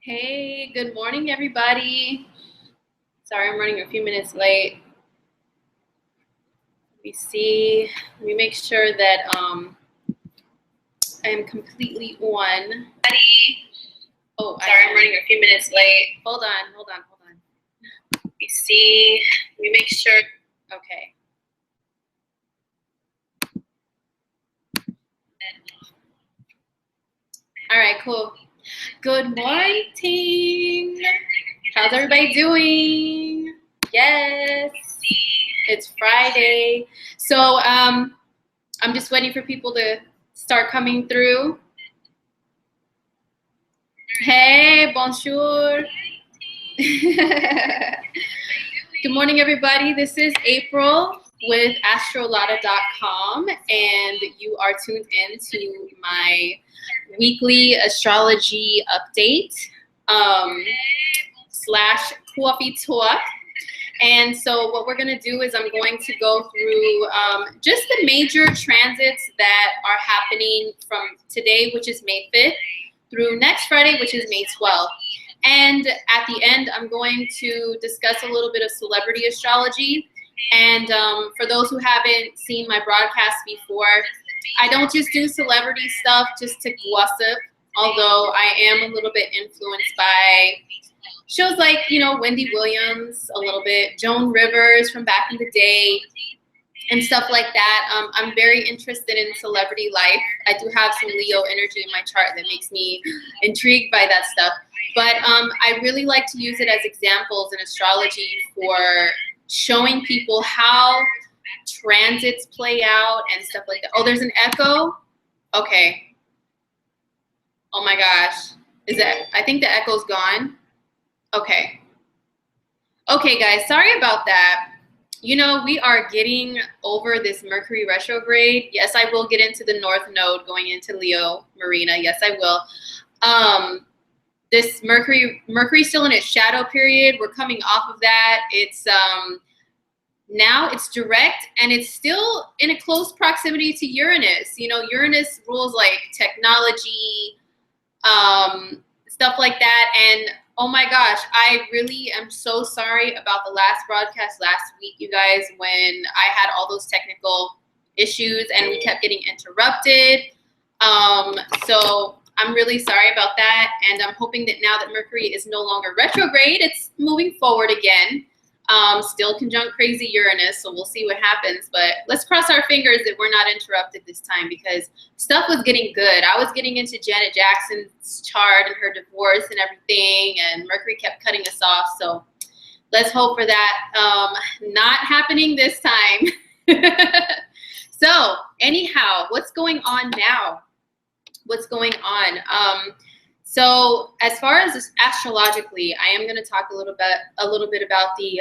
Hey, good morning, everybody. Sorry, I'm running a few minutes late. Let me see. Let me make sure that I am completely on. Oh, sorry, I'm running a few minutes late. Hold on. Let me see. Let me make sure. Okay. All right, cool. Good morning. How's everybody doing? Yes, it's Friday. So I'm just waiting for people to start coming through. Hey, bonjour. Good morning, everybody. This is April with Astrologer.com, and you are tuned in to my weekly astrology update slash coffee talk. And so what we're going to do is I'm going to go through just the major transits that are happening from today, which is May 5th, through next Friday, which is May 12th. And at the end, I'm going to discuss a little bit of celebrity astrology. And for those who haven't seen my broadcast before, I don't just do celebrity stuff just to gossip, although I am a little bit influenced by shows like, Wendy Williams, a little bit, Joan Rivers from back in the day, and stuff like that. I'm very interested in celebrity life. I do have some Leo energy in my chart that makes me intrigued by that stuff. But I really like to use it as examples in astrology for showing people how transits play out and stuff like that. Oh, there's an echo? Okay. Oh my gosh. I think the echo's gone. Okay. Okay, guys, sorry about that. We are getting over this Mercury retrograde. Yes, I will get into the North Node going into Leo Marina. Yes, I will. This Mercury's still in its shadow period. We're coming off of that. It's now it's direct, and it's still in a close proximity to Uranus. Uranus rules like technology, stuff like that. And oh my gosh, I really am so sorry about the last broadcast last week, you guys, when I had all those technical issues and we kept getting interrupted. So I'm really sorry about that. And I'm hoping that now that Mercury is no longer retrograde, it's moving forward again. Still conjunct crazy Uranus, so we'll see what happens. But let's cross our fingers that we're not interrupted this time, because stuff was getting good. I was getting into Janet Jackson's chart and her divorce and everything, and Mercury kept cutting us off. So let's hope for that not happening this time. So anyhow, what's going on now? What's going on? So as far as astrologically, I am going to talk a little bit about the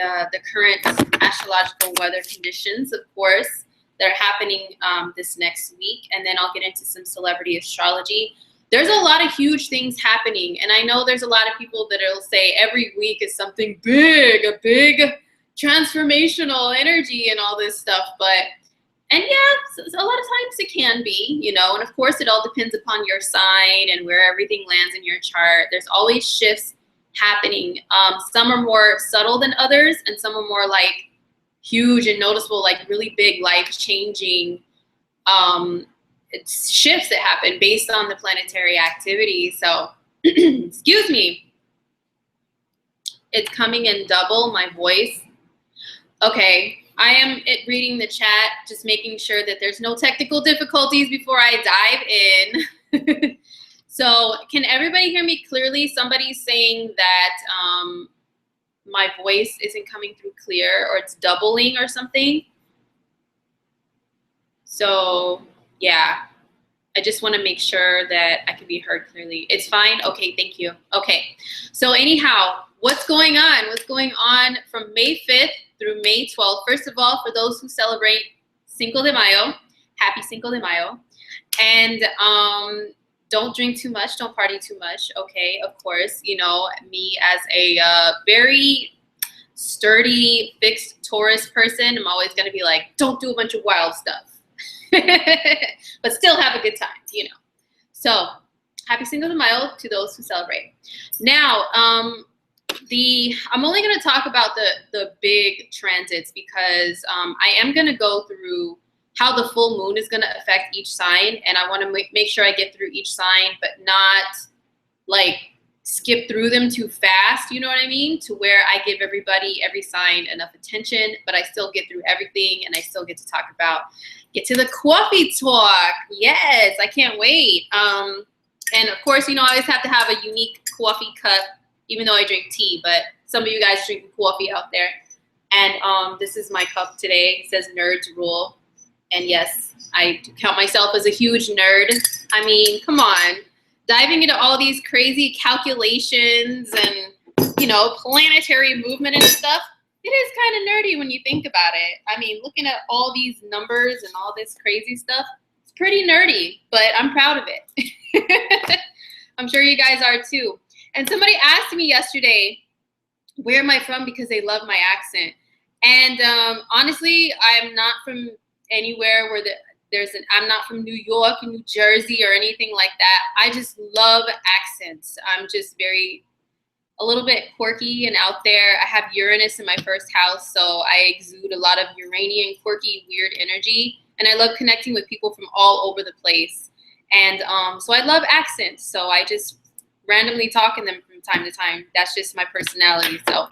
current astrological weather conditions, of course, that are happening this next week, and then I'll get into some celebrity astrology. There's a lot of huge things happening, and I know there's a lot of people that will say every week is something big, a big transformational energy and all this stuff, and yeah, a lot of times it can be, and of course it all depends upon your sign and where everything lands in your chart. There's always shifts happening. Some are more subtle than others, and some are more like huge and noticeable, like really big, life-changing shifts that happen based on the planetary activity. So, excuse me, it's coming in double, my voice. Okay. I am reading the chat, just making sure that there's no technical difficulties before I dive in. So can everybody hear me clearly? Somebody's saying that my voice isn't coming through clear, or it's doubling or something. So yeah, I just want to make sure that I can be heard clearly. It's fine? Okay, thank you. Okay, so anyhow, what's going on? What's going on from May 5th through May 12th? First of all, for those who celebrate Cinco de Mayo, happy Cinco de Mayo. And don't drink too much, don't party too much, okay? Of course, me as a very sturdy, fixed Taurus person, I'm always going to be like, don't do a bunch of wild stuff. But still have a good time, So Happy Cinco de Mayo to those who celebrate. Now, I'm only going to talk about the big transits because I am going to go through how the full moon is going to affect each sign, and I want to make sure I get through each sign, but not like skip through them too fast, you know what I mean? To where I give everybody, every sign enough attention, but I still get through everything and I still get to talk about, get to the coffee talk. Yes, I can't wait. And of course, you know, I always have to have a unique coffee cup, even though I drink tea, but some of you guys drinking coffee out there. And this is my cup today. It says Nerds Rule. And yes, I count myself as a huge nerd. I mean, come on. Diving into all these crazy calculations and, you know, planetary movement and stuff, it is kind of nerdy when you think about it. I mean, looking at all these numbers and all this crazy stuff, it's pretty nerdy, but I'm proud of it. I'm sure you guys are too. And somebody asked me yesterday, where am I from? Because they love my accent. And honestly, I'm not from anywhere where I'm not from New York, New Jersey, or anything like that. I just love accents. I'm just a little bit quirky and out there. I have Uranus in my first house, so I exude a lot of Uranian, quirky, weird energy. And I love connecting with people from all over the place. And so I love accents. So I just randomly talk in them from time to time. That's just my personality. So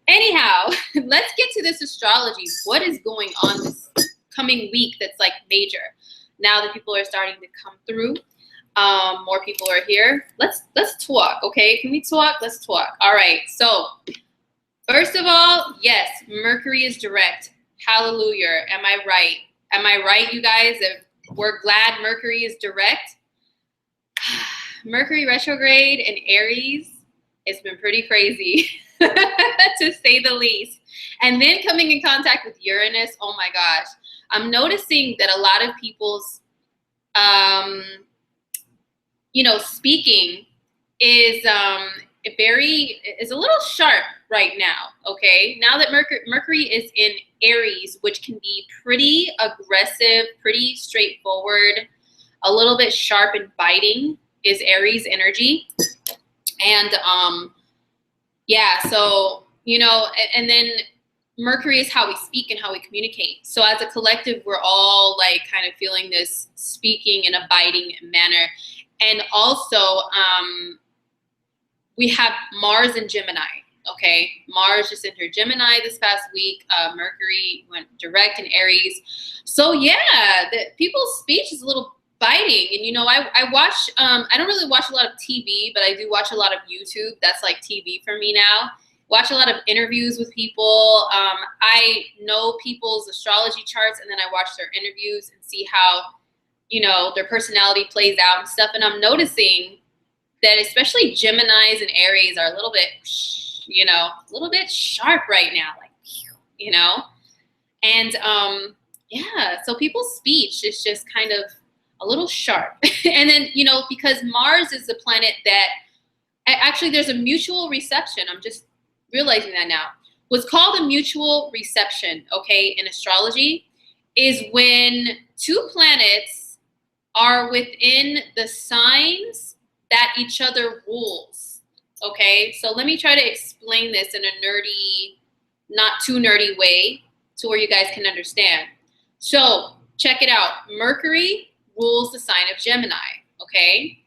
anyhow, let's get to this astrology. What is going on this coming week that's like major? Now that people are starting to come through, more people are here. Let's talk, okay? Can we talk? Let's talk. All right. So first of all, yes, Mercury is direct. Hallelujah. Am I right? Am I right, you guys? If we're glad Mercury is direct. Mercury retrograde in Aries, it's been pretty crazy, to say the least. And then coming in contact with Uranus, oh my gosh. I'm noticing that a lot of people's, you know, speaking is a little sharp right now, okay? Now that Mercury is in Aries, which can be pretty aggressive, pretty straightforward, a little bit sharp and biting is Aries energy. And yeah, so, you know, and then Mercury is how we speak and how we communicate. So as a collective, we're all like kind of feeling this speaking in a biting manner. And also, we have Mars and Gemini, okay? Mars just entered Gemini this past week. Mercury went direct in Aries. So yeah, people's speech is a little biting. And you know, I watch, I don't really watch a lot of TV, but I do watch a lot of YouTube. That's like TV for me now. Watch a lot of interviews with people. I know people's astrology charts, and then I watch their interviews and see how, you know, their personality plays out and stuff. And I'm noticing that especially Geminis and Aries are a little bit, you know, a little bit sharp right now, like, you know. And yeah, so people's speech is just kind of a little sharp. And then, you know, because Mars is the planet that actually there's a mutual reception. I'm just realizing that now. What's called a mutual reception, okay, in astrology, is when two planets are within the signs that each other rules, okay? So let me try to explain this in a nerdy, not too nerdy way to where you guys can understand. So check it out. Mercury rules the sign of Gemini, okay?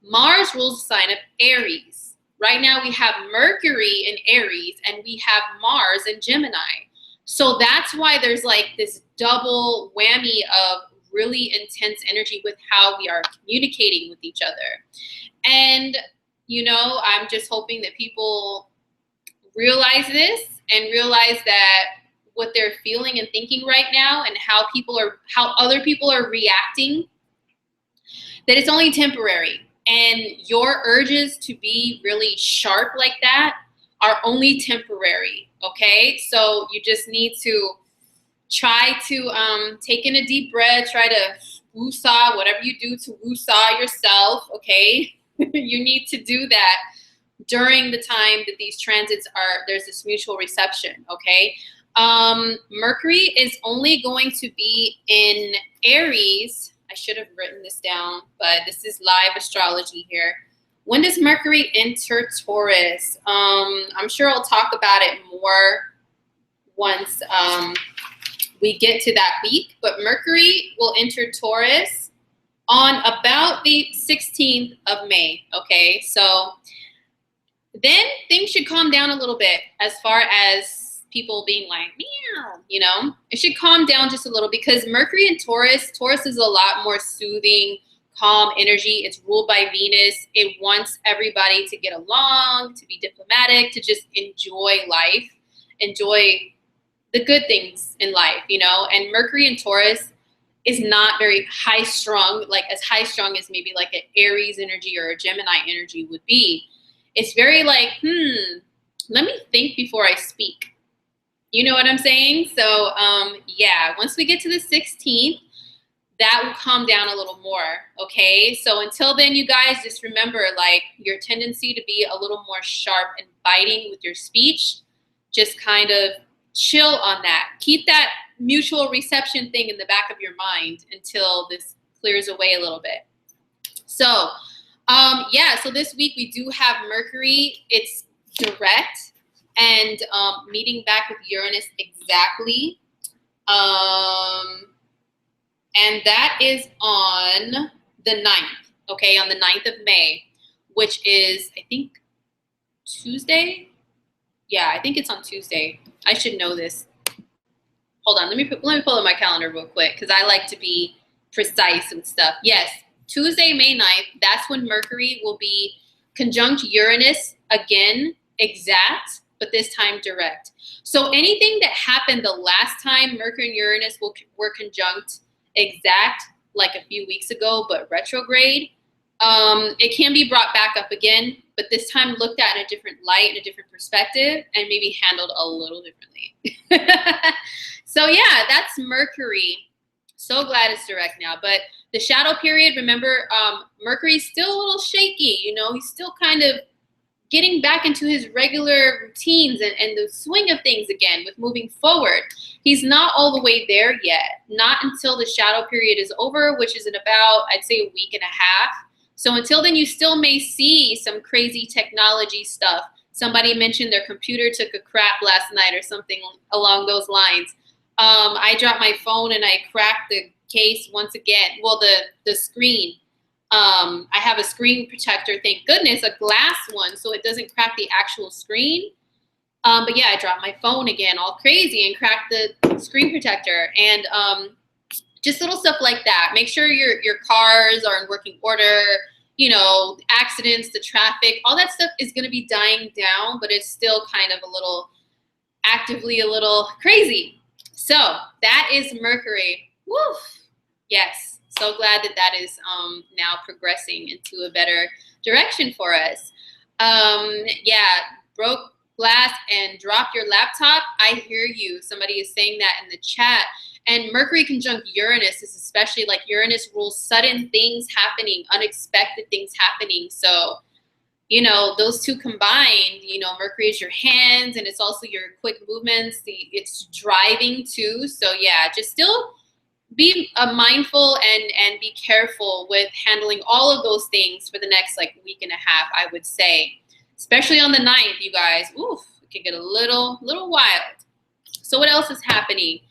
Mars rules the sign of Aries. Right now we have Mercury in Aries and we have Mars in Gemini. So that's why there's like this double whammy of really intense energy with how we are communicating with each other. And, you know, I'm just hoping that people realize this and realize that what they're feeling and thinking right now and how other people are reacting, that it's only temporary. And your urges to be really sharp like that are only temporary, okay? So you just need to try to take in a deep breath, try to woo-saw, whatever you do to woo-saw yourself, okay? You need to do that during the time that these transits there's this mutual reception, okay? Mercury is only going to be in Aries I should have written this down, but this is live astrology here. When does Mercury enter Taurus? I'm sure I'll talk about it more once we get to that week, but Mercury will enter Taurus on about the 16th of May, okay? So then things should calm down a little bit as far as people being like, meow, you know? It should calm down just a little because Mercury in Taurus is a lot more soothing, calm energy. It's ruled by Venus. It wants everybody to get along, to be diplomatic, to just enjoy life, enjoy the good things in life, you know? And Mercury in Taurus is not very high strung, like as high strung as maybe like an Aries energy or a Gemini energy would be. It's very like, let me think before I speak. You know what I'm saying? So yeah, once we get to the 16th, that will calm down a little more, okay? So until then, you guys, just remember, like, your tendency to be a little more sharp and biting with your speech, just kind of chill on that. Keep that mutual reception thing in the back of your mind until this clears away a little bit. So, yeah, so this week we do have Mercury. It's direct and meeting back with Uranus exactly. And that is on the 9th, okay, on the 9th of May, which is, I think, Tuesday? Yeah, I think it's on Tuesday. I should know this. Hold on, let me pull up my calendar real quick because I like to be precise and stuff. Yes, Tuesday, May 9th, that's when Mercury will be conjunct Uranus again, exact, but this time direct. So anything that happened the last time Mercury and Uranus were conjunct exact, like a few weeks ago, but retrograde, it can be brought back up again, but this time looked at in a different light, in a different perspective, and maybe handled a little differently. So yeah, that's Mercury. So glad it's direct now. But the shadow period, remember, Mercury's still a little shaky, you know, he's still kind of getting back into his regular routines and the swing of things again with moving forward. He's not all the way there yet, not until the shadow period is over, which is in about, I'd say, a week and a half. So until then, you still may see some crazy technology stuff. Somebody mentioned their computer took a crap last night or something along those lines. I dropped my phone and I cracked the case once again. Well, the screen. I have a screen protector, thank goodness, a glass one, so it doesn't crack the actual screen. But yeah, I dropped my phone again, all crazy, and cracked the screen protector. And just little stuff like that. Make sure your cars are in working order. You know, accidents, the traffic, all that stuff is going to be dying down, but it's still kind of a little, actively a little crazy. So that is Mercury. Woo! Yes. So glad that is now progressing into a better direction for us. Yeah, broke glass and dropped your laptop. I hear you. Somebody is saying that in the chat. And Mercury conjunct Uranus is especially like Uranus rules sudden things happening, unexpected things happening. So, you know, those two combined, you know, Mercury is your hands and it's also your quick movements. It's driving too. So yeah, just still be mindful and be careful with handling all of those things for the next like week and a half, I would say, especially on the 9th, you guys. Oof, it can get a little wild. So what else is happening?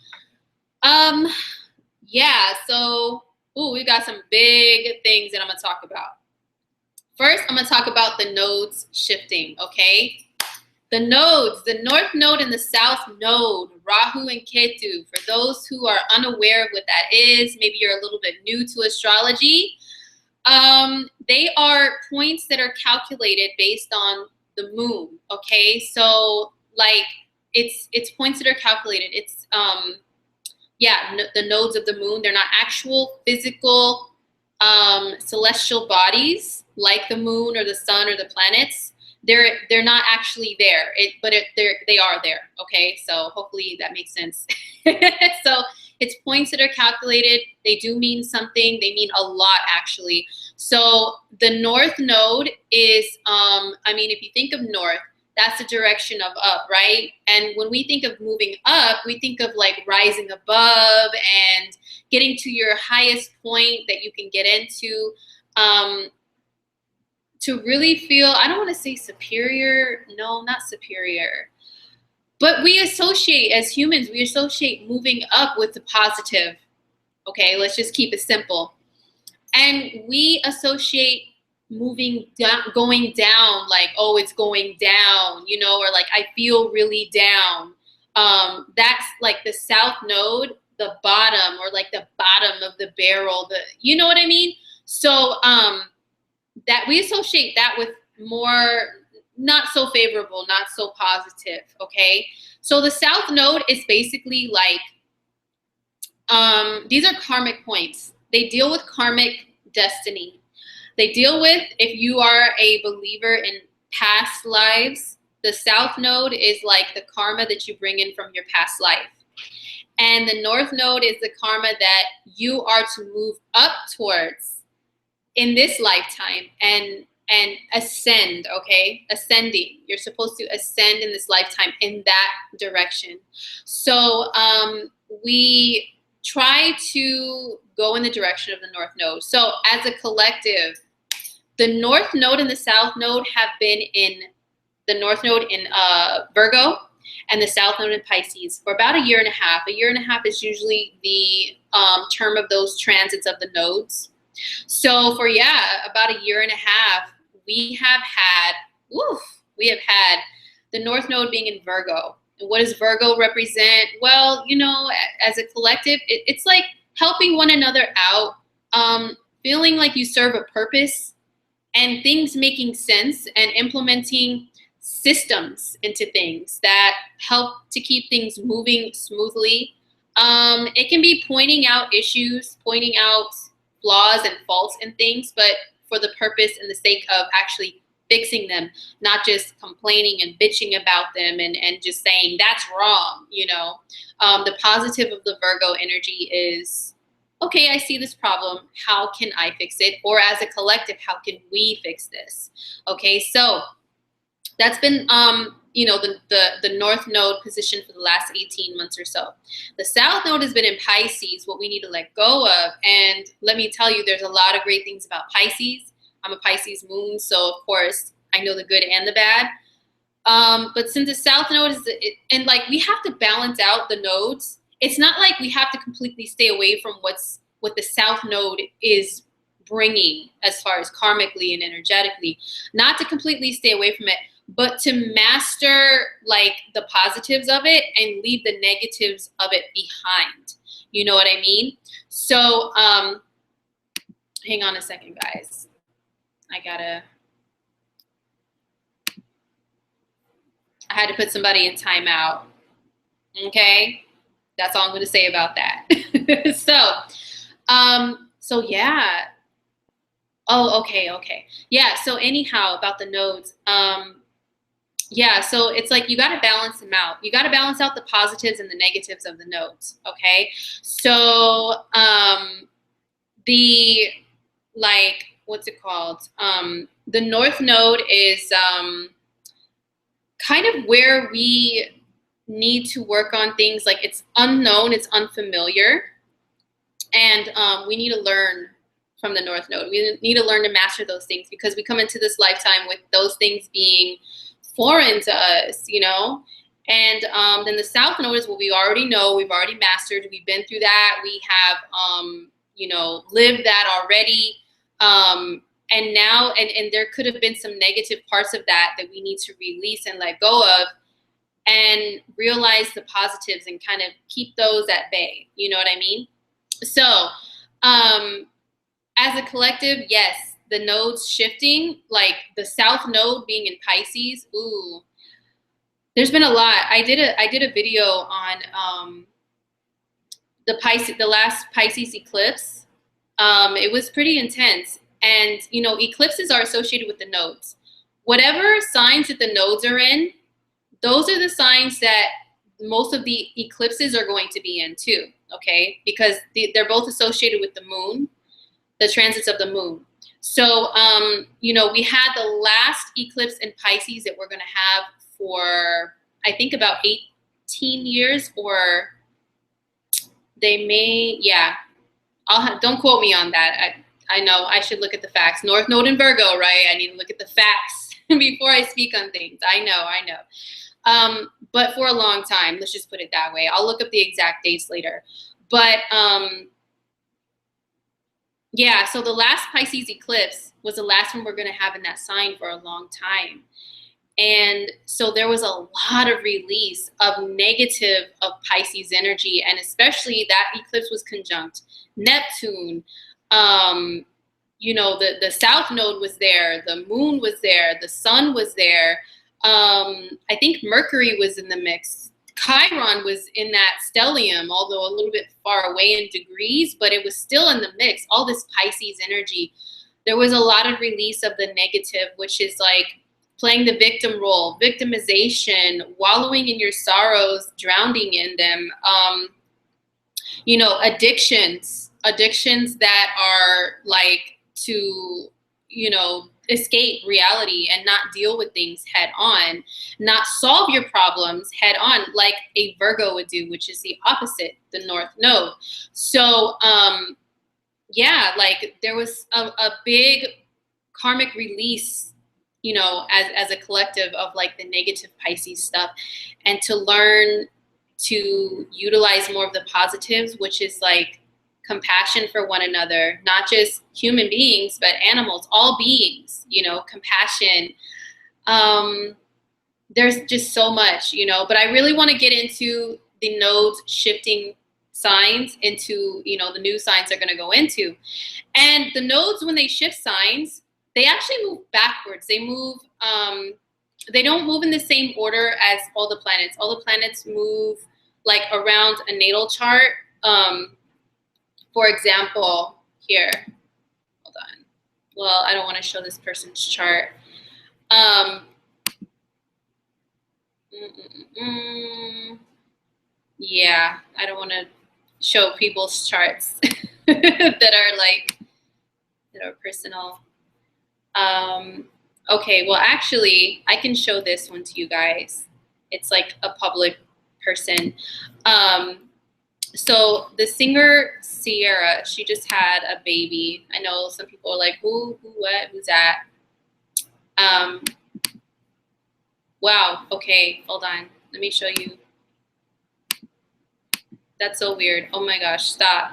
Yeah, so we got some big things that I'm gonna talk about. First, I'm gonna talk about the nodes shifting, okay? The nodes, the north node and the south node, Rahu and Ketu. For those who are unaware of what that is, maybe you're a little bit new to astrology, they are points that are calculated based on the moon, okay? So like it's points that are calculated. It's the nodes of the moon. They're not actual physical celestial bodies like the moon or the sun or the planets. They're not actually there, but they are there. Okay, so hopefully that makes sense. So it's points that are calculated. They do mean something. They mean a lot actually. So the north node is, I mean, if you think of north, that's the direction of up, right? And when we think of moving up, we think of like rising above and getting to your highest point that you can get into, to really feel, I don't want to say superior. No, not superior. But we associate, as humans, we associate moving up with the positive. Okay, let's just keep it simple. And we associate moving down, going down, like, oh, it's going down, you know, or like, I feel really down. That's like the south node, the bottom, or like the bottom of the barrel, you know what I mean? So that we associate that with more not so favorable, not so positive, okay? So the south node is basically like, these are karmic points. They deal with karmic destiny. They deal with, if you are a believer in past lives, the south node is like the karma that you bring in from your past life. And the north node is the karma that you are to move up towards in this lifetime and ascend, okay? Ascending. You're supposed to ascend in this lifetime in that direction. So we try to go in the direction of the north node. So as a collective, the north node and the south node have been in the north node in Virgo and the south node in Pisces for about a year and a half. A year and a half is usually the term of those transits of the nodes. So for, about a year and a half, we have had the north node being in Virgo. And what does Virgo represent? Well, you know, as a collective, it's like helping one another out, feeling like you serve a purpose, and things making sense, and implementing systems into things that help to keep things moving smoothly. It can be pointing out issues, pointing out flaws and faults in things, but for the purpose and the sake of actually fixing them, not just complaining and bitching about them and just saying that's wrong, you know. The positive of the Virgo energy is, okay, I see this problem. How can I fix it? Or as a collective, how can we fix this? Okay, so that's been, you know, the north node position for the last 18 months or so. The south node has been in Pisces, what we need to let go of. And let me tell you, there's a lot of great things about Pisces. I'm a Pisces moon, so of course I know the good and the bad. But since the south node is, and like we have to balance out the nodes. It's not like we have to completely stay away from what the south node is bringing as far as karmically and energetically. Not to completely stay away from it, but to master like the positives of it and leave the negatives of it behind. You know what I mean? So hang on a second, guys. I had to put somebody in timeout. Okay, that's all I'm going to say about that. So yeah. Oh, okay. Yeah. So anyhow, about the nodes. Yeah. So it's like you got to balance them out. You got to balance out the positives and the negatives of the nodes. Okay. So the like, what's it called? The north node is kind of where we need to work on things. Like it's unknown, it's unfamiliar, and we need to learn from the north node. We need to learn to master those things because we come into this lifetime with those things being foreign to us, you know. And then the south node is what we already know, we've already mastered, we've been through that, we have you know, lived that already. And now, and there could have been some negative parts of that we need to release and let go of, and realize the positives and kind of keep those at bay. You know what I mean? So, as a collective, yes, the nodes shifting, like the south node being in Pisces. Ooh, there's been a lot. I did a video on the last Pisces eclipse. It was pretty intense. And, you know, eclipses are associated with the nodes. Whatever signs that the nodes are in, those are the signs that most of the eclipses are going to be in too, okay? Because they're both associated with the moon, the transits of the moon. So, you know, we had the last eclipse in Pisces that we're going to have for, I think, about 18 years, or they may, yeah. don't quote me on that. I know I should look at the facts. North Node in Virgo, right? I need to look at the facts before I speak on things. I know. But for a long time, let's just put it that way. I'll look up the exact dates later. But yeah, so the last Pisces eclipse was the last one we're going to have in that sign for a long time. And so there was a lot of release of negative of Pisces energy, and especially that eclipse was conjunct Neptune. You know, the South Node was there, the Moon was there, the Sun was there. I think Mercury was in the mix. Chiron was in that stellium, although a little bit far away in degrees, but it was still in the mix. All this Pisces energy. There was a lot of release of the negative, which is like playing the victim role, victimization, wallowing in your sorrows, drowning in them. You know, addictions that are like to, you know, escape reality and not deal with things head on, not solve your problems head on like a Virgo would do, which is the opposite, the North Node. So yeah, like there was a big karmic release, you know, as a collective of like the negative Pisces stuff, and to learn to utilize more of the positives, which is like compassion for one another, not just human beings, but animals, all beings, you know, compassion. There's just so much, you know, but I really want to get into the nodes shifting signs into, you know, the new signs they're going to go into. And the nodes, when they shift signs, they actually move backwards. They move, they don't move in the same order as all the planets. All the planets move like around a natal chart. For example, here, hold on. Well, I don't want to show this person's chart. Yeah, I don't want to show people's charts that are personal. Okay, well, actually, I can show this one to you guys. It's like a public person. So the singer Sierra, she just had a baby. I know some people are like, who, what, who's that? Wow, okay, hold on. Let me show you. That's so weird. Oh my gosh, stop.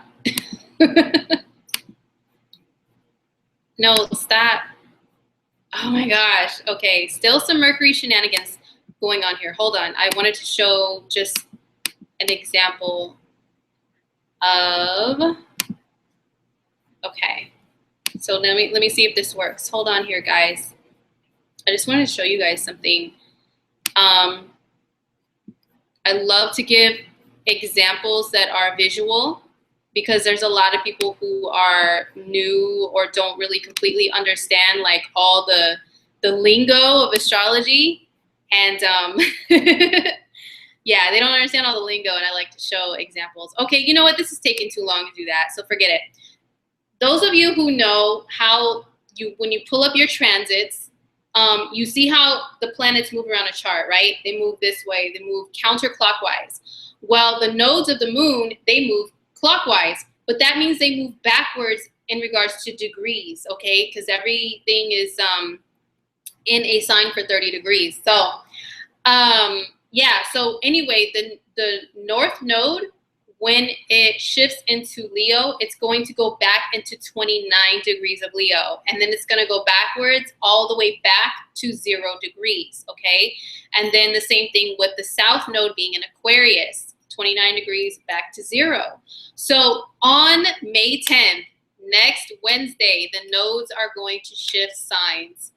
No, stop. Oh my gosh. Okay, still some Mercury shenanigans going on here. Hold on. I wanted to show just an example of, okay. So let me see if this works. Hold on here, guys. I just wanted to show you guys something. I love to give examples that are visual, because there's a lot of people who are new or don't really completely understand like all the lingo of astrology. And yeah, they don't understand all the lingo, and I like to show examples. Okay, you know what? This is taking too long to do that, so forget it. Those of you who know how when you pull up your transits, you see how the planets move around a chart, right? They move this way, they move counterclockwise. Well, the nodes of the moon, they move clockwise, but that means they move backwards in regards to degrees, okay? Because everything is in a sign for 30 degrees. So, yeah, so anyway, the North Node, when it shifts into Leo, it's going to go back into 29 degrees of Leo, and then it's going to go backwards all the way back to 0 degrees, okay? And then the same thing with the South Node being in Aquarius, 29 degrees back to 0. So on May 10th, next Wednesday, the nodes are going to shift signs.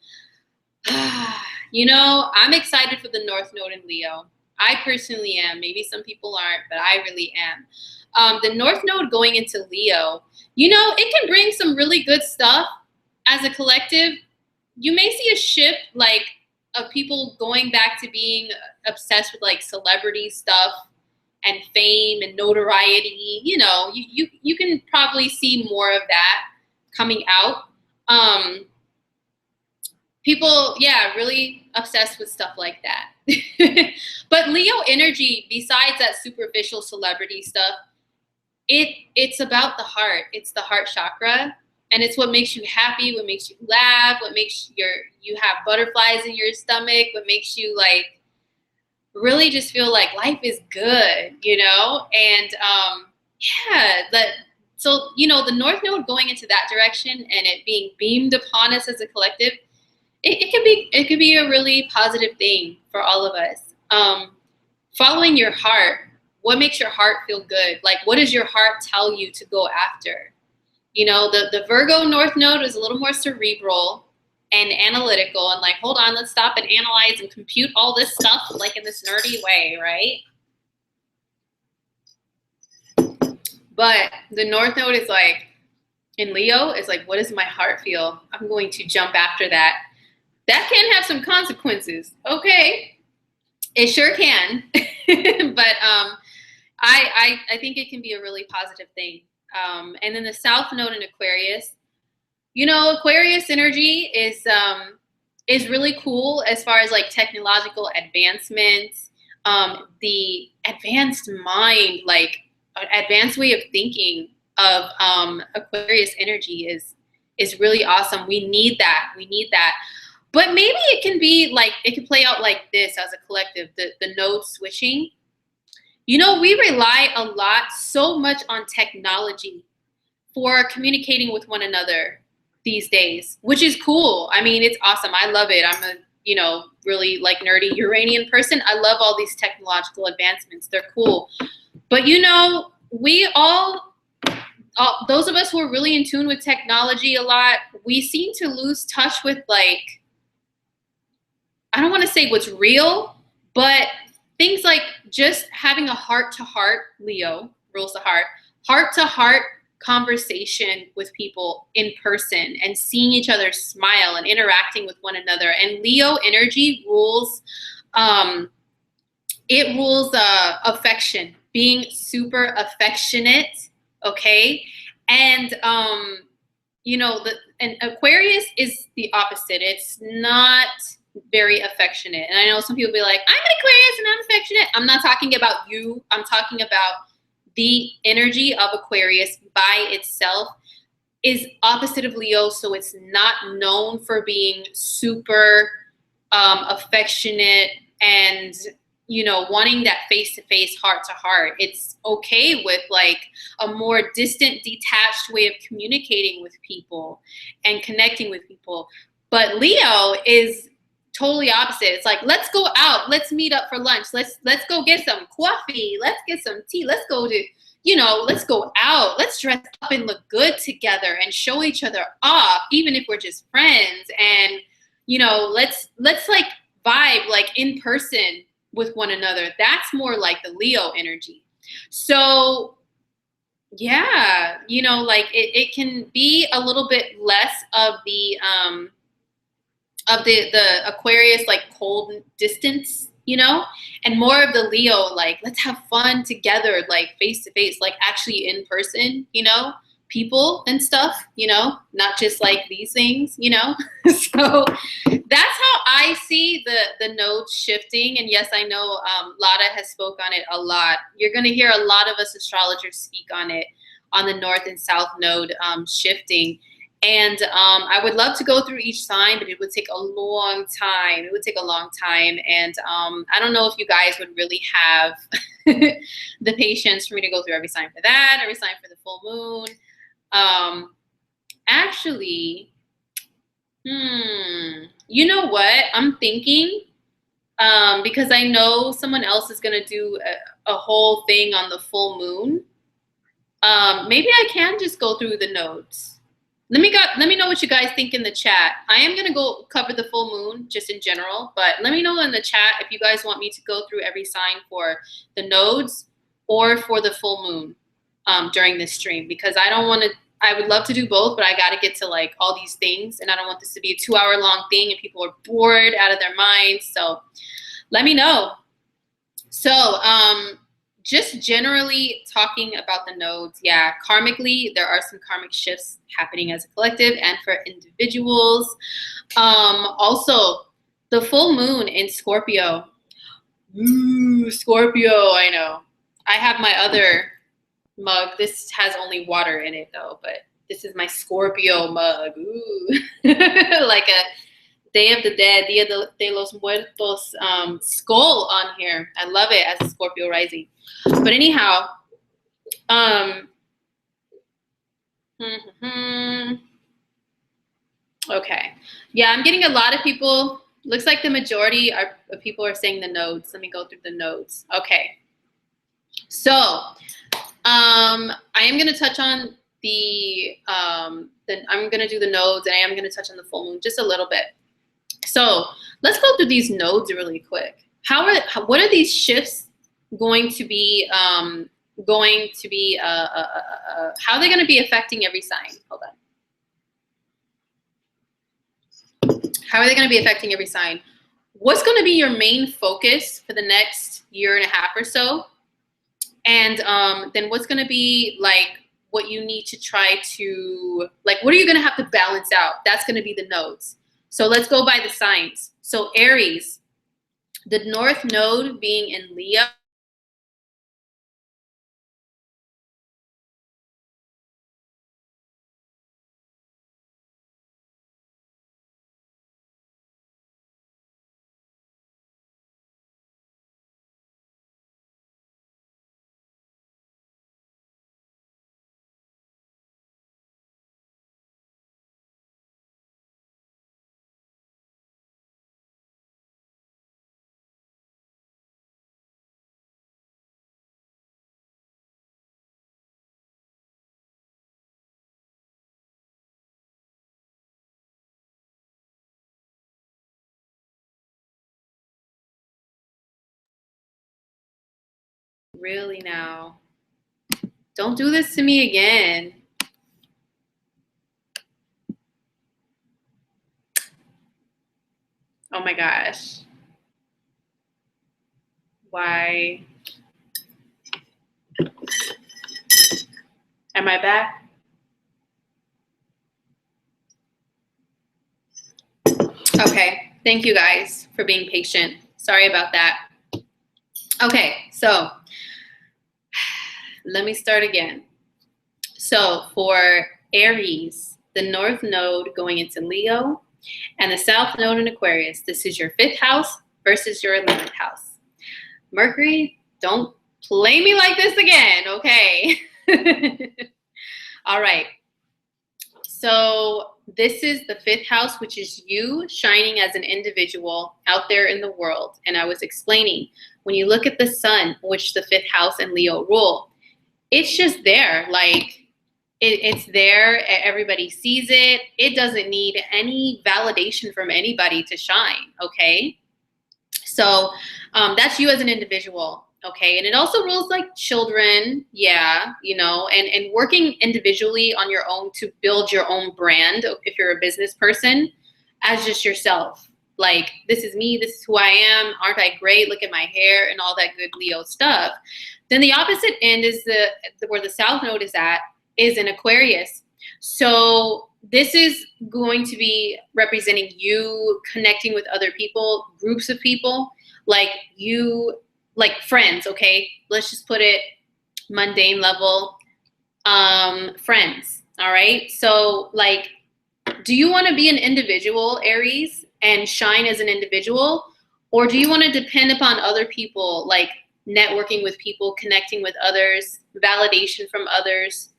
You know, I'm excited for the North Node in Leo. I personally am. Maybe some people aren't, but I really am. The North Node going into Leo, you know, it can bring some really good stuff as a collective. You may see a shift, like, of people going back to being obsessed with, like, celebrity stuff and fame and notoriety. You know, you can probably see more of that coming out. People, yeah, really obsessed with stuff like that. But Leo energy, besides that superficial celebrity stuff, it it's about the heart. It's the heart chakra. And it's what makes you happy, what makes you laugh, what makes you have butterflies in your stomach, what makes you like really just feel like life is good, you know? And so, you know, the North Node going into that direction and it being beamed upon us as a collective, it could be a really positive thing for all of us. Following your heart, what makes your heart feel good? Like, what does your heart tell you to go after? You know, the Virgo North Node is a little more cerebral and analytical and like, hold on, let's stop and analyze and compute all this stuff like in this nerdy way, right? But the North Node is like, in Leo, is like, what does my heart feel? I'm going to jump after that. That can have some consequences. Okay, it sure can. But I think it can be a really positive thing. And then the South Node in Aquarius, you know, Aquarius energy is really cool as far as like technological advancements, the advanced mind, like advanced way of thinking of Aquarius energy is really awesome. We need that. We need that. But maybe it can be like, it can play out like this as a collective, the node switching. You know, we rely a lot, so much on technology for communicating with one another these days, which is cool. I mean, it's awesome. I love it. I'm a, you know, really like nerdy Uranian person. I love all these technological advancements. They're cool. But, you know, we all those of us who are really in tune with technology a lot, we seem to lose touch with like, I don't want to say what's real, but things like just having a heart-to-heart, Leo rules the heart-to-heart conversation with people in person and seeing each other smile and interacting with one another. And Leo energy rules, it rules affection, being super affectionate, okay? And, you know, and Aquarius is the opposite. It's not very affectionate. And I know some people be like, I'm an Aquarius and I'm affectionate. I'm not talking about you. I'm talking about the energy of Aquarius by itself is opposite of Leo. So it's not known for being super affectionate and, you know, wanting that face-to-face, heart-to-heart. It's okay with like a more distant, detached way of communicating with people and connecting with people. But Leo is totally opposite. It's like, let's go out, let's meet up for lunch, let's go get some coffee, let's get some tea, let's go to, you know, let's go out, let's dress up and look good together and show each other off, even if we're just friends. And, you know, let's like vibe like in person with one another. That's more like the Leo energy. So yeah, you know, like it can be a little bit less of the Aquarius, like cold distance, you know, and more of the Leo, like, let's have fun together, like face to face, like actually in person, you know, people and stuff, you know, not just like these things, you know. So that's how I see the nodes shifting. And yes, I know Lada has spoke on it a lot. You're going to hear a lot of us astrologers speak on it, on the North and South node shifting. And I would love to go through each sign, but it would take a long time. It would take a long time. And I don't know if you guys would really have the patience for me to go through every sign for that, every sign for the full moon. Actually, you know what? I'm thinking, because I know someone else is going to do a whole thing on the full moon. Maybe I can just go through the nodes. Let me know what you guys think in the chat. I am going to go cover the full moon just in general, but let me know in the chat if you guys want me to go through every sign for the nodes or for the full moon during this stream, because I would love to do both, but I got to get to like all these things, and I don't want this to be a 2-hour long thing and people are bored out of their minds. So let me know. So, just generally talking about the nodes, yeah, karmically, there are some karmic shifts happening as a collective and for individuals. Also, the full moon in Scorpio. Ooh, Scorpio, I know. I have my other mug. This has only water in it though, but this is my Scorpio mug. Ooh. Like a Day of the Dead, Dia de los Muertos skull on here. I love it as a Scorpio rising. But anyhow, okay. Yeah, I'm getting a lot of people. Looks like the majority of people are saying the nodes. Let me go through the nodes. Okay. So I am going to touch on I'm going to do the nodes, and I am going to touch on the full moon just a little bit. So let's go through these nodes really quick. What are these shifts going to be? How are they going to be affecting every sign? Hold on. How are they going to be affecting every sign? What's going to be your main focus for the next year and a half or so? And then what's going to be like what you need to try to, like, what are you going to have to balance out? That's going to be the nodes. So let's go by the signs. So Aries, the North Node being in Leo. Really now? Don't do this to me again. Oh my gosh. Why? Am I back? Okay. Thank you guys for being patient. Sorry about that. Okay. So let me start again. So for Aries, the North Node going into Leo and the South Node in Aquarius, this is your 5th house versus your 11th house. Mercury, don't play me like this again, okay? All right. So this is the 5th house, which is you shining as an individual out there in the world. And I was explaining, when you look at the sun, which the 5th house and Leo rule, it's just there. Like, it's there. Everybody sees it. It doesn't need any validation from anybody to shine, okay? So that's you as an individual, okay? And it also rules like children, yeah, you know, and working individually on your own to build your own brand if you're a business person as just yourself. Like, this is me, this is who I am, aren't I great, look at my hair, and all that good Leo stuff. Then the opposite end is where the South Node is at, is in Aquarius. So this is going to be representing you connecting with other people, groups of people, like you, like friends, okay? Let's just put it mundane level, friends, all right? So like, do you want to be an individual, Aries, and shine as an individual? Or do you want to depend upon other people, like networking with people, connecting with others, validation from others?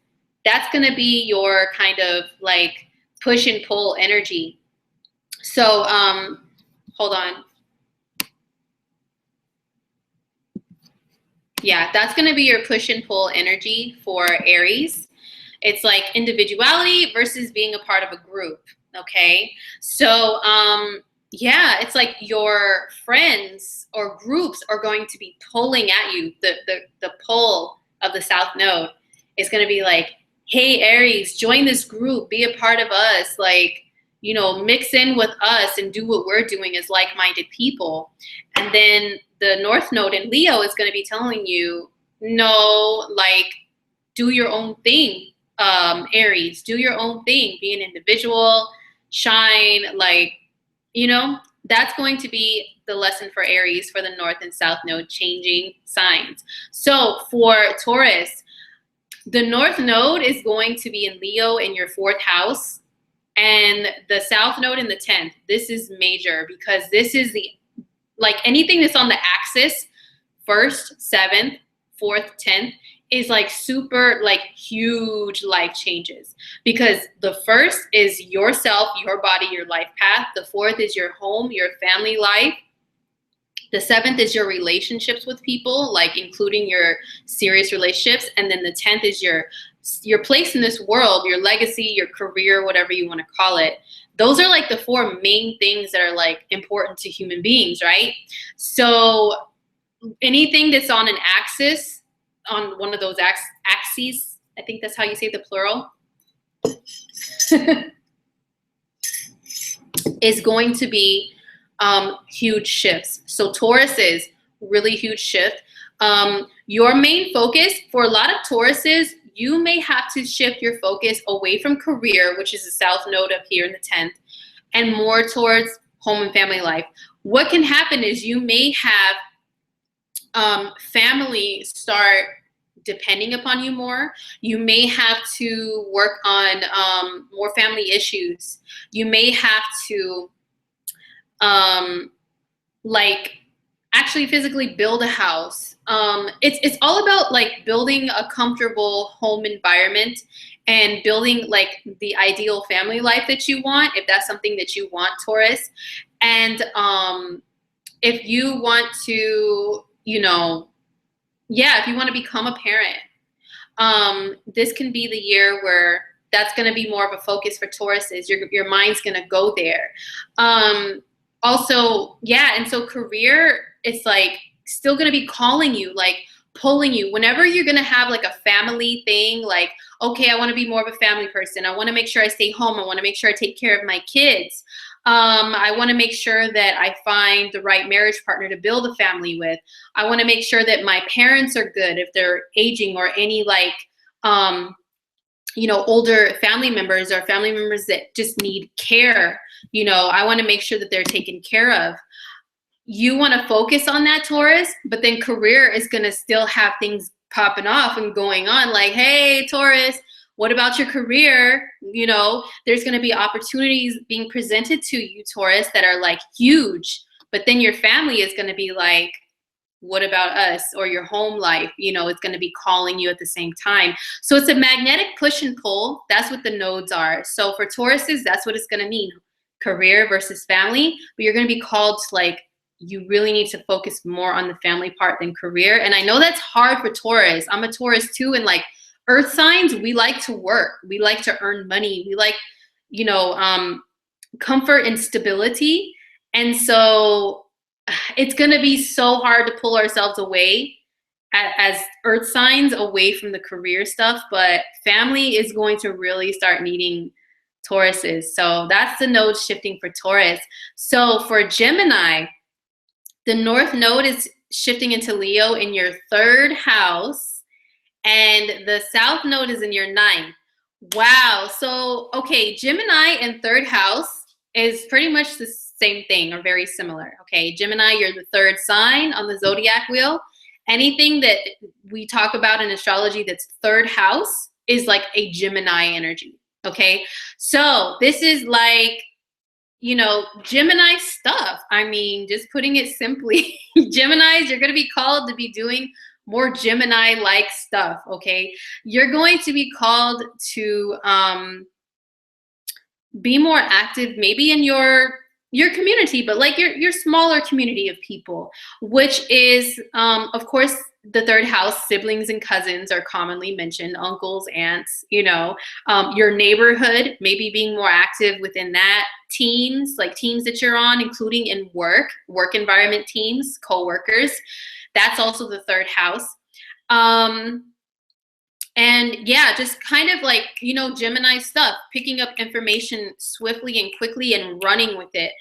That's going to be your kind of like push and pull energy. So hold on. Yeah, that's going to be your push and pull energy for Aries. It's like individuality versus being a part of a group. Okay. So yeah, it's like your friends or groups are going to be pulling at you. The pull of the South Node is going to be like, hey, Aries, join this group, be a part of us, like, you know, mix in with us and do what we're doing as like-minded people. And then the North Node in Leo is going to be telling you, no, like, do your own thing, Aries, do your own thing, be an individual, shine, like, you know, that's going to be the lesson for Aries for the North and South Node changing signs. So for Taurus, The North Node is going to be in Leo in your 4th house, and the South Node in the 10th. This is major because this is the, like, anything that's on the axis, 1st, 7th, 4th, 10th, is like super, like, huge life changes, because the 1st is yourself, your body, your life path. The 4th is your home, your family life. The 7th is your relationships with people, like including your serious relationships. And then the 10th is your place in this world, your legacy, your career, whatever you want to call it. Those are like the 4 main things that are like important to human beings, right? So anything that's on an axis, on one of those axes, I think that's how you say the plural, is going to be huge shifts. So Taurus is really huge shift. Your main focus for a lot of Tauruses, you may have to shift your focus away from career, which is the South Node up here in the 10th, and more towards home and family life. What can happen is you may have family start depending upon you more. You may have to work on more family issues. You may have to like actually physically build a house. It's all about like building a comfortable home environment and building like the ideal family life that you want, if that's something that you want, Taurus. And if you want to, you know, if you want to become a parent, this can be the year where that's going to be more of a focus for Tauruses. Your mind's going to go there. Also, and so career, it's like still going to be calling you, like pulling you. Whenever you're going to have like a family thing, like, okay, I want to be more of a family person. I want to make sure I stay home. I want to make sure I take care of my kids. I want to make sure that I find the right marriage partner to build a family with. I want to make sure that my parents are good if they're aging, or any like, older family members or family members that just need care. I want to make sure that they're taken care of. You want to focus on that, Taurus, but then career is going to still have things popping off and going on. Like, hey, Taurus, what about your career? There's going to be opportunities being presented to you, Taurus, that are like huge, but then your family is going to be like, what about us? Or your home life, it's going to be calling you at the same time. So it's a magnetic push and pull. That's what the nodes are. So for Tauruses, that's what it's going to mean. Career versus family, but you're going to be called to, like, you really need to focus more on the family part than career. And I know that's hard for Taurus. I'm a Taurus too. And like earth signs, we like to work. We like to earn money. We like, comfort and stability. And so it's going to be so hard to pull ourselves away as earth signs away from the career stuff. But family is going to really start needing Tauruses. So that's the node shifting for Taurus. So for Gemini, the North Node is shifting into Leo in your 3rd house, and the South Node is in your 9th. Wow. So, okay, Gemini in 3rd house is pretty much the same thing, or very similar. Okay, Gemini, you're the 3rd sign on the zodiac wheel. Anything that we talk about in astrology that's 3rd house is like a Gemini energy. Okay, so this is like, Gemini stuff. I mean, just putting it simply, Geminis, you're going to be called to be doing more Gemini-like stuff, okay? You're going to be called to be more active, maybe in your community, but like your smaller community of people, which is, of course, the 3rd house. Siblings and cousins are commonly mentioned, uncles, aunts, your neighborhood, maybe being more active within that, teams, like teams that you're on, including in work environment teams, co-workers. That's also the 3rd house. And just kind of like, Gemini stuff, picking up information swiftly and quickly and running with it,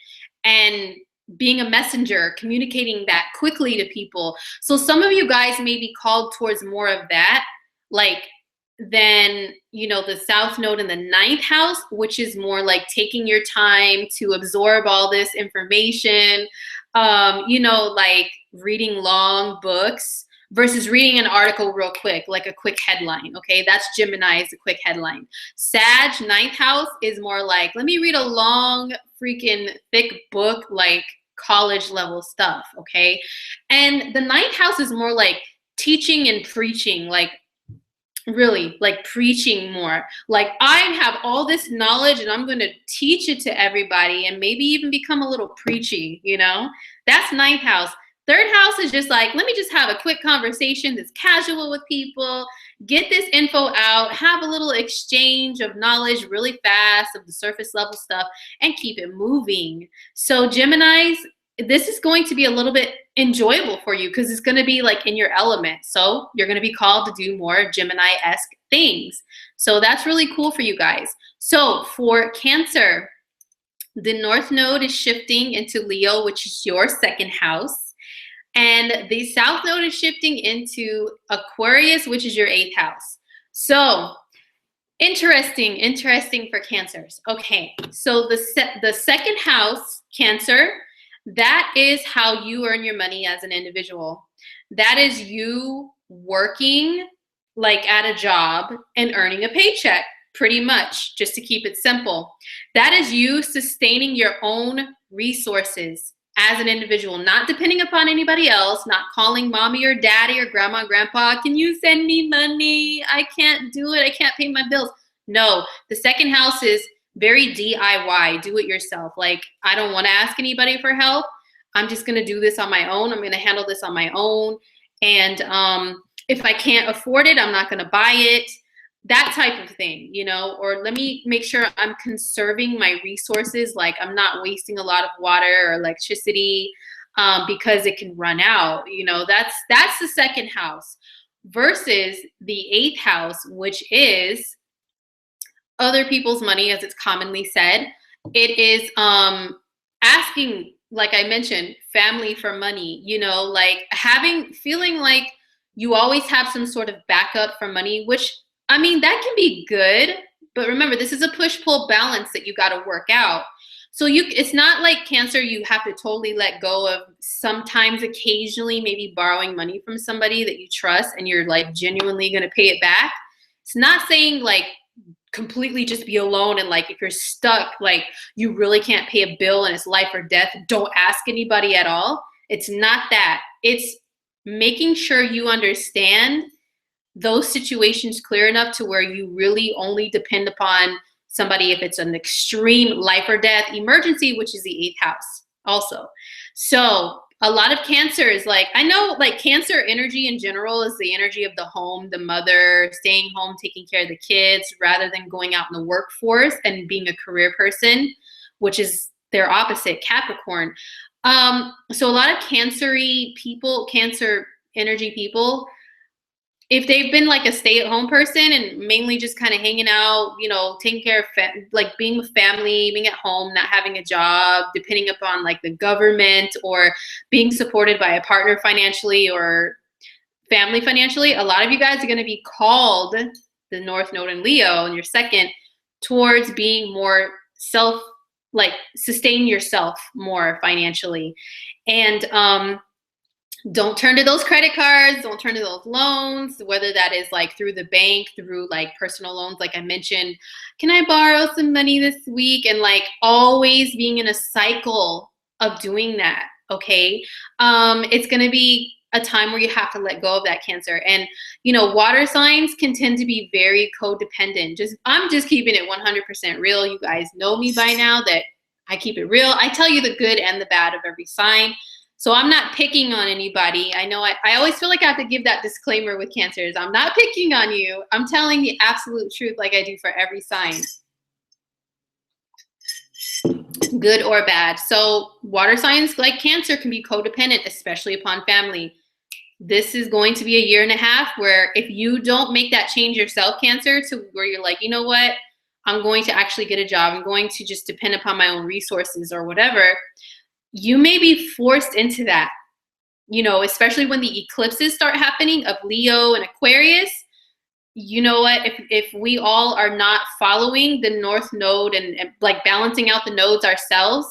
and being a messenger, communicating that quickly to people. So some of you guys may be called towards more of that, like than, the South Node in the 9th house, which is more like taking your time to absorb all this information, like reading long books, versus reading an article real quick, like a quick headline. Okay, that's Gemini, is a quick headline. Sag, ninth house, is more like, let me read a long freaking thick book, like college level stuff. Okay, and the ninth house is more like teaching and preaching, like really like preaching more. Like, I have all this knowledge and I'm going to teach it to everybody, and maybe even become a little preachy, you know? That's ninth house. Third house is just like, let me just have a quick conversation that's casual with people, get this info out, have a little exchange of knowledge really fast of the surface level stuff, and keep it moving. So Geminis, this is going to be a little bit enjoyable for you because it's going to be like in your element. So you're going to be called to do more Gemini-esque things. So that's really cool for you guys. So for Cancer, the North Node is shifting into Leo, which is your second house. And the South Node is shifting into Aquarius, which is your eighth house. So interesting for Cancers. Okay, so the second house, Cancer, that is how you earn your money as an individual. That is you working like at a job and earning a paycheck, pretty much, just to keep it simple. That is you sustaining your own resources as an individual, not depending upon anybody else, not calling mommy or daddy or grandma, grandpa, can you send me money? I can't do it. I can't pay my bills. No, the second house is very DIY, do it yourself. Like, I don't want to ask anybody for help. I'm just going to do this on my own. I'm going to handle this on my own. And if I can't afford it, I'm not going to buy it. That type of thing, you know, or let me make sure I'm conserving my resources. Like, I'm not wasting a lot of water or electricity because it can run out. You know, that's the second house versus the eighth house, which is other people's money, as it's commonly said. It is asking, like I mentioned, family for money, you know, like feeling like you always have some sort of backup for money, which, I mean, that can be good, but remember, this is a push-pull balance that you got to work out. So it's not like Cancer, you have to totally let go of sometimes, occasionally, maybe borrowing money from somebody that you trust and you're like genuinely going to pay it back. It's not saying like completely just be alone and like if you're stuck, like you really can't pay a bill and it's life or death, don't ask anybody at all. It's not that. It's making sure you understand those situations clear enough to where you really only depend upon somebody if it's an extreme life or death emergency, which is the eighth house also. So a lot of Cancers, like, I know like Cancer energy in general is the energy of the home, the mother, staying home, taking care of the kids, rather than going out in the workforce and being a career person, which is their opposite, Capricorn. So a lot of Cancer energy people, if they've been like a stay-at-home person and mainly just kind of hanging out, you know, taking care of like being with family, being at home, not having a job, depending upon like the government or being supported by a partner financially or family financially, a lot of you guys are going to be called, the North Node in Leo and your second, towards being more sustain yourself more financially. And don't turn to those credit cards, don't turn to those loans, whether that is like through the bank, through like personal loans, like I mentioned, can I borrow some money this week? And like always being in a cycle of doing that, okay? It's gonna be a time where you have to let go of that, Cancer. And you know, water signs can tend to be very codependent. I'm just keeping it 100% real. You guys know me by now that I keep it real. I tell you the good and the bad of every sign. So I'm not picking on anybody. I know I always feel like I have to give that disclaimer with Cancers. I'm not picking on you. I'm telling the absolute truth like I do for every sign. Good or bad. So water signs like Cancer can be codependent, especially upon family. This is going to be a year and a half where if you don't make that change yourself, Cancer, to where you're like, you know what, I'm going to actually get a job. I'm going to just depend upon my own resources or whatever. You may be forced into that, you know, especially when the eclipses start happening of Leo and Aquarius. You know what, if we all are not following the North Node and like balancing out the nodes ourselves,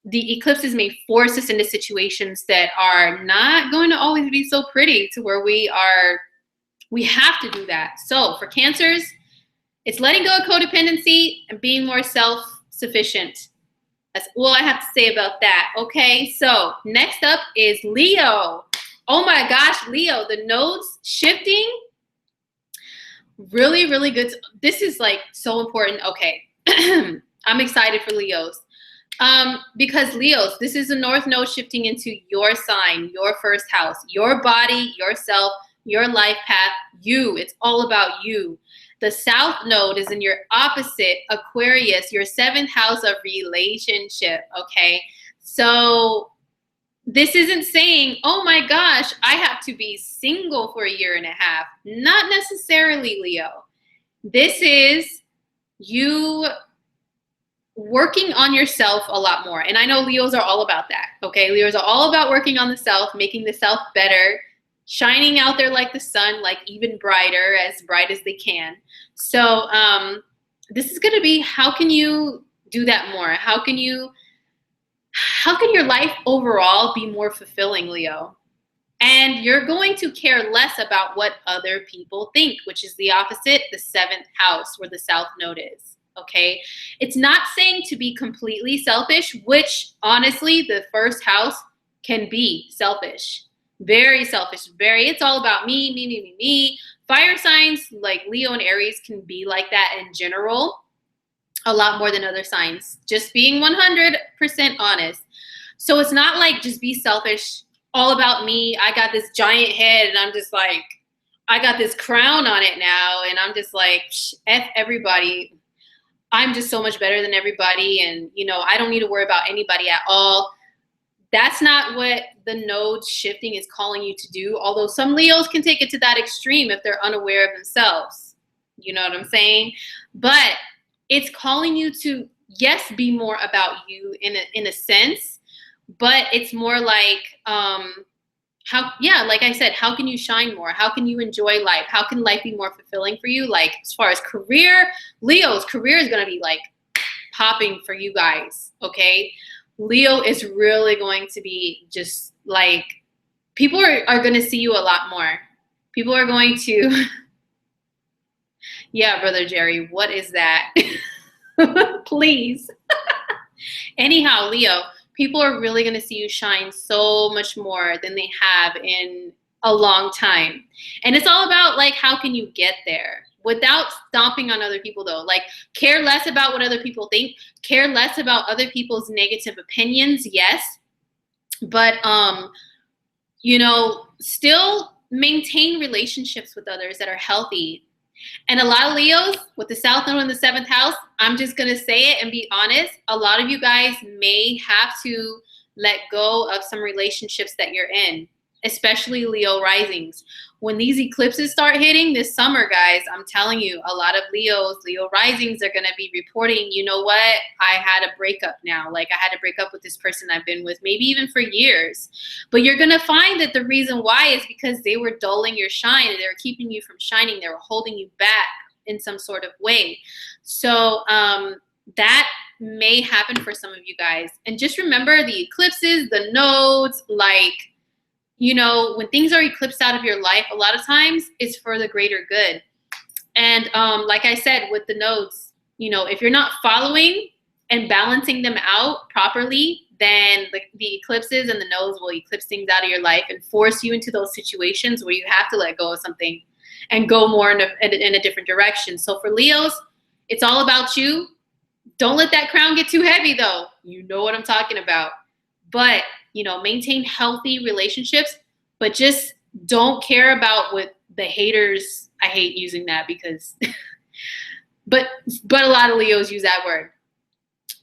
the eclipses may force us into situations that are not going to always be so pretty, to where we have to do that. So for Cancers, it's letting go of codependency and being more self-sufficient. That's all I have to say about that. Okay, so next up is Leo. Oh my gosh, Leo, the nodes shifting. Really, really good. This is like so important. Okay, I'm excited for Leos. Because Leos, this is the North Node shifting into your sign, your first house, your body, yourself, your life path, you. It's all about you. The South Node is in your opposite, Aquarius, your 7th house of relationship, okay? So this isn't saying, oh my gosh, I have to be single for a year and a half. Not necessarily, Leo. This is you working on yourself a lot more. And I know Leos are all about that, okay? Leos are all about working on the self, making the self better, shining out there like the sun, like even brighter, as bright as they can. So this is going to be, how can you do that more? How can your life overall be more fulfilling, Leo? And you're going to care less about what other people think, which is the opposite, the 7th house, where the South Node is. Okay, it's not saying to be completely selfish, which honestly, the first house can be selfish, very selfish, it's all about me, me, me, me, me. Fire signs like Leo and Aries can be like that in general, a lot more than other signs, just being 100% honest. So it's not like just be selfish, all about me. I got this giant head and I'm just like, I got this crown on it now and I'm just like, F everybody. I'm just so much better than everybody, and I don't need to worry about anybody at all. That's not what the node shifting is calling you to do, although some Leos can take it to that extreme if they're unaware of themselves. You know what I'm saying? But it's calling you to, yes, be more about you in a sense, but it's more like like I said, how can you shine more? How can you enjoy life? How can life be more fulfilling for you? Like as far as career, Leo's career is going to be like popping for you guys. Okay. Leo is really going to be just like, people are going to see you a lot more. People are going to, yeah, Brother Jerry, what is that? Please. Anyhow, Leo, people are really going to see you shine so much more than they have in a long time. And it's all about like, how can you get there without stomping on other people though? Like care less about what other people think, care less about other people's negative opinions. Yes. But, still maintain relationships with others that are healthy. And a lot of Leos with the South Node in the 7th house, I'm just going to say it and be honest. A lot of you guys may have to let go of some relationships that you're in, especially Leo risings. When these eclipses start hitting this summer, guys, I'm telling you, a lot of Leo risings are going to be reporting, you know what? I had a breakup now. Like I had to break up with this person I've been with maybe even for years. But you're going to find that the reason why is because they were dulling your shine and they were keeping you from shining. They were holding you back in some sort of way. So that may happen for some of you guys. And just remember the eclipses, the nodes, like, when things are eclipsed out of your life, a lot of times it's for the greater good. And like I said, with the nodes, if you're not following and balancing them out properly, then the eclipses and the nodes will eclipse things out of your life and force you into those situations where you have to let go of something and go more in a different direction. So for Leos, it's all about you. Don't let that crown get too heavy though. You know what I'm talking about. But maintain healthy relationships, but just don't care about what the haters, I hate using that because, but a lot of Leos use that word.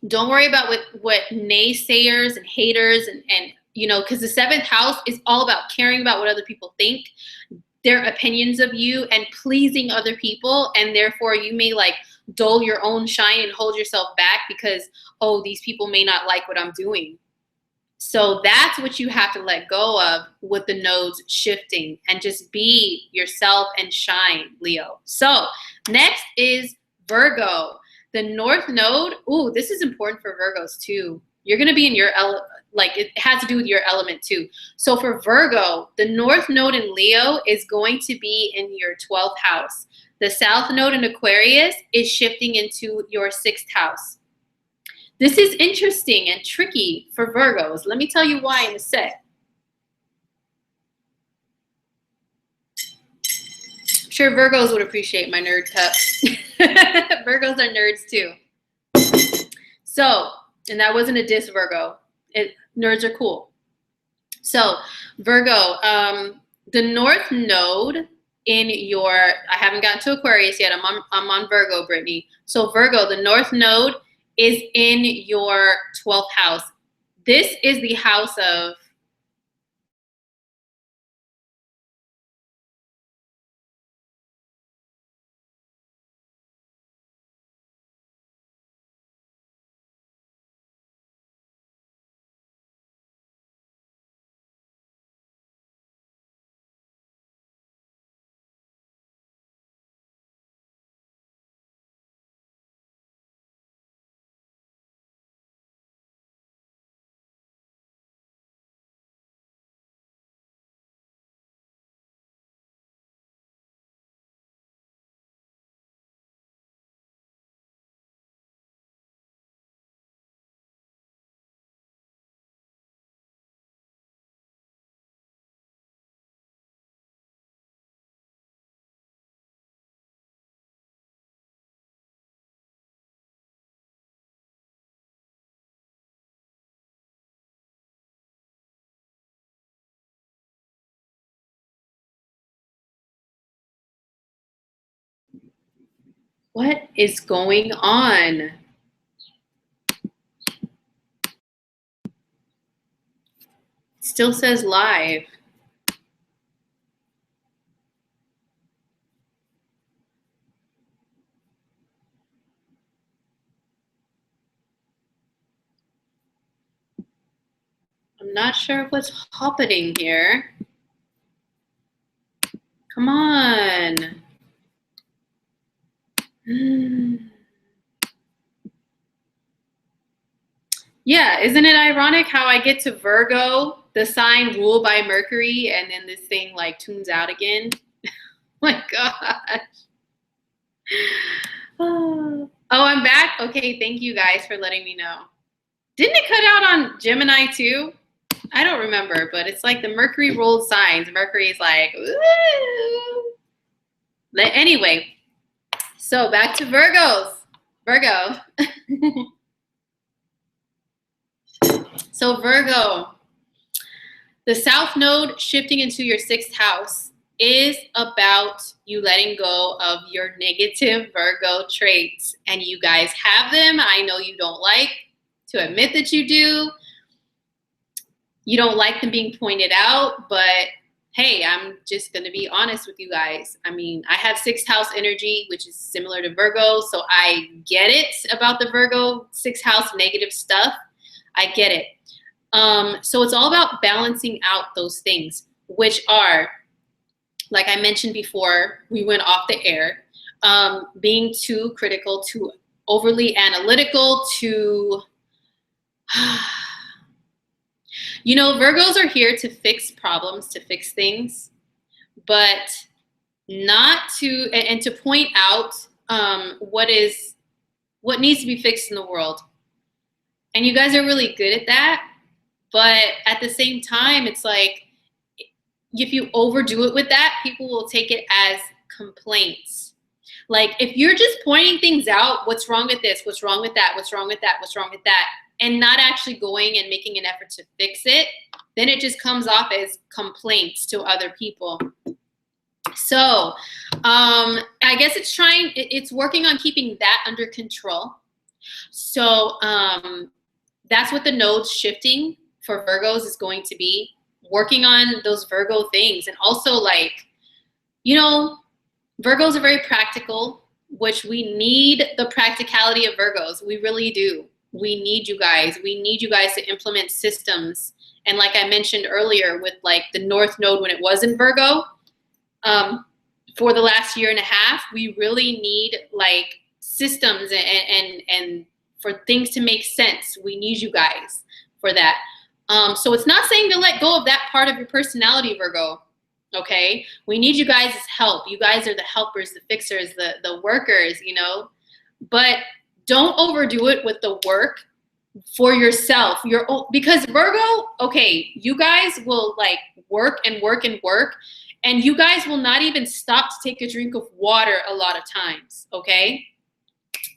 Don't worry about what naysayers and haters and because the 7th house is all about caring about what other people think, their opinions of you, and pleasing other people. And therefore you may like dull your own shine and hold yourself back because, oh, these people may not like what I'm doing. So that's what you have to let go of with the nodes shifting, and just be yourself and shine, Leo. So next is Virgo, the North Node. Ooh, this is important for Virgos too. You're going to be in your like it has to do with your element too. So for Virgo, the North Node in Leo is going to be in your 12th house. The South Node in Aquarius is shifting into your 6th house. This is interesting and tricky for Virgos. Let me tell you why in a sec. I'm sure Virgos would appreciate my nerd cup. Virgos are nerds too. So, and that wasn't a diss, Virgo. Nerds are cool. So, Virgo, the North Node in your, I haven't gotten to Aquarius yet. I'm on Virgo, Brittany. So, Virgo, the North Node is in your 12th house. This is the house of what is going on? It still says live. I'm not sure what's happening here. Come on. Yeah, isn't it ironic how I get to Virgo, the sign ruled by Mercury, and then this thing like tunes out again? My gosh. Oh, I'm back? Okay, thank you guys for letting me know. Didn't it cut out on Gemini too? I don't remember, but it's like the Mercury ruled signs. Mercury is like, ooh. Anyway, so back to Virgos. Virgo. So Virgo, the South Node shifting into your 6th house is about you letting go of your negative Virgo traits. And you guys have them. I know you don't like to admit that you do. You don't like them being pointed out, but hey, I'm just going to be honest with you guys. I mean, I have 6th house energy, which is similar to Virgo. So I get it about the Virgo 6th house negative stuff. I get it. So it's all about balancing out those things, which are, like I mentioned before, we went off the air, being too critical, too overly analytical, too, you know, Virgos are here to fix problems, to fix things, but not to, and to point out what needs to be fixed in the world. And you guys are really good at that. But at the same time, it's like, if you overdo it with that, people will take it as complaints. Like, if you're just pointing things out, what's wrong with this, what's wrong with that, what's wrong with that, what's wrong with that, and not actually going and making an effort to fix it, then it just comes off as complaints to other people. So I guess it's working on keeping that under control. So that's what the nodes shifting for Virgos is going to be, working on those Virgo things. And also, like, you know, Virgos are very practical, which we need the practicality of Virgos. We really do. We need you guys. We need you guys to implement systems. And like I mentioned earlier with like the North Node when it was in Virgo, for the last year and a half, we really need like systems and for things to make sense. We need you guys for that. So it's not saying to let go of that part of your personality, Virgo. Okay, we need you guys' help. You guys are the helpers, the fixers, the workers, you know. But don't overdo it with the work for yourself. Because Virgo, okay, you guys will like work and work and work, and you guys will not even stop to take a drink of water a lot of times. Okay,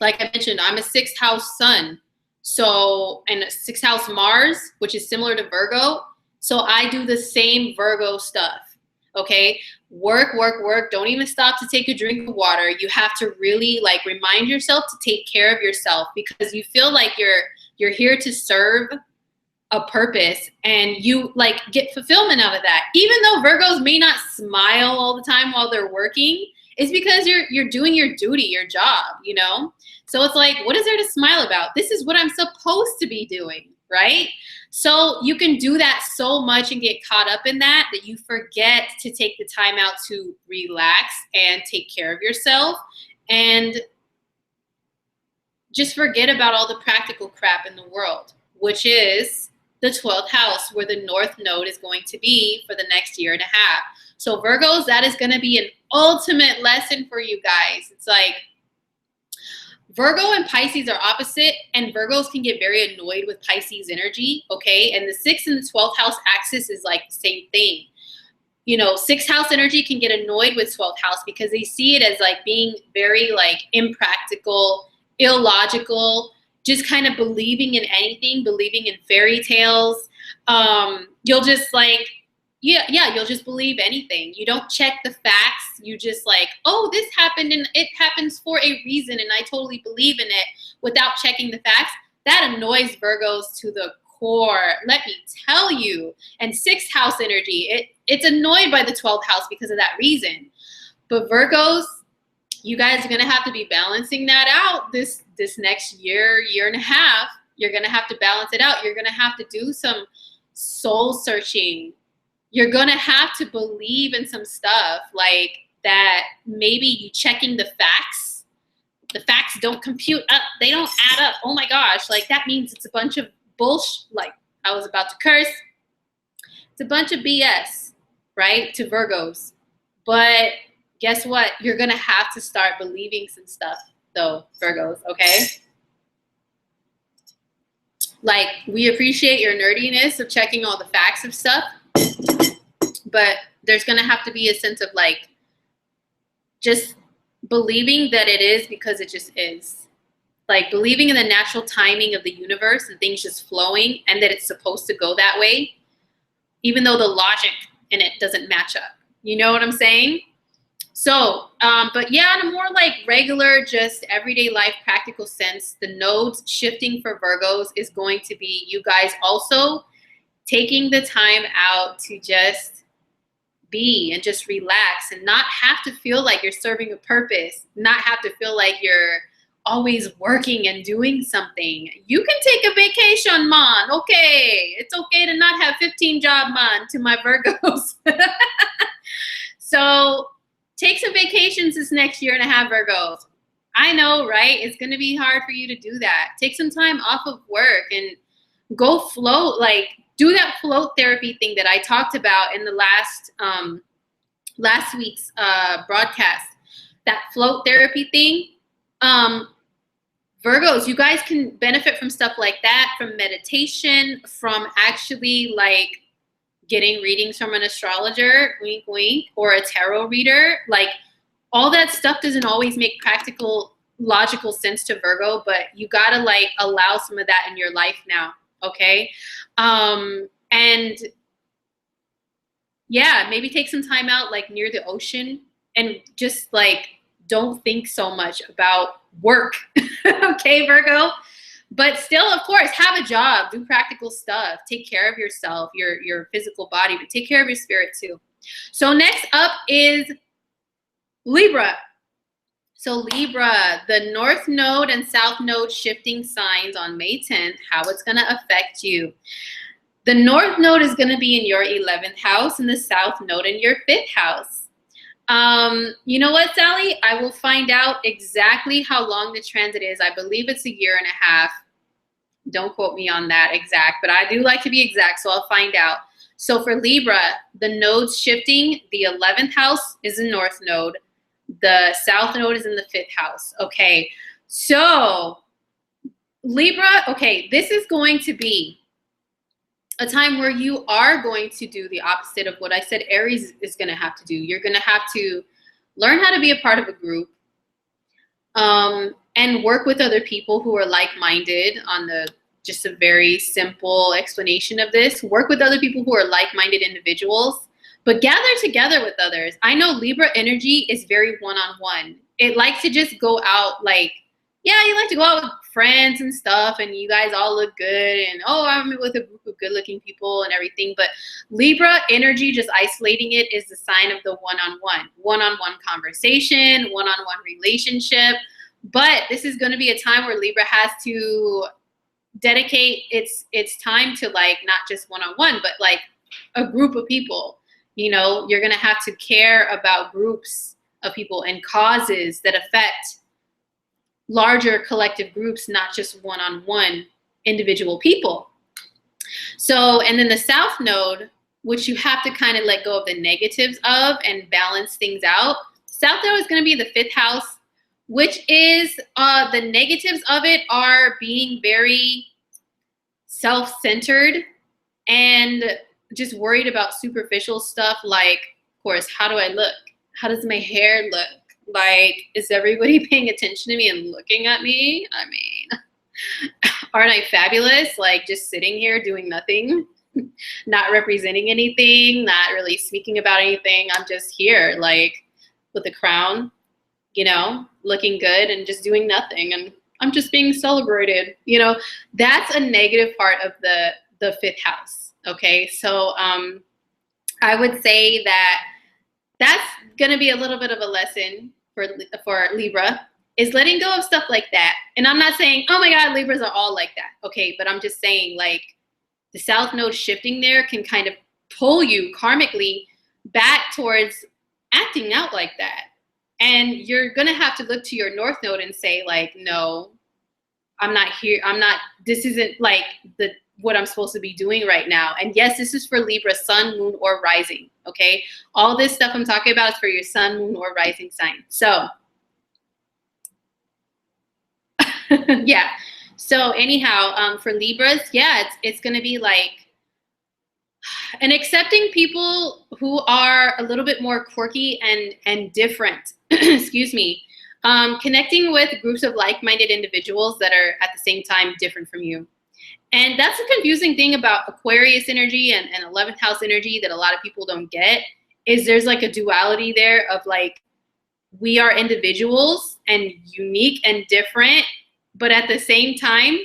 like I mentioned, I'm a 6th house sun, so, and a 6th house Mars, which is similar to Virgo. So I do the same Virgo stuff. Okay, work, work, work. Don't even stop to take a drink of water. You have to really like remind yourself to take care of yourself, because you feel like you're here to serve a purpose, and you like get fulfillment out of that. Even though Virgos may not smile all the time while they're working, it's because you're doing your duty, your job, you know? So it's like, what is there to smile about? This is what I'm supposed to be doing, right? So you can do that so much and get caught up in that you forget to take the time out to relax and take care of yourself, and just forget about all the practical crap in the world, which is the 12th house, where the North Node is going to be for the next year and a half. So Virgos, that is going to be an ultimate lesson for you guys. It's like Virgo and Pisces are opposite, and Virgos can get very annoyed with Pisces energy, okay? And the 6th and the 12th house axis is like the same thing. You know, 6th house energy can get annoyed with 12th house because they see it as like being very like impractical, illogical, just kind of believing in anything, believing in fairy tales. You'll just like, you'll just believe anything. You don't check the facts. You just like, oh, this happened and it happens for a reason, and I totally believe in it without checking the facts. That annoys Virgos to the core, let me tell you. And 6th house energy, it's annoyed by the 12th house because of that reason. But Virgos, you guys are going to have to be balancing that out this next year and a half. You're going to have to balance it out. You're going to have to do some soul searching. You're going to have to believe in some stuff like that. Maybe you checking the facts don't compute up. They don't add up. Oh my gosh. Like that means it's a bunch of bullshit. Like I was about to curse. It's a bunch of BS, right? To Virgos. But guess what? You're going to have to start believing some stuff though, Virgos. Okay. Like we appreciate your nerdiness of checking all the facts of stuff. But there's going to have to be a sense of like just believing that it is because it just is. Like believing in the natural timing of the universe and things just flowing, and that it's supposed to go that way, even though the logic in it doesn't match up. You know what I'm saying? So, but yeah, in a more like regular, just everyday life, practical sense, the nodes shifting for Virgos is going to be you guys also taking the time out to just be and just relax and not have to feel like you're serving a purpose, not have to feel like you're always working and doing something. You can take a vacation, man. Okay. It's okay to not have 15 jobs, man, to my Virgos. So take some vacations this next year and a half, Virgos. I know, right? It's going to be hard for you to do that. Take some time off of work and go float, like do that float therapy thing that I talked about in the last week's broadcast. That float therapy thing. Virgos, you guys can benefit from stuff like that, from meditation, from actually like getting readings from an astrologer, wink, wink, or a tarot reader. Like all that stuff doesn't always make practical, logical sense to Virgo, but you gotta like allow some of that in your life now. Okay. And yeah, maybe take some time out like near the ocean and just like don't think so much about work. Okay, Virgo. But still, of course, have a job, do practical stuff, take care of yourself, your physical body, but take care of your spirit too. So next up is Libra. So Libra, the North Node and South Node shifting signs on May 10th, how it's going to affect you. The North Node is going to be in your 11th house and the South Node in your 5th house. You know what, Sally? I will find out exactly how long the transit is. I believe it's 1.5 years. Don't quote me on that exact, but I do like to be exact, so I'll find out. So for Libra, the node's shifting. The 11th house is the north node. The south node is in the 5th house. Okay, so Libra, okay, this is going to be a time where you are going to do the opposite of what I said Aries is going to have to do. You're going to have to learn how to be a part of a group, and work with other people who are like-minded on the just a very simple explanation of this. Work with other people who are like-minded individuals, but gather together with others. I know Libra energy is very one-on-one. It likes to just go out like, yeah, you like to go out with friends and stuff, and you guys all look good, and oh, I'm with a group of good-looking people and everything. But Libra energy, just isolating it, is the sign of the one-on-one conversation, one-on-one relationship. But this is going to be a time where Libra has to dedicate its time to, like, not just one-on-one, but like a group of people. You know, you're going to have to care about groups of people and causes that affect larger collective groups, not just one-on-one individual people. So, and then the south node, which you have to kind of let go of the negatives of and balance things out. South node is going to be the 5th house, which is the negatives of it are being very self-centered and just worried about superficial stuff, like, of course, how do I look? How does my hair look? Like, is everybody paying attention to me and looking at me? I mean, aren't I fabulous? Like, just sitting here doing nothing, not representing anything, not really speaking about anything. I'm just here, like, with a crown, you know, looking good and just doing nothing. And I'm just being celebrated. You know, that's a negative part of the 5th house. Okay, so I would say that that's going to be a little bit of a lesson for Libra, is letting go of stuff like that. And I'm not saying, oh my God, Libras are all like that. Okay, but I'm just saying, like, the south node shifting there can kind of pull you karmically back towards acting out like that. And you're going to have to look to your north node and say, like, no, I'm not here. This isn't like what I'm supposed to be doing right now. And yes, this is for Libra, sun, moon, or rising. Okay. All this stuff I'm talking about is for your sun, moon, or rising sign. So yeah. So anyhow, for Libras, yeah, it's going to be like, and accepting people who are a little bit more quirky and different, excuse me, connecting with groups of like-minded individuals that are at the same time different from you. And that's a confusing thing about Aquarius energy and 11th house energy that a lot of people don't get, is there's like a duality there of, like, we are individuals and unique and different, but at the same time,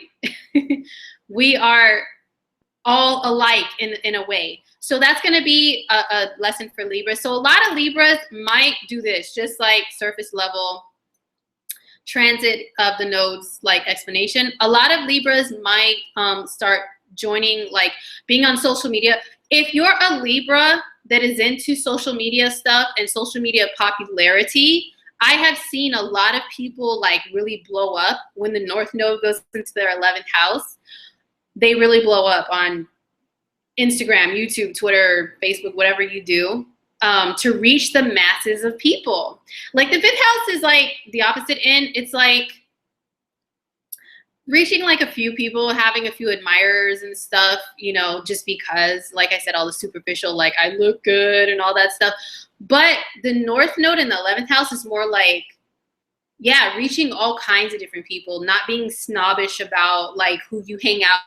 we are all alike in a way. So that's going to be a lesson for Libras. So a lot of Libras might do this, just like surface level transit of the nodes, like explanation. A lot of Libras might start joining, like, being on social media. If you're a Libra that is into social media stuff and social media popularity, I have seen a lot of people, like, really blow up when the north node goes into their 11th house. They really blow up on Instagram, YouTube, Twitter, Facebook, whatever you do, to reach the masses of people. Like, the 5th house is like the opposite end. It's like reaching like a few people, having a few admirers and stuff, you know, just because, like I said, all the superficial, like, I look good and all that stuff. But the north node in the 11th house is more like, yeah, reaching all kinds of different people, not being snobbish about, like, who you hang out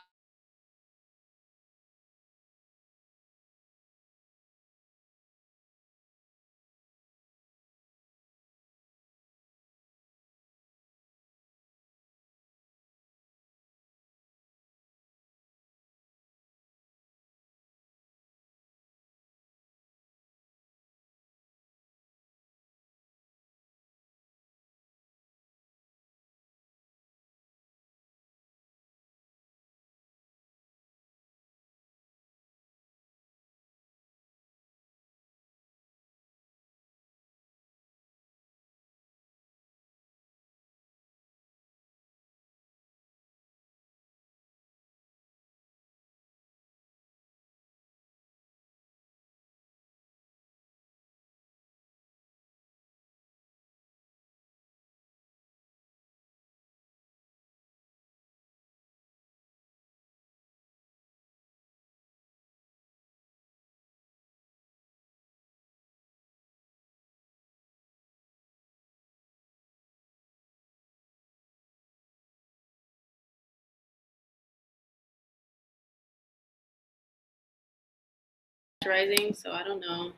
rising, so I don't know.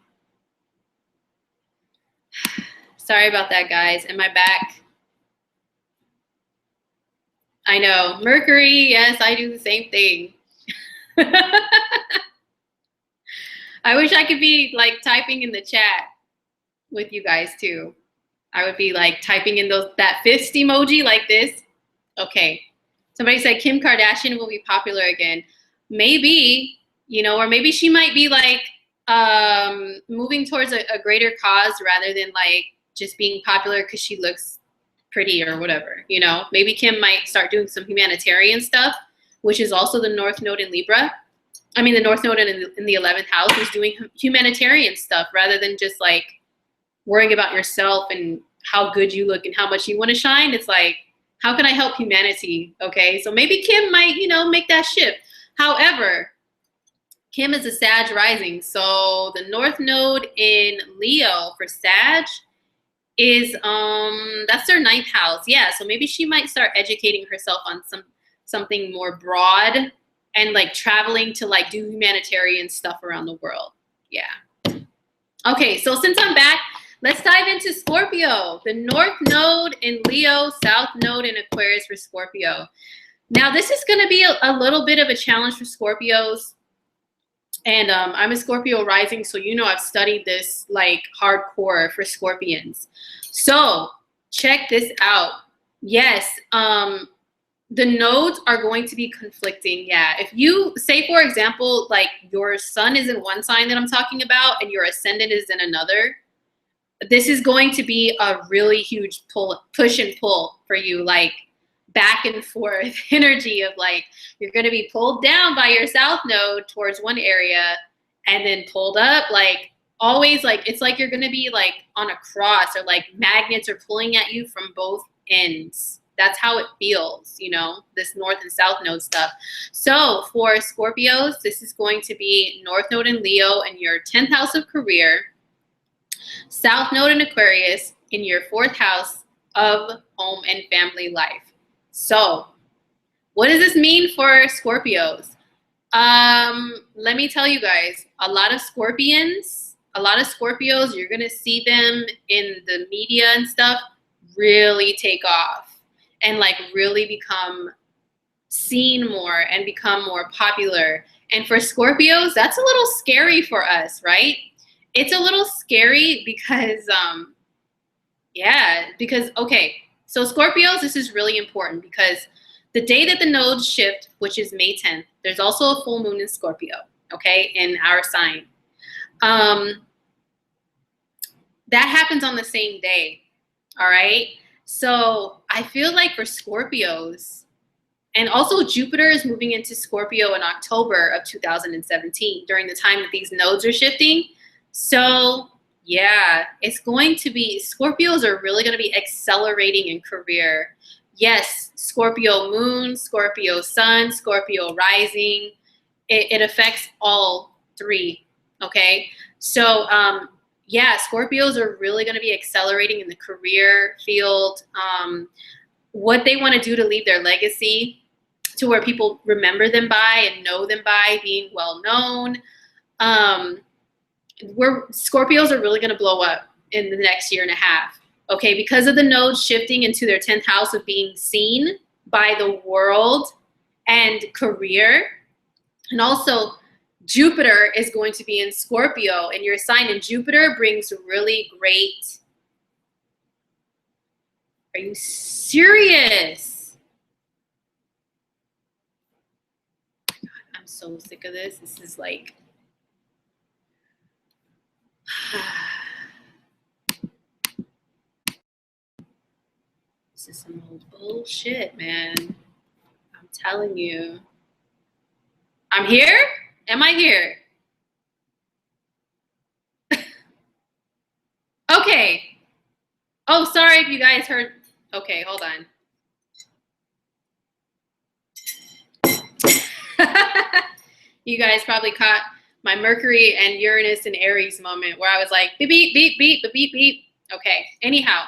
Sorry about that, guys. Am I back? I know. Mercury, yes, I do the same thing. I wish I could be like typing in the chat with you guys too. I would be like typing in that fist emoji like this. Okay. Somebody said Kim Kardashian will be popular again. Maybe, you know, or maybe she might be like moving towards a greater cause rather than like just being popular because she looks pretty or whatever, you know. Maybe Kim might start doing some humanitarian stuff, which is also the North Node in Libra. I mean, the North Node in the 11th house is doing humanitarian stuff rather than just like worrying about yourself and how good you look and how much you want to shine. It's like, how can I help humanity? Okay, so maybe Kim might, you know, make that shift. However, Kim is a Sag rising, so the North Node in Leo for Sag is that's their 9th house. Yeah, so maybe she might start educating herself on something more broad and like traveling to like do humanitarian stuff around the world. Yeah. Okay, so since I'm back, let's dive into Scorpio. The North Node in Leo, South Node in Aquarius for Scorpio. Now, this is going to be a little bit of a challenge for Scorpios. And I'm a Scorpio rising, so you know I've studied this like hardcore for Scorpions. So check this out. Yes, the nodes are going to be conflicting. Yeah, if you say, for example, like your sun is in one sign that I'm talking about and your ascendant is in another, this is going to be a really huge push and pull for you, like back and forth energy of like, you're going to be pulled down by your south node towards one area and then pulled up, like always, like it's like you're going to be like on a cross, or like magnets are pulling at you from both ends. That's how it feels, you know, this north and south node stuff. So for Scorpios, this is going to be North Node in Leo in your 10th house of career, South Node in Aquarius in your 4th house of home and family life. So what does this mean for Scorpios? Let me tell you guys, a lot of Scorpios, you're going to see them in the media and stuff really take off and like really become seen more and become more popular. And for Scorpios, that's a little scary for us, right? It's a little scary because, okay, so Scorpios, this is really important because the day that the nodes shift, which is May 10th, there's also a full moon in Scorpio, okay, in our sign. That happens on the same day, all right? So I feel like for Scorpios, and also Jupiter is moving into Scorpio in October of 2017 during the time that these nodes are shifting. So yeah, it's going to be, Scorpios are really going to be accelerating in career. Yes, Scorpio moon, Scorpio sun, Scorpio rising. It affects all three, okay? So yeah, Scorpios are really going to be accelerating in the career field. What they want to do to leave their legacy to where people remember them by and know them by being well known. Scorpios are really going to blow up in the next year and a half, okay? Because of the nodes shifting into their 10th house of being seen by the world and career. And also Jupiter is going to be in Scorpio in your sign, and Jupiter brings really great. Are you serious? God, I'm so sick of this. This is like, this is some old bullshit, man. I'm telling you. I'm here? Am I here? Okay. Oh, sorry if you guys heard. Okay, hold on. You guys probably caught my Mercury and Uranus and Aries moment where I was like, beep, beep, beep, beep, beep, beep, beep. Okay, anyhow.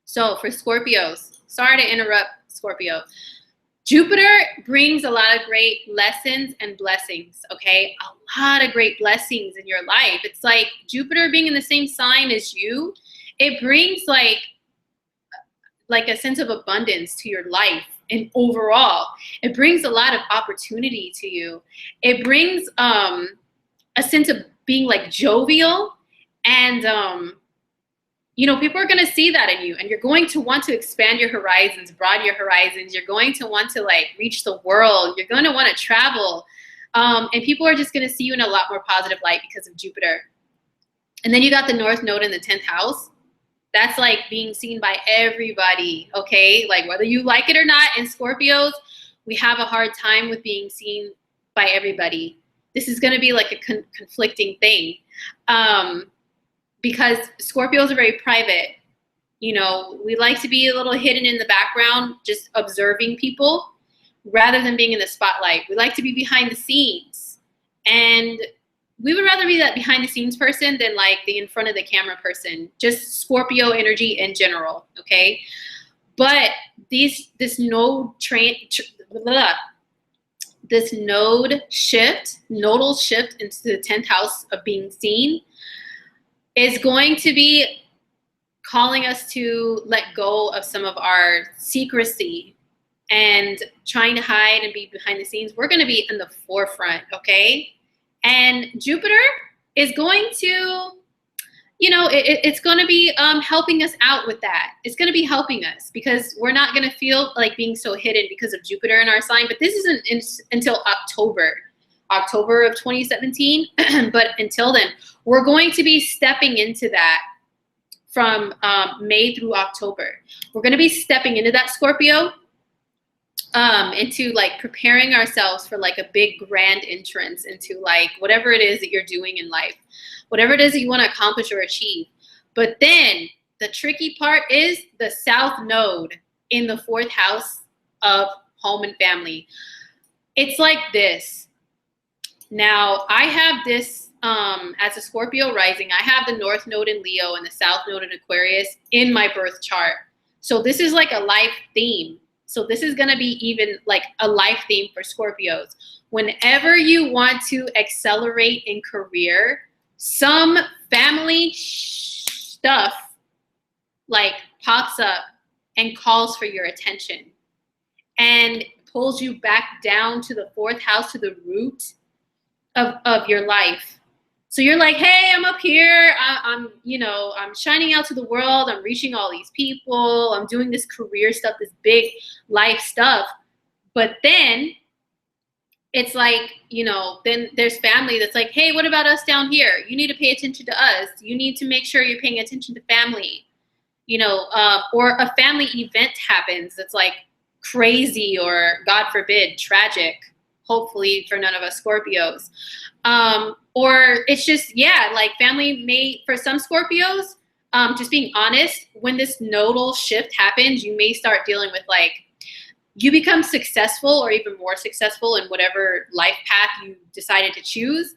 So for Scorpios, sorry to interrupt, Scorpio. Jupiter brings a lot of great lessons and blessings, okay? A lot of great blessings in your life. It's like Jupiter being in the same sign as you, it brings like a sense of abundance to your life. And overall, it brings a lot of opportunity to you. It brings a sense of being like jovial, and you know, people are going to see that in you, and you're going to want to expand your horizons, broaden your horizons. You're going to want to like reach the world. You're going to want to travel. And people are just going to see you in a lot more positive light because of Jupiter. And then you got the North Node in the 10th house. That's like being seen by everybody, okay? Like whether you like it or not, in Scorpios, we have a hard time with being seen by everybody. This is going to be like a conflicting thing. Because Scorpios are very private. You know, we like to be a little hidden in the background, just observing people rather than being in the spotlight. We like to be behind the scenes. And we would rather be that behind the scenes person than like the in front of the camera person, just Scorpio energy in general, okay? But this node shift, nodal shift into the 10th house of being seen is going to be calling us to let go of some of our secrecy and trying to hide and be behind the scenes. We're going to be in the forefront, okay? And Jupiter is going to, you know, it's going to be helping us out with that. It's going to be helping us because we're not going to feel like being so hidden because of Jupiter in our sign. But this isn't until October of 2017. But until then, we're going to be stepping into that from May through October. We're going to be stepping into that, Scorpio, into like preparing ourselves for like a big grand entrance into like whatever it is that you're doing in life, whatever it is that you want to accomplish or achieve. But then the tricky part is the South Node in the 4th house of home and family. It's like this. Now, I have this as a Scorpio rising. I have the North Node in Leo and the South Node in Aquarius in my birth chart. So this is like a life theme. So this is going to be even like a life theme for Scorpios. Whenever you want to accelerate in career, some family stuff like pops up and calls for your attention and pulls you back down to the 4th house, to the root of your life. So you're like, hey, I'm up here. I'm shining out to the world. I'm reaching all these people. I'm doing this career stuff, this big life stuff. But then it's like, you know, then there's family that's like, hey, what about us down here? You need to pay attention to us. You need to make sure you're paying attention to family, you know, or a family event happens that's like crazy or, God forbid, tragic, hopefully for none of us Scorpios. Or it's just, yeah, like family may, for some Scorpios, just being honest, when this nodal shift happens, you may start dealing with like, you become successful or even more successful in whatever life path you decided to choose.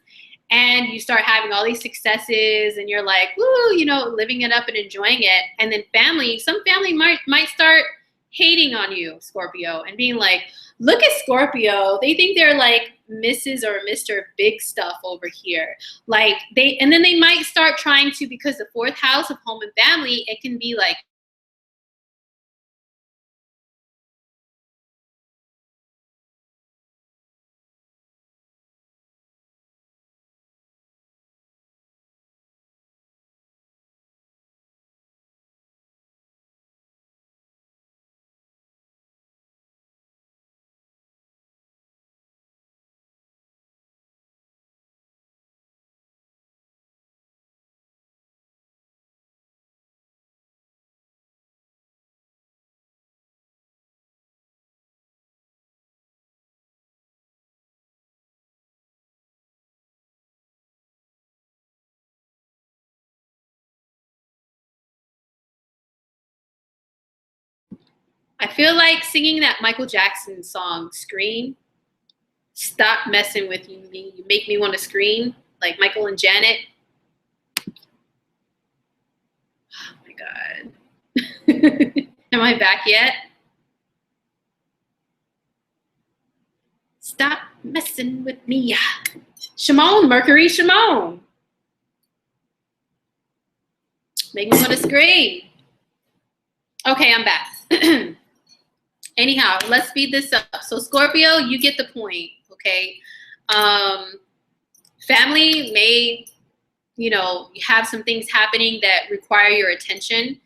And you start having all these successes and you're like, woo, you know, living it up and enjoying it. And then some family might start hating on you, Scorpio, and being like, look at Scorpio. They think they're like Mrs. or Mr. Big Stuff over here. Like and then they might start trying to, because the 4th house of home and family, it can be like, I feel like singing that Michael Jackson song, Scream. Stop messing with me. You make me want to scream, like Michael and Janet. Oh my God. Am I back yet? Stop messing with me. Shimon, Mercury, Shimon. Make me want to scream. Okay, I'm back. Anyhow, let's speed this up. So Scorpio, you get the point, okay? Family may, you know, have some things happening that require your attention.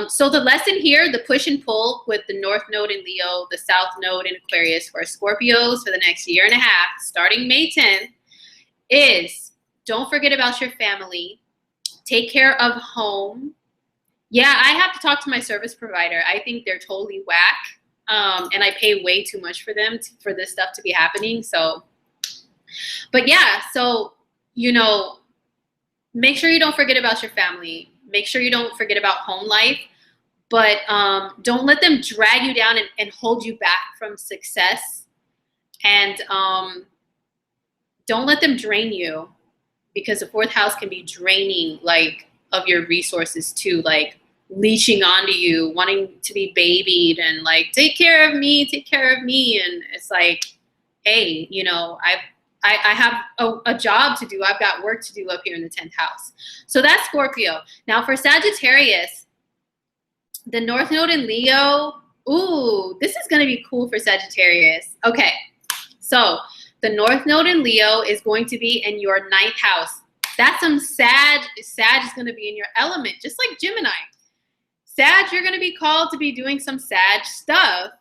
So the lesson here, the push and pull with the North Node in Leo, the South Node in Aquarius for Scorpios for the next year and a half, starting May 10th, is don't forget about your family. Take care of home. Yeah, I have to talk to my service provider. I think they're totally whack. And I pay way too much for them for this stuff to be happening. So, but yeah, so, you know, make sure you don't forget about your family. Make sure you don't forget about home life, but don't let them drag you down and hold you back from success. And don't let them drain you, because the fourth house can be draining, like, of your resources too, like leeching onto you, wanting to be babied and like, take care of me. And it's like, hey, you know, I have a job to do. I've got work to do up here in the 10th house. So that's Scorpio. Now for Sagittarius, the North Node in Leo. Ooh, this is going to be cool for Sagittarius. Okay, so the North Node in Leo is going to be in your 9th house. That's some Sag. Sag is going to be in your element, just like Gemini. Sag, you're going to be called to be doing some Sag stuff.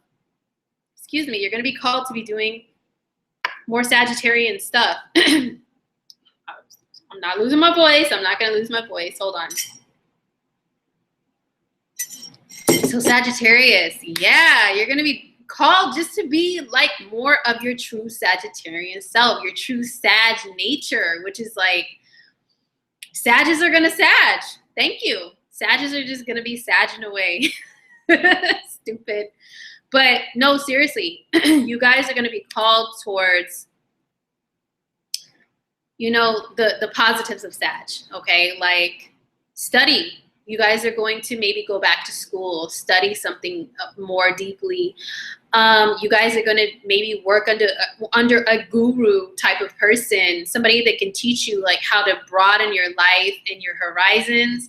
Excuse me, you're going to be called to be doing more Sagittarian stuff. I'm not losing my voice. I'm not going to lose my voice. Hold on. So Sagittarius, yeah, you're going to be called just to be like more of your true Sagittarian self, your true Sag nature, which is like, Sages are going to Sag. Thank you. Sages are just going to be Sagging away. Stupid. But no, seriously, you guys are going to be called towards, you know, the positives of Sag, okay? Like study. You guys are going to maybe go back to school, study something more deeply. You guys are going to maybe work under a guru type of person, somebody that can teach you like how to broaden your life and your horizons.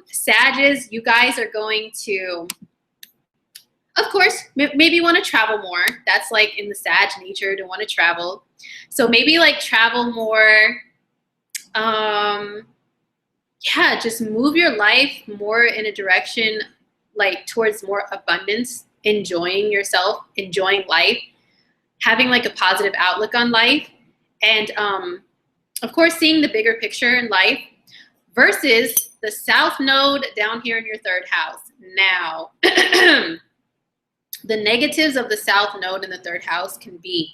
Sages, you guys are going to, of course, maybe want to travel more. That's like in the Sag nature to want to travel. So maybe like travel more. Yeah, just move your life more in a direction like towards more abundance, enjoying yourself, enjoying life, having like a positive outlook on life. And of course, seeing the bigger picture in life versus the South Node down here in your 3rd house. Now, the negatives of the South Node in the 3rd house can be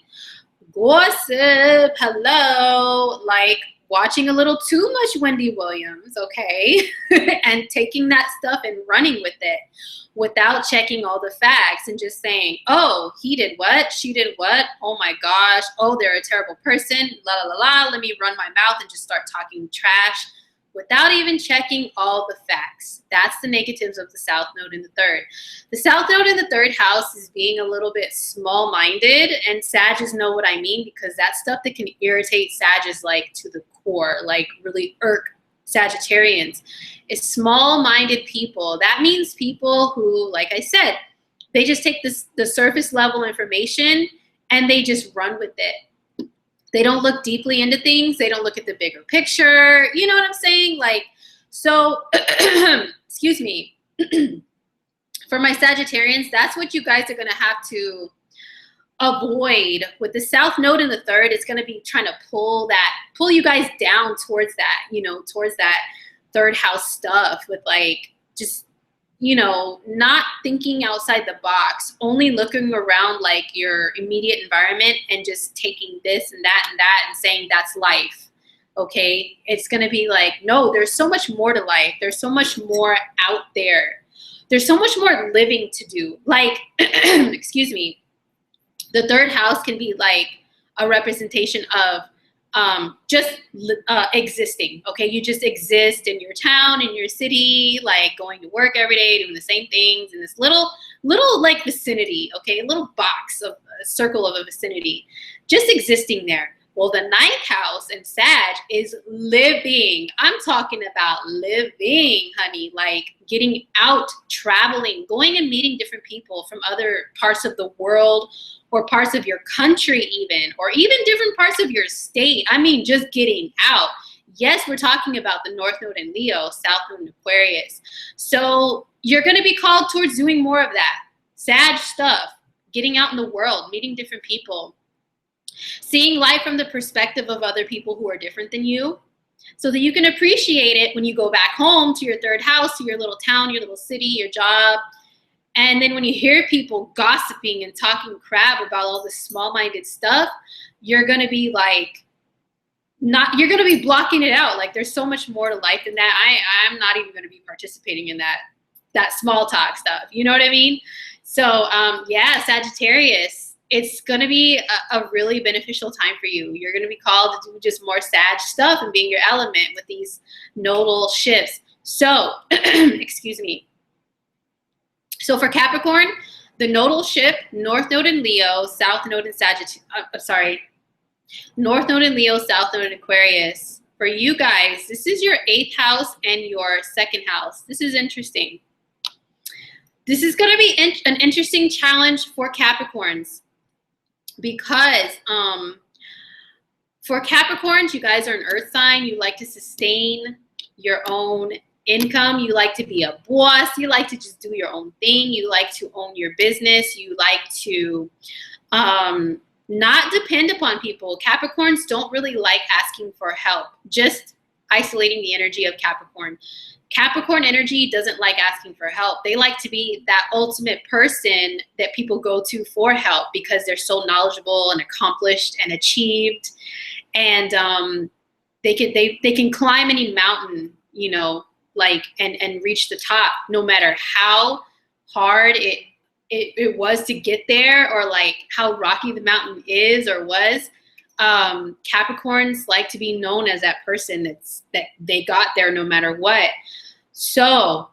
gossip, hello, like watching a little too much Wendy Williams, okay? And taking that stuff and running with it without checking all the facts and just saying, oh, he did what? She did what? Oh my gosh. Oh, they're a terrible person. La la la la. Let me run my mouth and just start talking trash without even checking all the facts. That's the negatives of the South Node in the 3rd. The South Node in the 3rd house is being a little bit small-minded, and Sages know what I mean, because that's stuff that can irritate Sages like to the core, like really irk Sagittarians. Is small-minded people. That means people who, like I said, they just take the surface level information and they just run with it. They don't look deeply into things. They don't look at the bigger picture. You know what I'm saying? Like, so, excuse me. For my Sagittarians, that's what you guys are going to have to avoid. With the South Node in the 3rd, it's going to be trying to pull you guys down towards that, you know, towards that 3rd house stuff with like, just, you know, not thinking outside the box, only looking around like your immediate environment and just taking this and that and saying that's life, okay? It's going to be like, no, there's so much more to life. There's so much more out there. There's so much more living to do. Like, excuse me, the 3rd house can be like a representation of existing. Okay, you just exist in your town, in your city, like going to work every day, doing the same things in this little like vicinity. Okay, a little box of a circle of a vicinity, just existing there. Well, the ninth house in Sag is living. I'm talking about living, honey, like getting out, traveling, going and meeting different people from other parts of the world or parts of your country even, or even different parts of your state. I mean, just getting out. Yes, we're talking about the North Node in Leo, South Node in Aquarius. So you're going to be called towards doing more of that. Sag stuff, getting out in the world, meeting different people, seeing life from the perspective of other people who are different than you, so that you can appreciate it when you go back home to your third house, to your little town, your little city, your job. And then when you hear people gossiping and talking crap about all this small-minded stuff, you're going to be like, you're going to be blocking it out. Like, there's so much more to life than that. I'm not even going to be participating in that small talk stuff. You know what I mean? So, yeah, Sagittarius, it's going to be a really beneficial time for you. You're going to be called to do just more Sag stuff and being your element with these nodal shifts. So, excuse me. So for Capricorn, the nodal shift, North Node in Leo, South Node in North Node in Leo, South Node in Aquarius. For you guys, this is your 8th house and your 2nd house. This is interesting. This is going to be an interesting challenge for Capricorns, because for Capricorns, you guys are an earth sign. You like to sustain your own income. You like to be a boss. You like to just do your own thing. You like to own your business. You like to not depend upon people. Capricorns don't really like asking for help. Just isolating the energy of Capricorn. Capricorn energy doesn't like asking for help. They like to be that ultimate person that people go to for help because they're so knowledgeable and accomplished and achieved, and they can climb any mountain, you know, like and reach the top, no matter how hard it was to get there, or like how rocky the mountain is or was. Capricorns like to be known as that person that they got there no matter what. So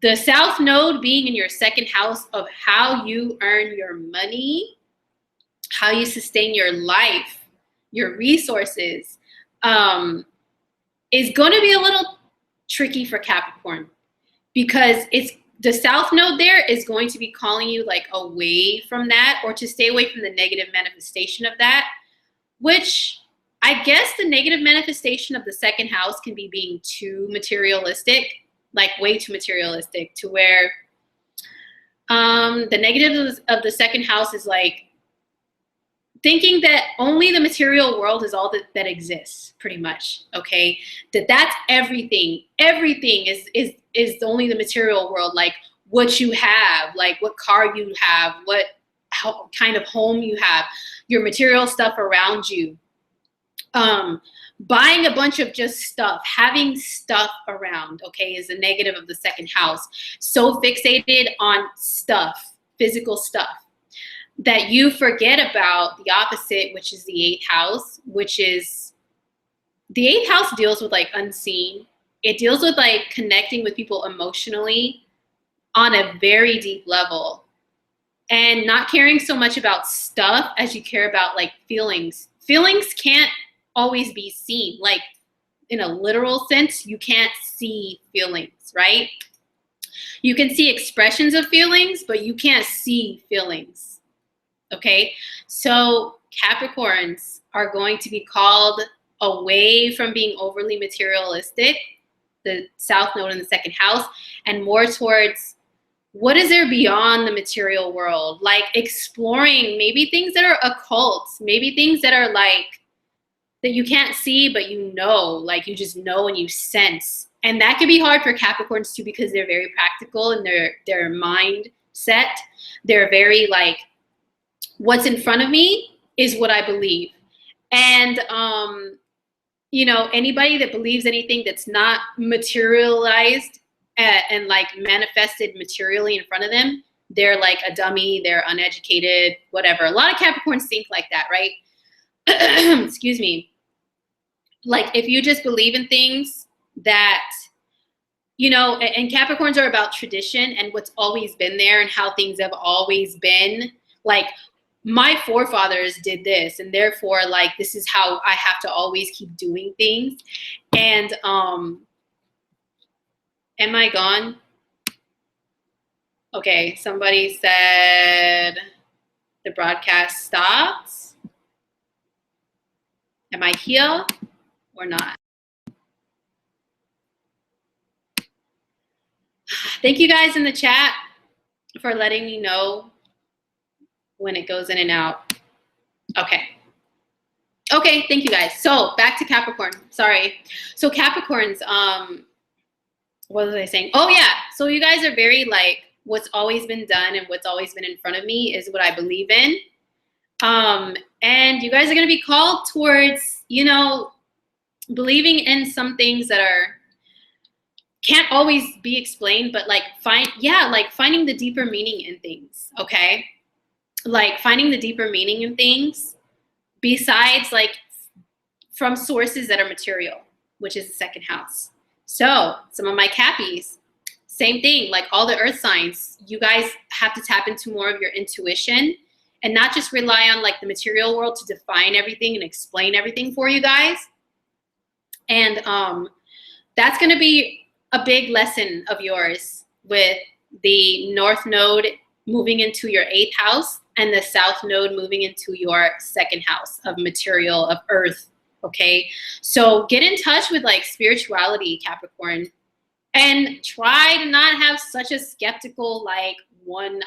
the South Node being in your 2nd house of how you earn your money, how you sustain your life, your resources, is going to be a little tricky for Capricorn, because it's the South Node there is going to be calling you like away from that, or to stay away from the negative manifestation of that, which I guess the negative manifestation of the 2nd house can be being too materialistic, like way too materialistic, to where the negatives of the 2nd house is like thinking that only the material world is all that exists, pretty much. Okay, that's everything. Everything is only the material world, like what you have, like what car you have, how kind of home you have, your material stuff around you. Buying a bunch of just stuff, having stuff around, okay, is a negative of the 2nd house. So fixated on stuff, physical stuff, that you forget about the opposite, which is the 8th house, which is the 8th house deals with like unseen. It deals with like connecting with people emotionally on a very deep level, and not caring so much about stuff as you care about like feelings. Feelings can't always be seen. Like in a literal sense, you can't see feelings, right? You can see expressions of feelings, but you can't see feelings. Okay, so Capricorns are going to be called away from being overly materialistic, the South Node in the 2nd house, and more towards what is there beyond the material world, like exploring maybe things that are occult, maybe things that are like that you can't see, but you know, like you just know and you sense. And that can be hard for Capricorns too, because they're very practical in their mindset. They're very like, what's in front of me is what I believe. And, you know, anybody that believes anything that's not materialized and like manifested materially in front of them, they're like a dummy, they're uneducated, whatever. A lot of Capricorns think like that, right? Excuse me. like if you just believe in things that, you know, and Capricorns are about tradition and what's always been there and how things have always been. Like my forefathers did this, and therefore like this is how I have to always keep doing things. And am I gone? Okay, somebody said the broadcast stopped. Am I here or not? Thank you guys in the chat for letting me know when it goes in and out. Okay. Okay, thank you guys. So back to Capricorn. Sorry. So Capricorns, what was I saying? Oh yeah. So you guys are very like what's always been done and what's always been in front of me is what I believe in. And you guys are going to be called towards, you know, believing in some things that are can't always be explained, but like finding the deeper meaning in things. Okay. Like finding the deeper meaning in things besides like from sources that are material, which is the second house. So some of my Cappies, same thing, like all the earth signs, you guys have to tap into more of your intuition and not just rely on like the material world to define everything and explain everything for you guys. And that's going to be a big lesson of yours with the North Node moving into your 8th house and the South Node moving into your 2nd house of material, of earth. Okay, so get in touch with like spirituality, Capricorn, and try to not have such a skeptical like one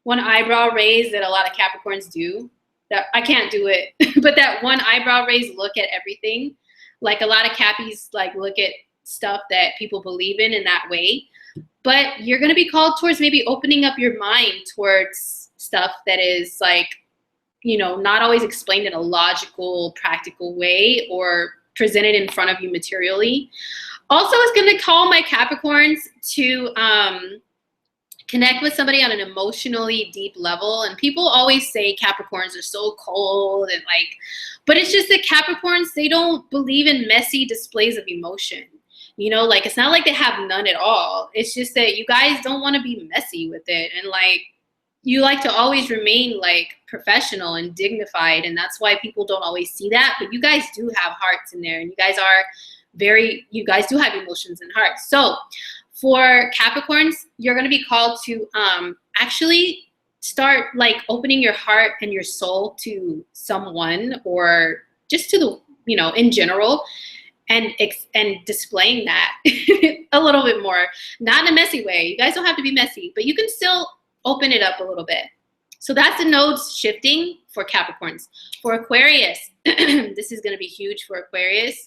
eyebrow raise that a lot of Capricorns do. That I can't do it, but that one eyebrow raise look at everything. Like a lot of Cappies like look at stuff that people believe in that way. But you're going to be called towards maybe opening up your mind towards stuff that is like, you know, not always explained in a logical, practical way or presented in front of you materially. Also, it's going to call my Capricorns to connect with somebody on an emotionally deep level. And people always say Capricorns are so cold and like, but it's just that Capricorns, they don't believe in messy displays of emotion. You know, like it's not like they have none at all. It's just that you guys don't want to be messy with it. And like, you like to always remain like professional and dignified. And that's why people don't always see that. But you guys do have hearts in there, and you guys do have emotions and hearts. So for Capricorns, you're going to be called to actually start like opening your heart and your soul to someone, or just to the, you know, in general, and displaying that a little bit more, not in a messy way. You guys don't have to be messy, but you can still open it up a little bit. So that's the nodes shifting for Capricorns. For Aquarius, this is going to be huge for Aquarius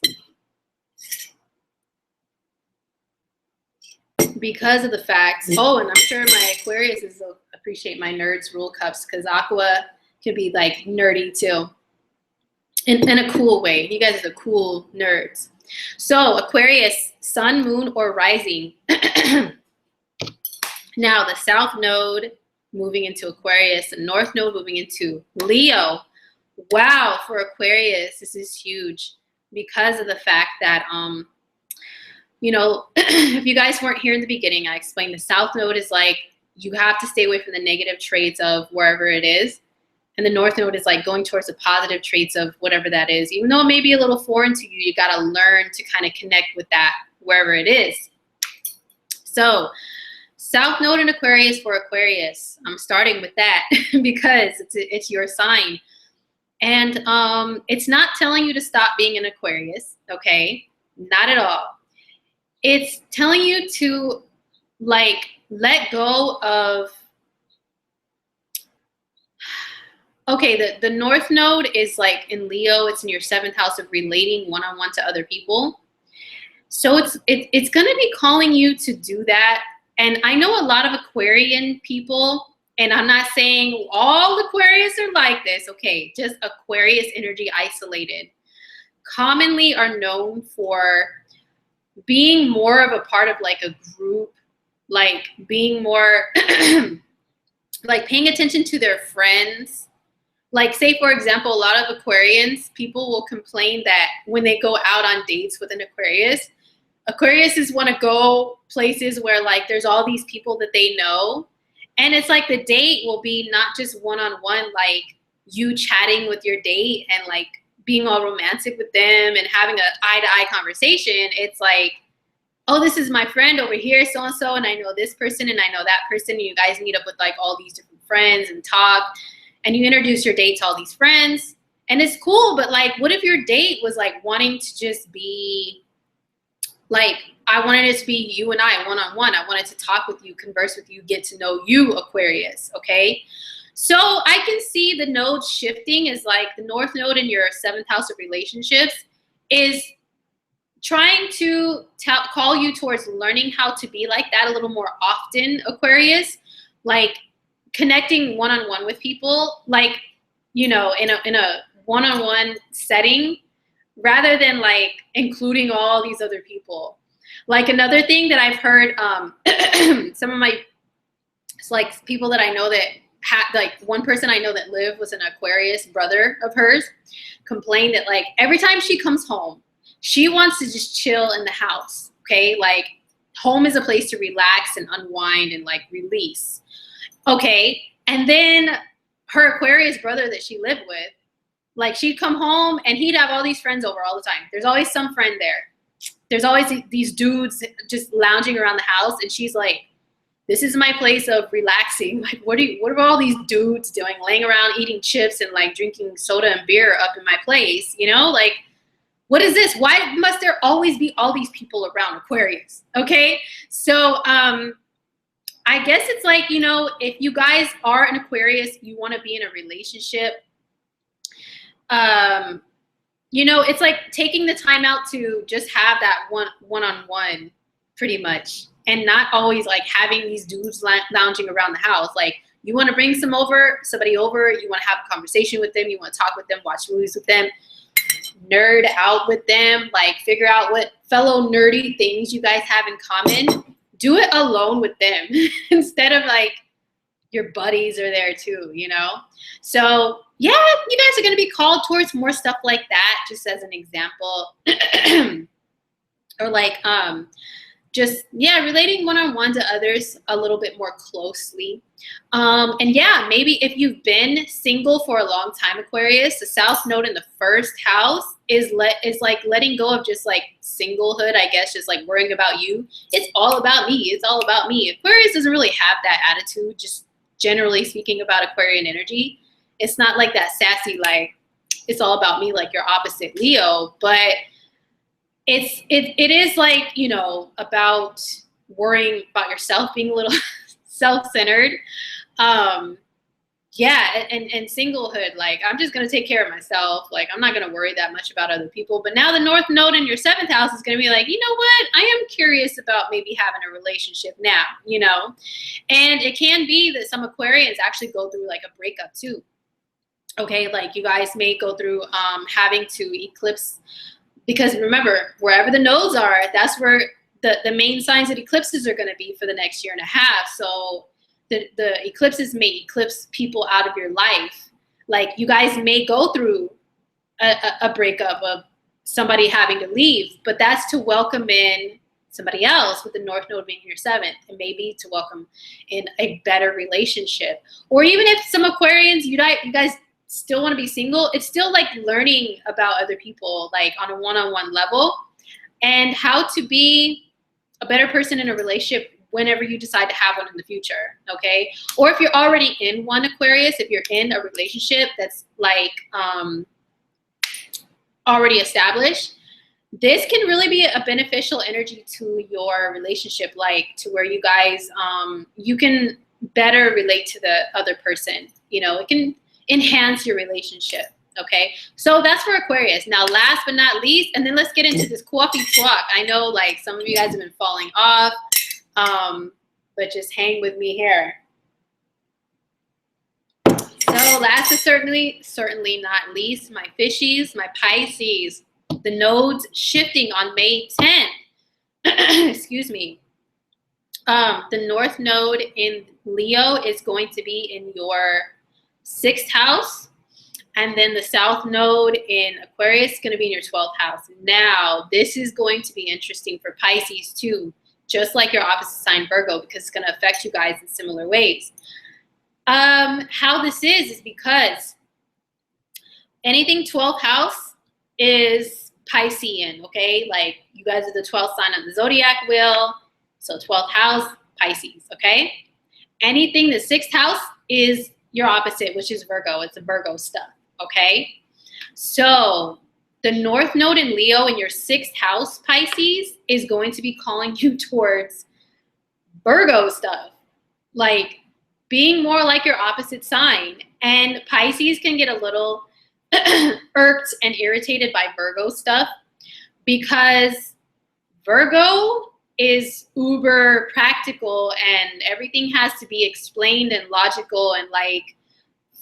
because of the fact, oh, and I'm sure my Aquarius will appreciate my nerds rule cups, because Aqua can be like nerdy too. In a cool way. You guys are cool nerds. So Aquarius, sun, moon, or rising. Now the South Node moving into Aquarius, the North Node moving into Leo. Wow, for Aquarius, this is huge because of the fact that, you know, if you guys weren't here in the beginning, I explained the South Node is like, you have to stay away from the negative traits of wherever it is. And the North Node is like going towards the positive traits of whatever that is. Even though it may be a little foreign to you, you got to learn to kind of connect with that wherever it is. So South Node in Aquarius for Aquarius. I'm starting with that because it's your sign. And it's not telling you to stop being an Aquarius, okay? Not at all. It's telling you to like let go of, okay, the North Node is like in Leo. It's in your 7th house of relating one-on-one to other people. So it's going to be calling you to do that. And I know a lot of Aquarian people, and I'm not saying all Aquarius are like this, okay, just Aquarius energy isolated, commonly are known for being more of a part of like a group, like being more like paying attention to their friends. like say for example, a lot of Aquarians, people will complain that when they go out on dates with an Aquariuses want to go places where like there's all these people that they know. And it's like the date will be not just one-on-one, like you chatting with your date and like being all romantic with them and having a eye-to-eye conversation. It's like, oh, this is my friend over here, so-and-so, and I know this person and I know that person. And you guys meet up with like all these different friends and talk, and you introduce your date to all these friends. And it's cool, but like, what if your date was like wanting to just be like, I wanted it to be you and I one-on-one. I wanted to talk with you, converse with you, get to know you, Aquarius, okay? So I can see the node shifting is like the North Node in your 7th house of relationships is trying to call you towards learning how to be like that a little more often, Aquarius, like connecting one-on-one with people, like, you know, in a one-on-one setting, rather than like including all these other people. Like another thing that I've heard, some of my, it's like people that I know that had, like one person I know that lived was an Aquarius brother of hers, complained that like every time she comes home, she wants to just chill in the house, okay? Like home is a place to relax and unwind and like release, okay? And then her Aquarius brother that she lived with, like she'd come home and he'd have all these friends over all the time. There's always some friend there. There's always these dudes just lounging around the house, and she's like, this is my place of relaxing. Like, what are all these dudes doing, laying around eating chips and like drinking soda and beer up in my place, you know? Like, what is this? Why must there always be all these people around, Aquarius? Okay, so I guess it's like, you know, if you guys are an Aquarius, you want to be in a relationship, you know, it's like taking the time out to just have that one-on-one pretty much, and not always like having these dudes lounging around the house. Like you want to bring somebody over, you want to have a conversation with them, you want to talk with them, watch movies with them, nerd out with them, like figure out what fellow nerdy things you guys have in common. Do it alone with them instead of like your buddies are there too, you know? So yeah, you guys are going to be called towards more stuff like that, just as an example. Or like, just, yeah, relating one-on-one to others a little bit more closely. And yeah, maybe if you've been single for a long time, Aquarius, the South Node in the 1st house is like letting go of just like singlehood, I guess, just like worrying about you. It's all about me. It's all about me. Aquarius doesn't really have that attitude, just generally speaking about Aquarian energy. It's not like that sassy, like, it's all about me, like your opposite Leo, but it is like, you know, about worrying about yourself, being a little self-centered. Yeah, and singlehood, like I'm just gonna take care of myself. Like I'm not gonna worry that much about other people. But now the North Node in your 7th house is gonna be like, you know what? I am curious about maybe having a relationship now, you know? And it can be that some Aquarians actually go through like a breakup too. Okay, like you guys may go through having to eclipse, because remember, wherever the nodes are, that's where the main signs that eclipses are going to be for the next year and a half. So the eclipses may eclipse people out of your life. Like you guys may go through a breakup of somebody having to leave, but that's to welcome in somebody else with the North Node being your 7th, and maybe to welcome in a better relationship. Or even if some Aquarians, you guys still want to be single, it's still like learning about other people, like on a one-on-one level, and how to be a better person in a relationship whenever you decide to have one in the future, okay? Or if you're already in one, Aquarius, if you're in a relationship that's like already established, this can really be a beneficial energy to your relationship, like to where you guys, you can better relate to the other person, you know, it can enhance your relationship, okay? So that's for Aquarius. Now, last but not least, and then let's get into this coffee talk. I know like some of you guys have been falling off, but just hang with me here. So last is certainly not least, my fishies, my Pisces. The nodes shifting on May 10th. Excuse me. The North Node in Leo is going to be in your 6th house, And then the south node in Aquarius is going to be in your 12th house. Now, this is going to be interesting for Pisces too, just like your opposite sign Virgo, because it's going to affect you guys in similar ways. How this is because anything 12th house is Piscean, okay? Like you guys are the 12th sign on the zodiac wheel, so 12th house, Pisces, okay? Anything the 6th house is your opposite, which is Virgo. It's a Virgo stuff, okay? So the North Node in Leo in your 6th house, Pisces, is going to be calling you towards Virgo stuff, like being more like your opposite sign. And Pisces can get a little irked and irritated by Virgo stuff because Virgo is uber practical and everything has to be explained and logical and like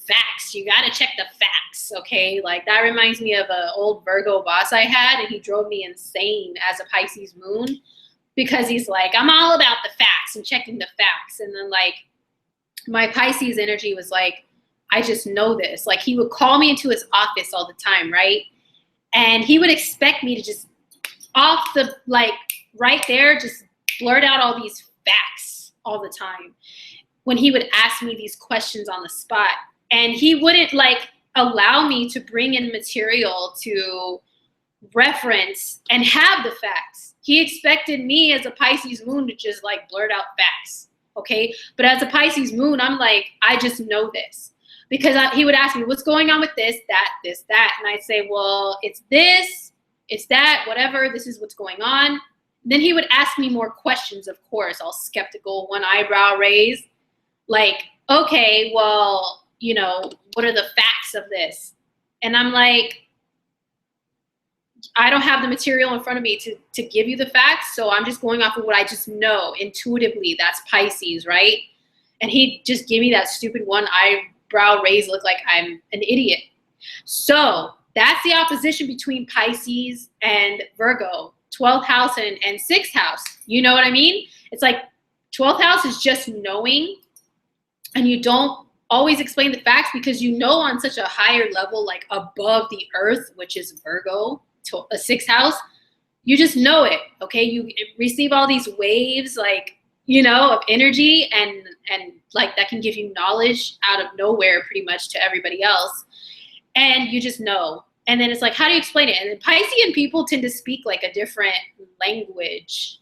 facts. You got to check the facts, okay? Like that reminds me of an old Virgo boss I had, and he drove me insane as a Pisces moon because he's like, I'm all about the facts and checking the facts. And then like my Pisces energy was like, I just know this. Like he would call me into his office all the time, right? And he would expect me to just off the, like right there, just blurt out all these facts all the time when he would ask me these questions on the spot. And he wouldn't like allow me to bring in material to reference and have the facts. He expected me as a Pisces moon to just like blurt out facts, okay? But as a Pisces moon, I'm like, I just know this. Because he would ask me, what's going on with this, that? And I'd say, well, it's this, it's that, whatever, this is what's going on. Then he would ask me more questions, of course, all skeptical, one eyebrow raised. Like, okay, well, you know, what are the facts of this? And I'm like, I don't have the material in front of me to give you the facts, so I'm just going off of what I just know intuitively. That's Pisces, right? And he just gave me that stupid one eyebrow raise, look like I'm an idiot. So that's the opposition between Pisces and Virgo, 12th house and 6th house. You know what I mean? It's like 12th house is just knowing, and you don't always explain the facts because you know on such a higher level, like above the earth, which is Virgo, a 6th house, you just know it, okay? You receive all these waves, like, you know, of energy and like that can give you knowledge out of nowhere pretty much to everybody else. And you just know. And then it's like, how do you explain it? And then Piscean people tend to speak like a different language.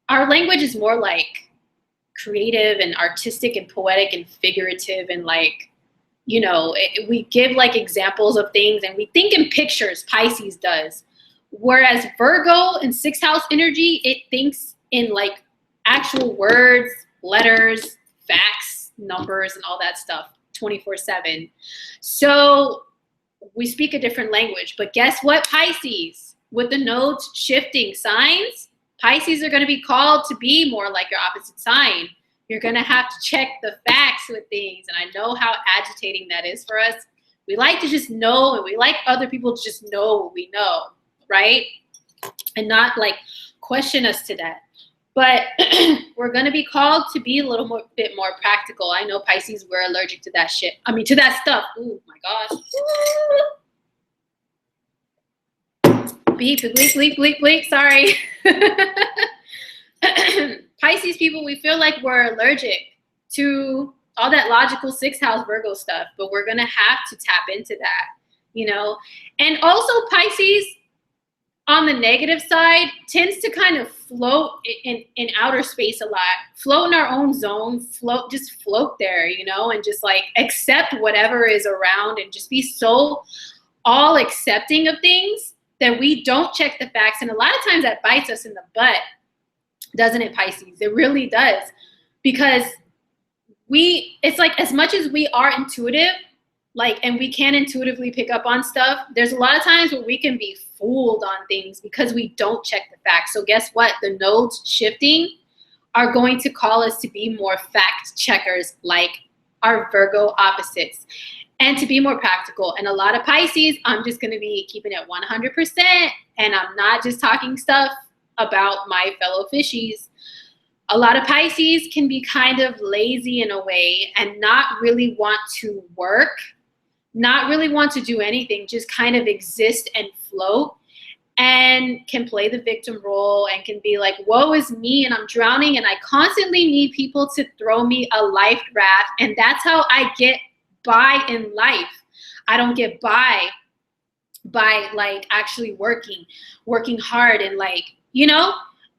Our language is more like creative and artistic and poetic and figurative and like, you know, we give like examples of things and we think in pictures, Pisces does. Whereas Virgo and 6th house energy, it thinks in like actual words, letters, facts, numbers, and all that stuff 24/7. So we speak a different language. But guess what, Pisces? With the nodes shifting signs, Pisces are going to be called to be more like your opposite sign. You're going to have to check the facts with things. And I know how agitating that is for us. We like to just know, and we like other people to just know what we know, right? And not like question us to that. But we're going to be called to be a little bit more practical. I know Pisces, we're allergic to that shit. I mean, to that stuff. Oh my gosh. Beep, bleep, bleep, bleep, bleep. Sorry. Pisces people, we feel like we're allergic to all that logical 6th house Virgo stuff, but we're going to have to tap into that, you know? And also Pisces, on the negative side, tends to kind of float in outer space a lot, float in our own zone, just float there, you know, and just like accept whatever is around and just be so all accepting of things that we don't check the facts. And a lot of times that bites us in the butt, doesn't it, Pisces? It really does. Because it's like as much as we are intuitive, like, and we can intuitively pick up on stuff, there's a lot of times where we can be fooled on things because we don't check the facts. So guess what? The nodes shifting are going to call us to be more fact checkers like our Virgo opposites and to be more practical. And a lot of Pisces, I'm just going to be keeping it 100%. And I'm not just talking stuff about my fellow fishies. A lot of Pisces can be kind of lazy in a way and not really want to work, not really want to do anything, just kind of exist and float, and can play the victim role and can be like, woe is me and I'm drowning and I constantly need people to throw me a life raft. And that's how I get by in life. I don't get by like actually working hard and like, you know,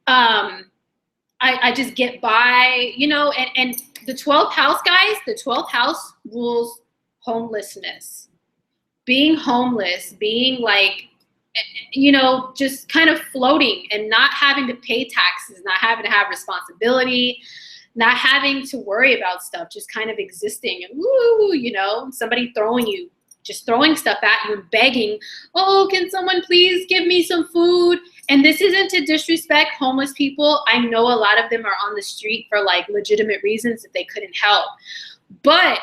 I just get by, you know, and the 12th house, guys, the 12th house rules homelessness, being homeless, being like, you know, just kind of floating and not having to pay taxes, not having to have responsibility, not having to worry about stuff, just kind of existing and woo, you know, somebody just throwing stuff at you and begging, oh, can someone please give me some food? And this isn't to disrespect homeless people. I know a lot of them are on the street for like legitimate reasons that they couldn't help. But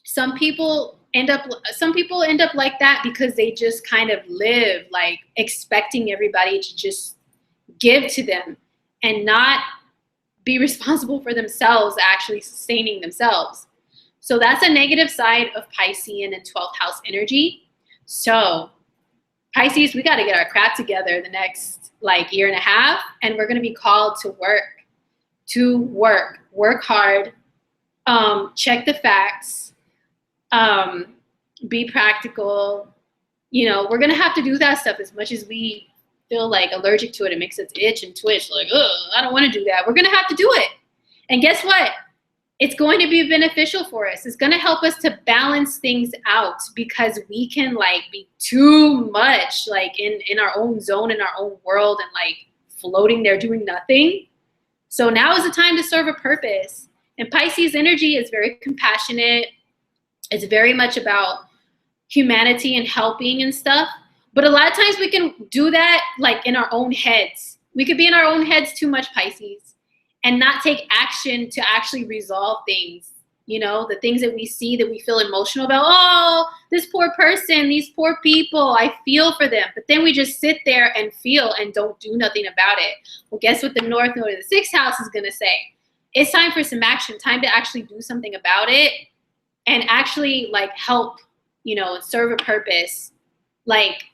some people end up like that because they just kind of live like expecting everybody to just give to them and not be responsible for themselves, actually sustaining themselves. So that's a negative side of Piscean and 12th house energy. So Pisces, we got to get our crap together the next like year and a half, and we're going to be called to work hard, check the facts, be practical. You know, we're going to have to do that stuff as much as we feel like allergic to it. It makes us itch and twitch like, oh, I don't want to do that. We're going to have to do it. And guess what? It's going to be beneficial for us. It's going to help us to balance things out because we can like be too much like in our own zone, in our own world and like floating there doing nothing. So now is the time to serve a purpose. And Pisces energy is very compassionate. It's very much about humanity and helping and stuff. But a lot of times we can do that like in our own heads. We could be in our own heads too much, Pisces, and not take action to actually resolve things. You know, the things that we see that we feel emotional about. Oh, this poor person, these poor people, I feel for them. But then we just sit there and feel and don't do nothing about it. Well, guess what the North Node of the 6th house is going to say? It's time for some action, time to actually do something about it and actually like help, you know, serve a purpose. Like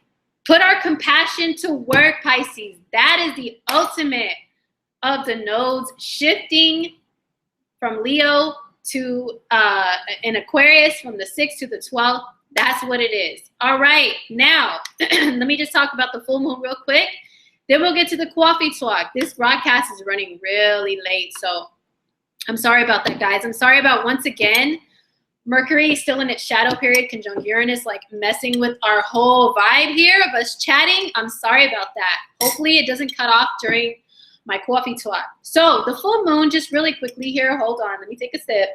put our compassion to work, Pisces. That is the ultimate of the nodes shifting from Leo to an Aquarius, from the 6th to the 12th. That's what it is. All right, now let me just talk about the full moon real quick. Then we'll get to the coffee talk. This broadcast is running really late, so I'm sorry about that, guys. I'm sorry about, once again, Mercury still in its shadow period, conjunct Uranus, like messing with our whole vibe here of us chatting. I'm sorry about that. Hopefully it doesn't cut off during my coffee talk. So the full moon, just really quickly here, hold on, let me take a sip.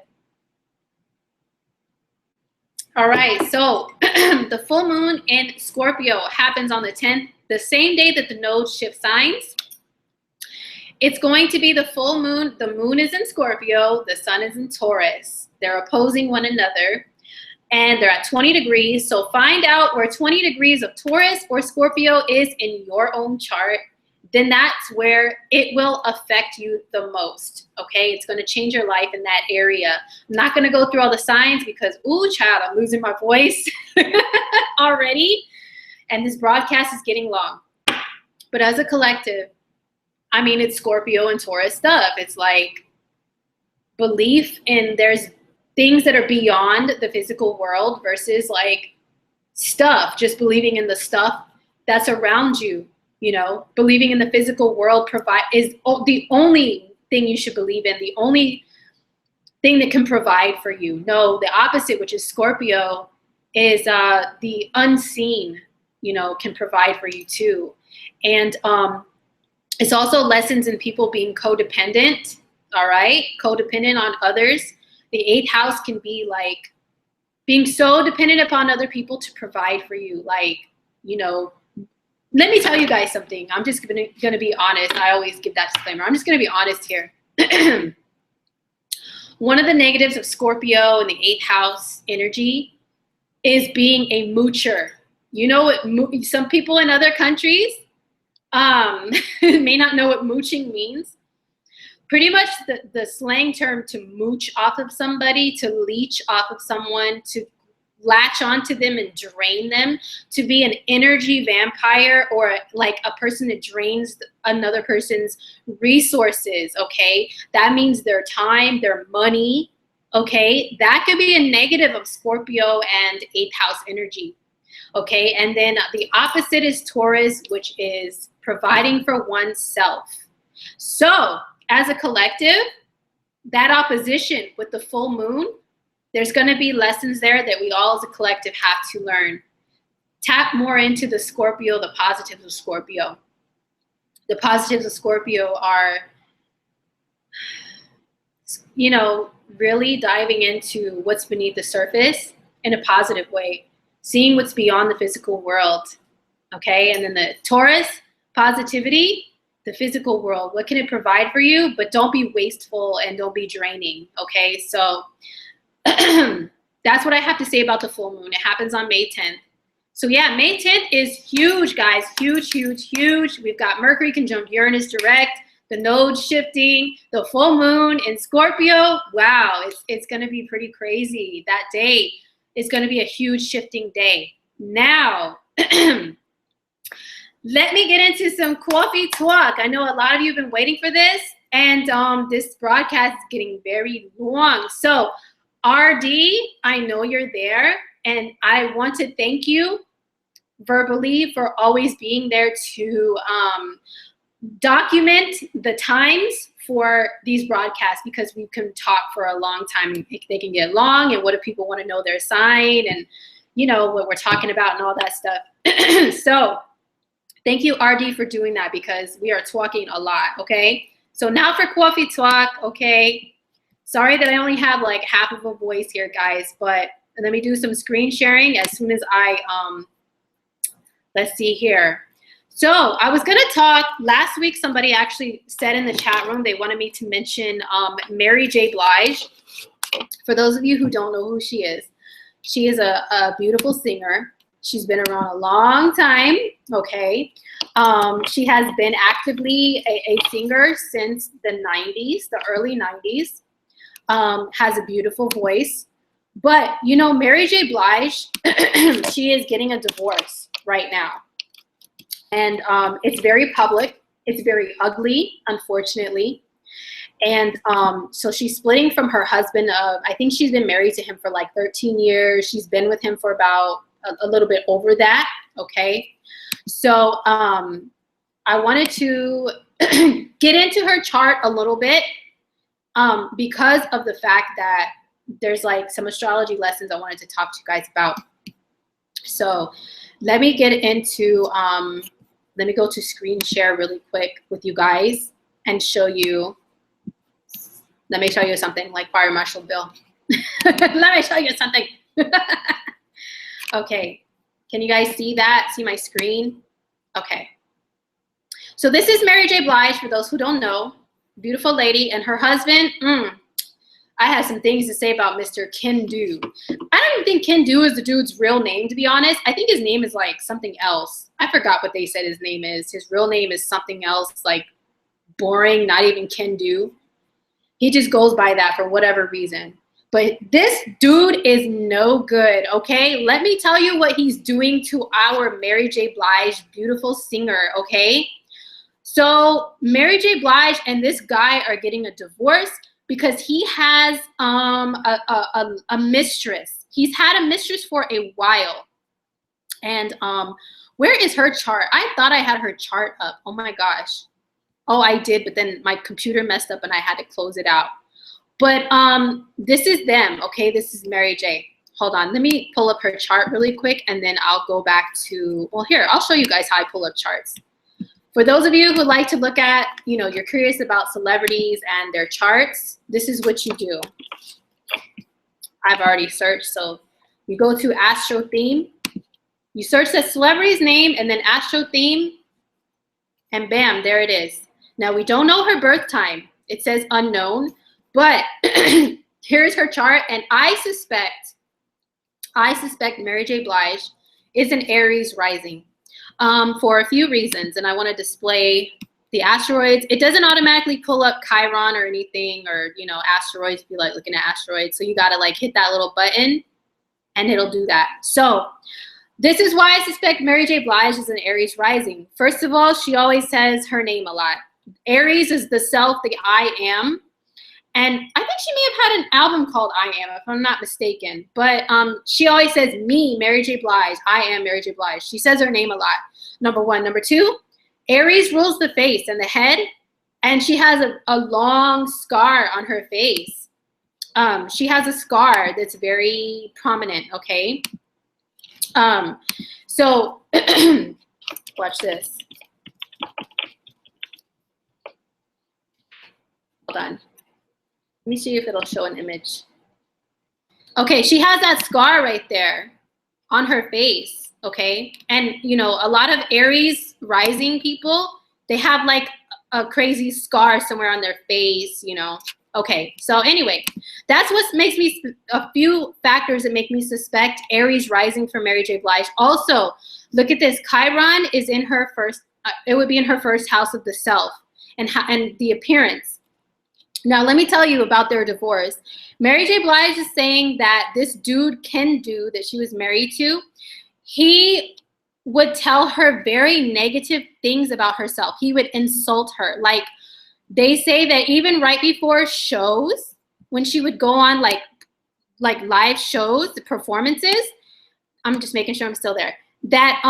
All right, so the full moon in Scorpio happens on the 10th, the same day that the nodes shift signs. It's going to be the full moon. The moon is in Scorpio, the sun is in Taurus. They're opposing one another and they're at 20 degrees. So find out where 20 degrees of Taurus or Scorpio is in your own chart. Then that's where it will affect you the most, okay? It's going to change your life in that area. I'm not going to go through all the signs because, ooh, child, I'm losing my voice already. And this broadcast is getting long. But as a collective, I mean, it's Scorpio and Taurus stuff. It's like belief in there's things that are beyond the physical world versus like stuff, just believing in the stuff that's around you. You know, believing in the physical world is the only thing you should believe in, the only thing that can provide for you. No, the opposite, which is Scorpio, is the unseen, you know, can provide for you too. And it's also lessons in people being codependent, all right? Codependent on others. The 8th house can be like being so dependent upon other people to provide for you. Like, you know, let me tell you guys something. I'm just gonna be honest. I always give that disclaimer. I'm just gonna be honest here. One of the negatives of Scorpio and the 8th house energy is being a moocher. You know what? Some people in other countries may not know what mooching means. Pretty much the slang term to mooch off of somebody, to leech off of someone, to latch onto them and drain them, to be an energy vampire, or like a person that drains another person's resources, okay? That means their time, their money, okay? That could be a negative of Scorpio and 8th house energy, okay? And then the opposite is Taurus, which is providing for oneself. So as a collective, that opposition with the full moon, there's going to be lessons there that we all as a collective have to learn. Tap more into the Scorpio, the positives of Scorpio. The positives of Scorpio are, you know, really diving into what's beneath the surface in a positive way, seeing what's beyond the physical world, okay? And then the Taurus, positivity, the physical world. What can it provide for you? But don't be wasteful and don't be draining, okay? So that's what I have to say about the full moon. It happens on May 10th. So yeah, May 10th is huge, guys. Huge, huge, huge. We've got Mercury conjunct Uranus direct, the nodes shifting, the full moon in Scorpio. Wow, it's going to be pretty crazy. That day is going to be a huge shifting day. Now, let me get into some coffee talk. I know a lot of you have been waiting for this, and this broadcast is getting very long. So RD, I know you're there, and I want to thank you verbally for always being there to document the times for these broadcasts, because we can talk for a long time. They can get long, and what if people want to know their sign and, you know, what we're talking about and all that stuff. So thank you, RD, for doing that, because we are talking a lot, okay? So now for coffee talk, okay? Sorry that I only have like half of a voice here, guys, but let me do some screen sharing as soon as I, let's see here. So I was gonna talk, last week somebody actually said in the chat room they wanted me to mention Mary J. Blige. For those of you who don't know who she is a beautiful singer. She's been around a long time, okay? She has been actively a singer since the 90s, the early 90s. Has a beautiful voice. But, you know, Mary J. Blige, she is getting a divorce right now. And it's very public. It's very ugly, unfortunately. And so she's splitting from her husband. I think she's been married to him for like 13 years. She's been with him for about a little bit over that, okay? So I wanted to get into her chart a little bit because of the fact that there's like some astrology lessons I wanted to talk to you guys about. So let me get into, let me go to screen share really quick with you guys and show you, let me show you something like Fire Marshal Bill. Let me show you something. Okay, can you guys see that? See my screen? Okay. So this is Mary J. Blige, for those who don't know. Beautiful lady, and her husband, I have some things to say about Mr. Ken Do. I don't even think Ken Do is the dude's real name, to be honest. I think his name is like something else. I forgot what they said his name is. His real name is something else, like boring, not even Ken Do. He just goes by that for whatever reason. But this dude is no good, okay? Let me tell you what he's doing to our Mary J. Blige, beautiful singer, okay? So Mary J. Blige and this guy are getting a divorce because he has a mistress. He's had a mistress for a while. And where is her chart? I thought I had her chart up. Oh my gosh. Oh, I did, but then my computer messed up and I had to close it out. But this is them, okay? This is Mary J. Hold on, let me pull up her chart really quick, and then I'll go back to, well, here, I'll show you guys how I pull up charts. For those of you who like to look at, you know, you're curious about celebrities and their charts, this is what you do. I've already searched, so you go to Astro Theme, you search the celebrity's name and then Astro Theme, and bam, there it is. Now, we don't know her birth time. It says unknown, but here's her chart, and I suspect Mary J. Blige is an Aries rising for a few reasons, and I want to display the asteroids. It doesn't automatically pull up Chiron or anything, or, you know, asteroids, be like looking at asteroids, so you got to like hit that little button and it'll do that. So this is why I suspect Mary J. Blige is an Aries rising. First of all, she always says her name a lot. Aries is the self, the I am. And I think she may have had an album called I Am, if I'm not mistaken. But she always says me, Mary J. Blige. I am Mary J. Blige. She says her name a lot, number one. Number two, Aries rules the face and the head. And she has a long scar on her face. She has a scar that's very prominent, okay? So watch this. Hold on. Let me see if it'll show an image. Okay, she has that scar right there on her face, okay? And, you know, a lot of Aries rising people, they have like a crazy scar somewhere on their face, you know? Okay, so anyway, that's what makes me, a few factors that make me suspect Aries rising for Mary J. Blige. Also, look at this. Chiron is in her first, it would be in her first house of the self and the appearance. Now, let me tell you about their divorce. Mary J. Blige is saying that this dude, Ken Dude, that she was married to, he would tell her very negative things about herself. He would insult her. Like, they say that even right before shows, when she would go on like live shows, the performances, I'm just making sure I'm still there, that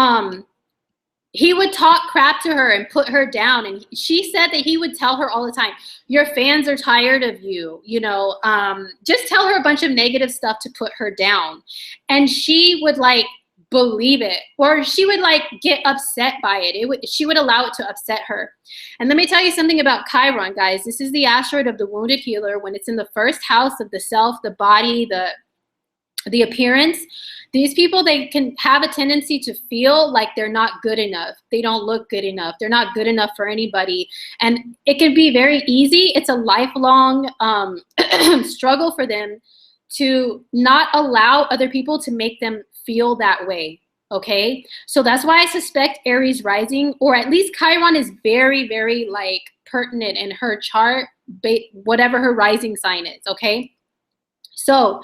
he would talk crap to her and put her down. And she said that he would tell her all the time, your fans are tired of you, you know, just tell her a bunch of negative stuff to put her down. And she would like believe it, or she would like get upset by it. She would allow it to upset her. And let me tell you something about Chiron, guys. This is the asteroid of the wounded healer. When it's in the first house of the self, the body, the appearance, these people, they can have a tendency to feel like they're not good enough. They don't look good enough. They're not good enough for anybody. And it can be very easy. It's a lifelong struggle for them to not allow other people to make them feel that way, okay? So that's why I suspect Aries rising, or at least Chiron, is very, very like pertinent in her chart, whatever her rising sign is, okay? So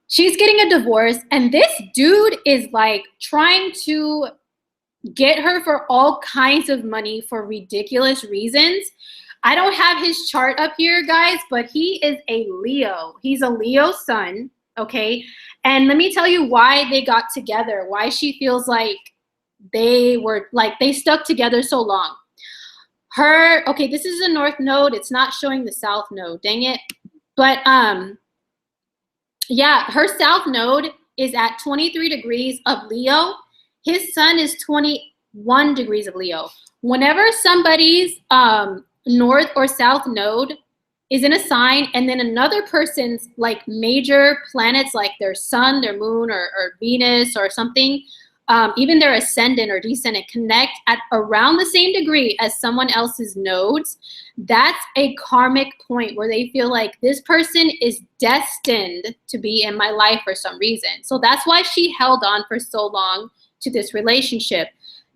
she's getting a divorce, and this dude is like trying to get her for all kinds of money for ridiculous reasons. I don't have his chart up here, guys, but he is a Leo. He's a Leo sun, okay? And let me tell you why they got together, why she feels like they stuck together so long. Okay, this is the north node. It's not showing the south node, dang it. But yeah, her south node is at 23 degrees of Leo. His sun is 21 degrees of Leo. Whenever somebody's north or south node is in a sign, and then another person's like major planets, like their sun, their moon, or Venus or something, even their ascendant or descendant, connect at around the same degree as someone else's nodes, that's a karmic point where they feel like this person is destined to be in my life for some reason. So that's why she held on for so long to this relationship.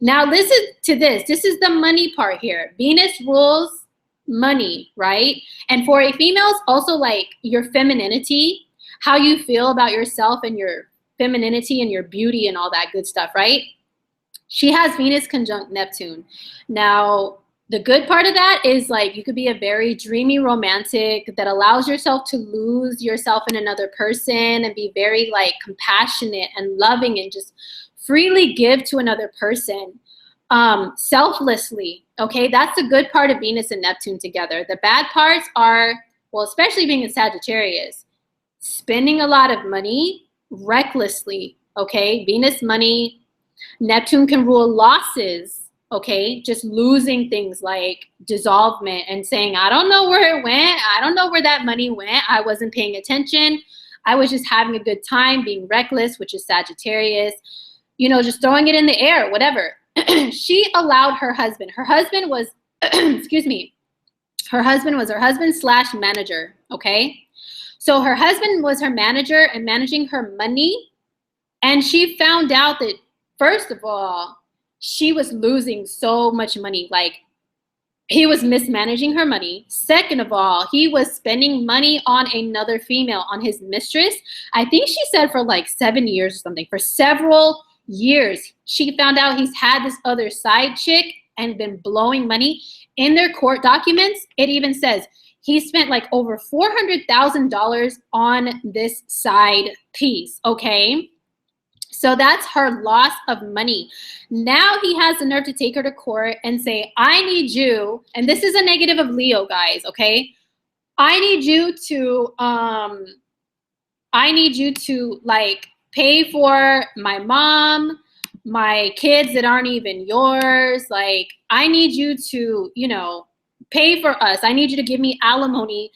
Now listen to this. This is the money part here. Venus rules money, right? And for a female, it's also like your femininity, how you feel about yourself and your femininity and your beauty and all that good stuff, right? She has Venus conjunct Neptune. Now, the good part of that is like you could be a very dreamy romantic that allows yourself to lose yourself in another person and be very like compassionate and loving and just freely give to another person. Selflessly, okay? That's the good part of Venus and Neptune together. The bad parts are, well, especially being a Sagittarius, spending a lot of money recklessly, okay? Venus money, Neptune can rule losses, okay? Just losing things like dissolvement and saying, I don't know where it went. I don't know where that money went. I wasn't paying attention. I was just having a good time, being reckless, which is Sagittarius, you know, just throwing it in the air, whatever. She allowed her husband was, excuse me, her husband slash manager, okay? So her husband was her manager and managing her money. And she found out that, first of all, she was losing so much money. Like he was mismanaging her money. Second of all, he was spending money on another female, on his mistress. I think she said for like 7 years or something. For several years, she found out he's had this other side chick and been blowing money. In their court documents, it even says he spent like over $400,000 on this side piece, okay? So that's her loss of money. Now he has the nerve to take her to court and say, I need you, and this is a negative of Leo, guys, okay? I need you to like pay for my mom, my kids that aren't even yours. Like, I need you to, you know, pay for us. I need you to give me alimony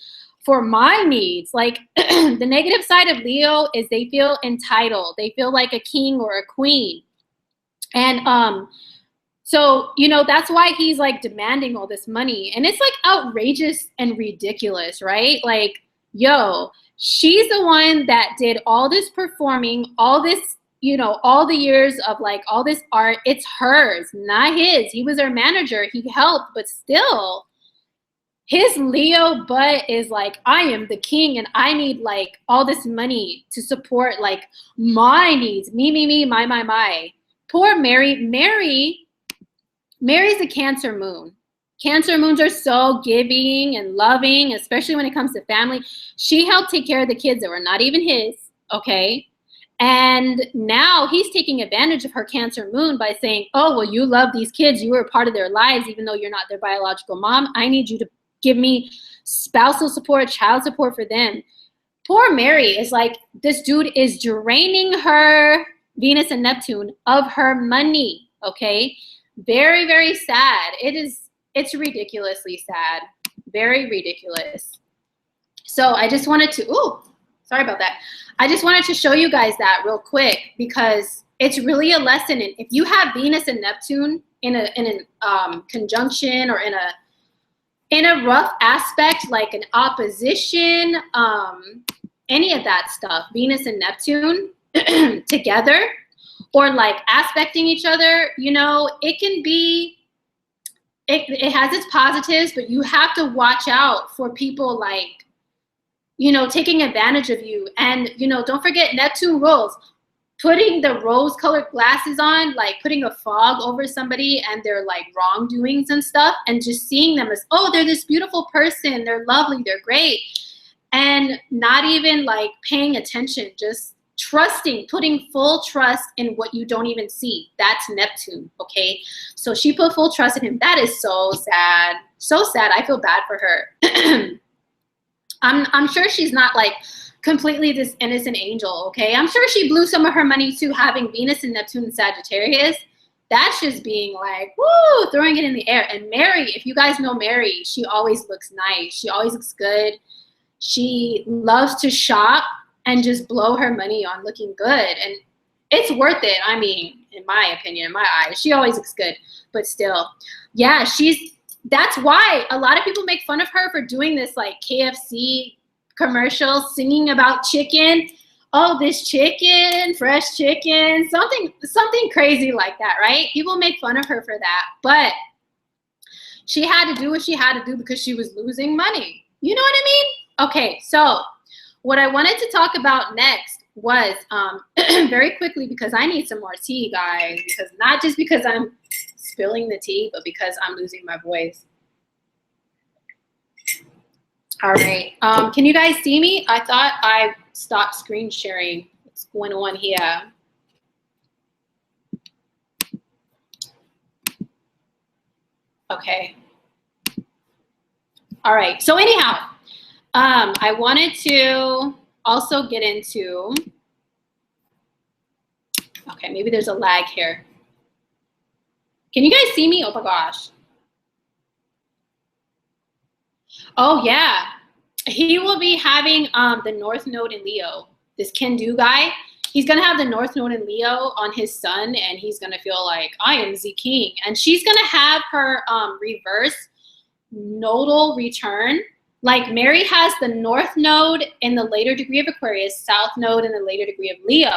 for my needs. Like, the negative side of Leo is they feel entitled. They feel like a king or a queen. And so, you know, that's why he's like demanding all this money. And it's like outrageous and ridiculous, right? Like, yo, she's the one that did all this performing, all this, you know, all the years of like all this art. It's hers, not his. He was her manager. He helped, but still, his Leo butt is like, I am the king and I need like all this money to support like my needs. Me, my. Poor Mary. Mary's a Cancer moon. Cancer moons are so giving and loving, especially when it comes to family. She helped take care of the kids that were not even his, okay? And now he's taking advantage of her Cancer moon by saying, oh, well, you love these kids. You were a part of their lives, even though you're not their biological mom. I need you to give me spousal support, child support for them. Poor Mary is like, this dude is draining her Venus and Neptune of her money, okay? Very, very sad. It's ridiculously sad. Very ridiculous. So I just wanted to, sorry about that. I just wanted to show you guys that real quick because it's really a lesson. And if you have Venus and Neptune in a conjunction or in a rough aspect, like an opposition, any of that stuff, Venus and Neptune together, or like aspecting each other, you know, it can be, it has its positives, but you have to watch out for people like, you know, taking advantage of you. And, you know, don't forget Neptune rules. Putting the rose-colored glasses on, like putting a fog over somebody and their like wrongdoings and stuff, and just seeing them as, oh, they're this beautiful person, they're lovely, they're great, and not even like paying attention, just trusting, putting full trust in what you don't even see. That's Neptune, okay? So she put full trust in him. That is so sad. So sad. I feel bad for her. I'm sure she's not like completely this innocent angel, okay? I'm sure she blew some of her money too, having Venus and Neptune in Sagittarius. That's just being like, woo, throwing it in the air. And Mary, if you guys know Mary, she always looks nice. She always looks good. She loves to shop and just blow her money on looking good. And it's worth it. I mean, in my opinion, in my eyes, she always looks good. But still, yeah, that's why a lot of people make fun of her for doing this like KFC commercial, singing about chicken. Oh, this chicken, fresh chicken, something crazy like that, right? People make fun of her for that. But she had to do what she had to do because she was losing money. You know what I mean? Okay, so what I wanted to talk about next was very quickly, because I need some more tea, guys, because not just because I'm spilling the tea, but because I'm losing my voice. All right. Can you guys see me? I thought I stopped screen sharing. What's going on here? Okay. All right. So anyhow, I wanted to also get into, okay, maybe there's a lag here. Can you guys see me? Oh my gosh. Oh yeah. He will be having the North Node in Leo. This can-do guy. He's going to have the North Node in Leo on his sun, and he's going to feel like, I am the king. And she's going to have her reverse nodal return. Like Mary has the North Node in the later degree of Aquarius, South Node in the later degree of Leo.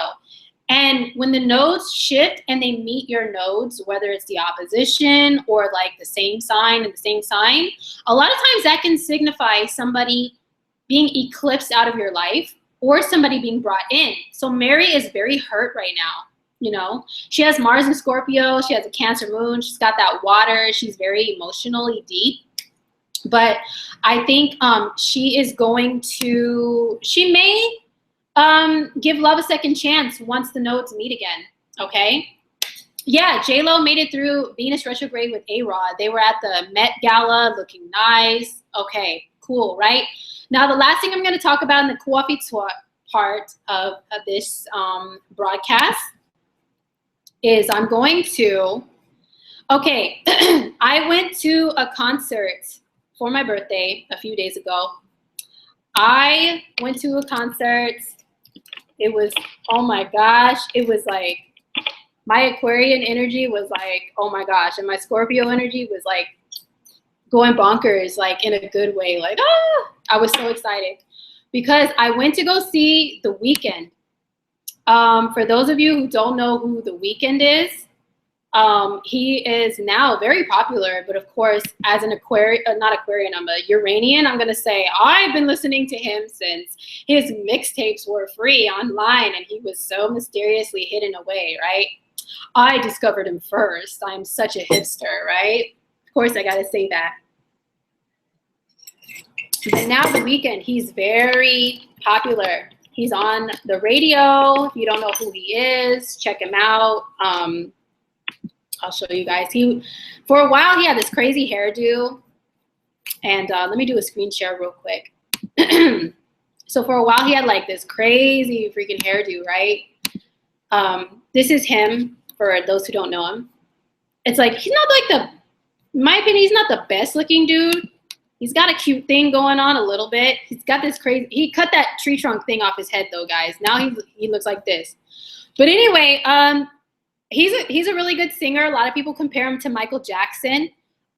And when the nodes shift and they meet your nodes, whether it's the opposition or like the same sign and the same sign, a lot of times that can signify somebody being eclipsed out of your life or somebody being brought in. So Mary is very hurt right now. You know, she has Mars in Scorpio. She has a Cancer moon. She's got that water. She's very emotionally deep. But I think she is going to, she may give love a second chance once the nodes meet again, okay? Yeah, J-Lo made it through Venus retrograde with A-Rod. They were at the Met Gala looking nice. Okay, cool, right? Now, the last thing I'm going to talk about in the coffee part of this broadcast is I'm going to, okay, I went to a concert for my birthday a few days ago. I went to a concert. It was, oh my gosh, it was like, my Aquarian energy was like, oh my gosh, and my Scorpio energy was like going bonkers, like in a good way. Like, ah, I was so excited because I went to go see The Weeknd. For those of you who don't know who The Weeknd is, he is now very popular, but of course, as an Aquarian, not Aquarian, I'm a Uranian, I'm going to say I've been listening to him since his mixtapes were free online and he was so mysteriously hidden away, right? I discovered him first. I'm such a hipster, right? Of course, I got to say that. But now The Weeknd, he's very popular. He's on the radio. If you don't know who he is, check him out. I'll show you guys. For a while, he had this crazy hairdo. And let me do a screen share real quick. So for a while, he had like this crazy freaking hairdo, right? This is him, for those who don't know him. It's like, he's not like in my opinion, he's not the best looking dude. He's got a cute thing going on a little bit. He's got this crazy, he cut that tree trunk thing off his head though, guys. Now he looks like this. But anyway, he's a really good singer. A lot of people compare him to Michael Jackson.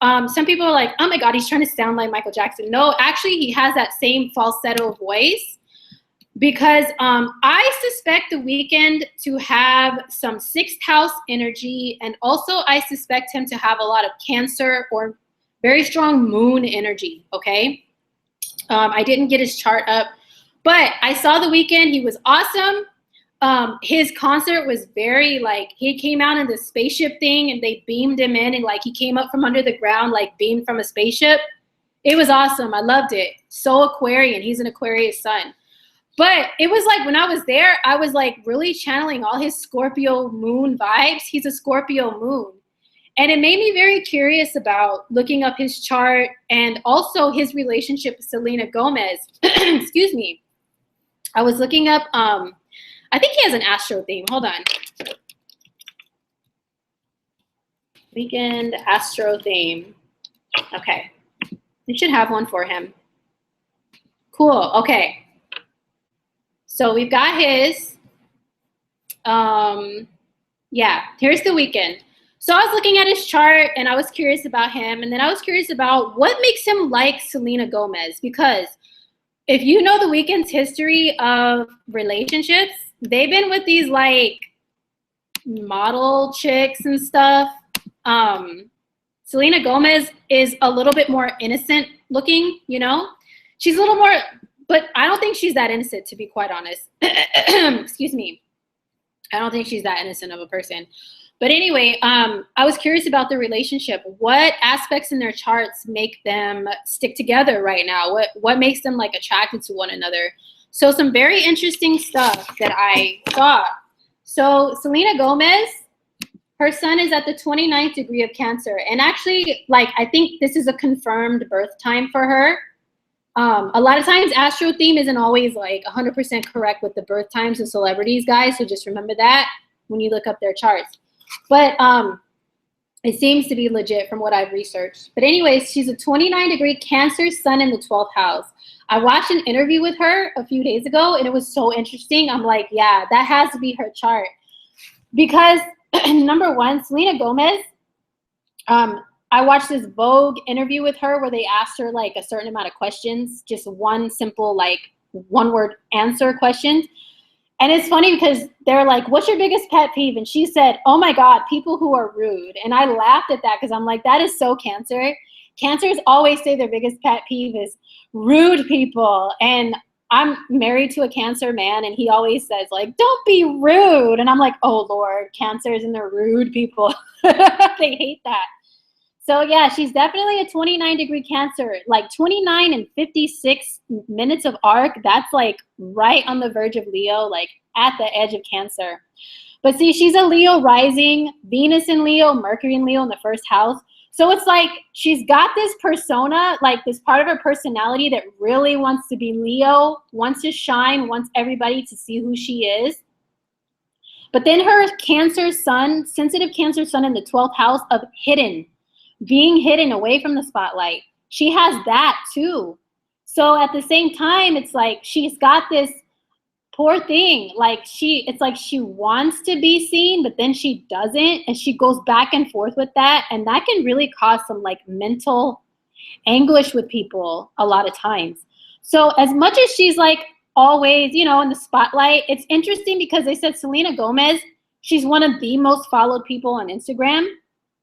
Some people are like, oh my God, he's trying to sound like Michael Jackson. No, actually, he has that same falsetto voice because I suspect The Weeknd to have some sixth house energy. And also, I suspect him to have a lot of Cancer or very strong moon energy, okay? I didn't get his chart up, but I saw The Weeknd. He was awesome. His concert was very like, he came out in the spaceship thing and they beamed him in and like he came up from under the ground, like beamed from a spaceship. It was awesome. I loved it. So Aquarian. He's an Aquarius sun. But it was like when I was there, I was like really channeling all his Scorpio moon vibes. He's a Scorpio moon. And it made me very curious about looking up his chart and also his relationship with Selena Gomez. Excuse me. I was looking up, I think he has an astro theme. Hold on. Weekend astro theme. Okay. We should have one for him. Cool. Okay. So we've got his. Yeah, here's The Weeknd. So I was looking at his chart and I was curious about him. And then I was curious about what makes him like Selena Gomez. Because if you know The Weeknd's history of relationships, they've been with these like model chicks and stuff. Selena Gomez is a little bit more innocent looking, you know? She's a little more, but I don't think she's that innocent, to be quite honest. Excuse me. I don't think she's that innocent of a person. But anyway, I was curious about their relationship. What aspects in their charts make them stick together right now? What makes them like attracted to one another? So some very interesting stuff that I saw. So Selena Gomez, her sun is at the 29th degree of Cancer. And actually, like, I think this is a confirmed birth time for her. A lot of times astro theme isn't always like 100% correct with the birth times of celebrities, guys. So just remember that when you look up their charts. But it seems to be legit from what I've researched. But anyways, she's a 29-degree Cancer sun in the 12th house. I watched an interview with her a few days ago, and it was so interesting. I'm like, yeah, that has to be her chart. Because, number one, Selena Gomez, I watched this Vogue interview with her where they asked her, like, a certain amount of questions, just one simple, like, one-word answer questions. And it's funny because they're like, what's your biggest pet peeve? And she said, oh my God, people who are rude. And I laughed at that because I'm like, that is so Cancer. Cancers always say their biggest pet peeve is rude people. And I'm married to a Cancer man, and he always says, like, don't be rude. And I'm like, oh Lord, Cancers and their rude people. They hate that. So yeah, she's definitely a 29-degree Cancer, like 29 and 56 minutes of arc. That's like right on the verge of Leo, like at the edge of Cancer. But see, she's a Leo rising, Venus in Leo, Mercury in Leo in the first house. So it's like she's got this persona, like this part of her personality that really wants to be Leo, wants to shine, wants everybody to see who she is. But then her Cancer sun, sensitive Cancer sun in the 12th house of hidden, being hidden away from the spotlight. She has that too. So at the same time, it's like she's got this poor thing. Like it's like she wants to be seen, but then she doesn't. And she goes back and forth with that. And that can really cause some like mental anguish with people a lot of times. So as much as she's like always, you know, in the spotlight, it's interesting because they said Selena Gomez, she's one of the most followed people on Instagram.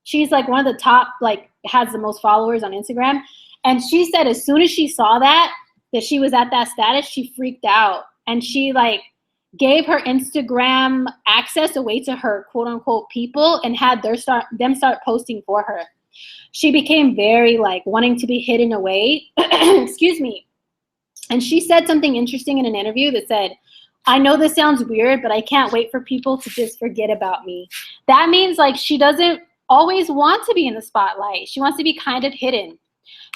She's like one of the top, like has the most followers on Instagram. And she said as soon as she saw that she was at that status, she freaked out. And she like gave her Instagram access away to her quote unquote people and had them start posting for her. She became very like wanting to be hidden away. Excuse me. And she said something interesting in an interview that said, I know this sounds weird, but I can't wait for people to just forget about me. That means like she doesn't always want to be in the spotlight. She wants to be kind of hidden.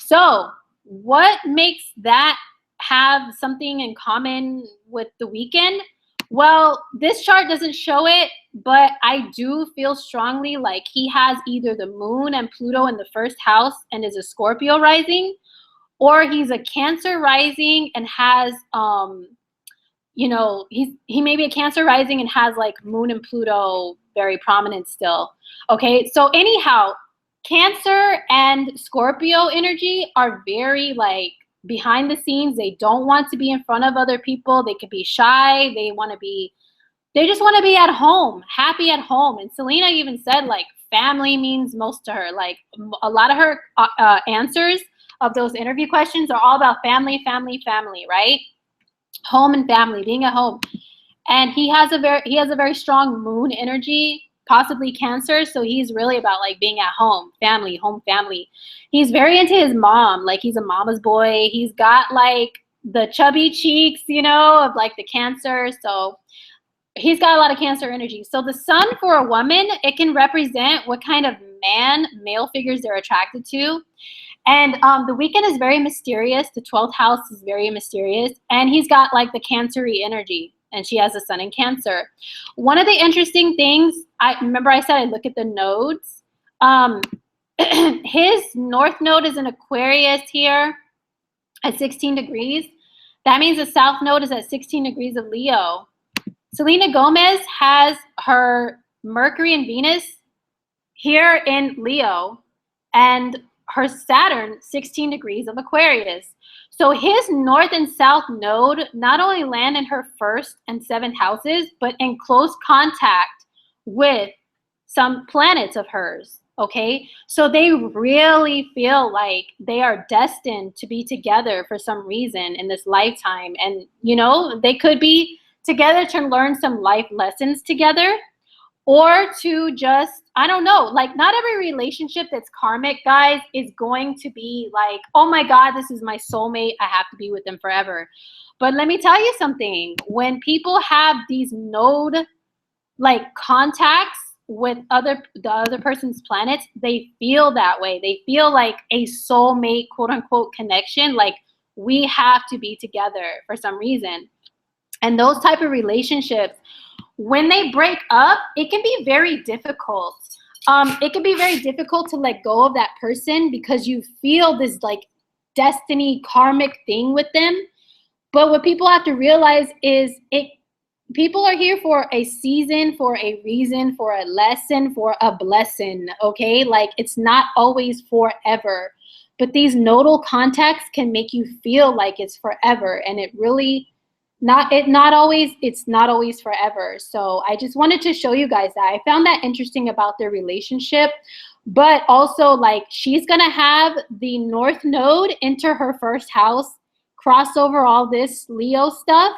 So what makes that have something in common with the weekend? Well, this chart doesn't show it, but I do feel strongly like he has either the moon and Pluto in the first house and is a Scorpio rising, or he's a Cancer rising and has you know, he may be a Cancer rising and has like moon and Pluto very prominent still. Okay, so anyhow, Cancer and Scorpio energy are very like behind the scenes. They don't want to be in front of other people. They could be shy. They just want to be at home, happy at home. And Selena even said like family means most to her. Like a lot of her answers of those interview questions are all about family, family, family, right? Home and family, being at home. And he has a very strong moon energy, possibly Cancer. So he's really about like being at home, family, home, family. He's very into his mom. Like he's a mama's boy. He's got like the chubby cheeks, you know, of like the Cancer. So he's got a lot of Cancer energy. So the sun for a woman, it can represent what kind of male figures they're attracted to. And the weekend is very mysterious. The 12th house is very mysterious. And he's got like the Cancer-y energy. And she has a sun in Cancer. One of the interesting things, I said I look at the nodes. His north node is in Aquarius here at 16 degrees. That means the south node is at 16 degrees of Leo. Selena Gomez has her Mercury and Venus here in Leo, and her Saturn 16 degrees of Aquarius. So his north and south node not only land in her first and seventh houses, but in close contact with some planets of hers. Okay, so they really feel like they are destined to be together for some reason in this lifetime. And, you know, they could be together to learn some life lessons together, or to just, I don't know, like not every relationship that's karmic, guys, is going to be like, oh my God, this is my soulmate, I have to be with them forever. But let me tell you something. When people have these node like contacts with the other person's planets, they feel that way. They feel like a soulmate, quote unquote, connection. Like we have to be together for some reason. And those type of relationships, when they break up, it can be very difficult. It can be very difficult to let go of that person because you feel this like destiny karmic thing with them. But what people have to realize is people are here for a season, for a reason, for a lesson, for a blessing, okay? Like it's not always forever. But these nodal contacts can make you feel like it's forever, and it really it's not always forever. So I just wanted to show you guys that. I found that interesting about their relationship. But also, like, she's gonna have the North Node enter her first house, cross over all this Leo stuff,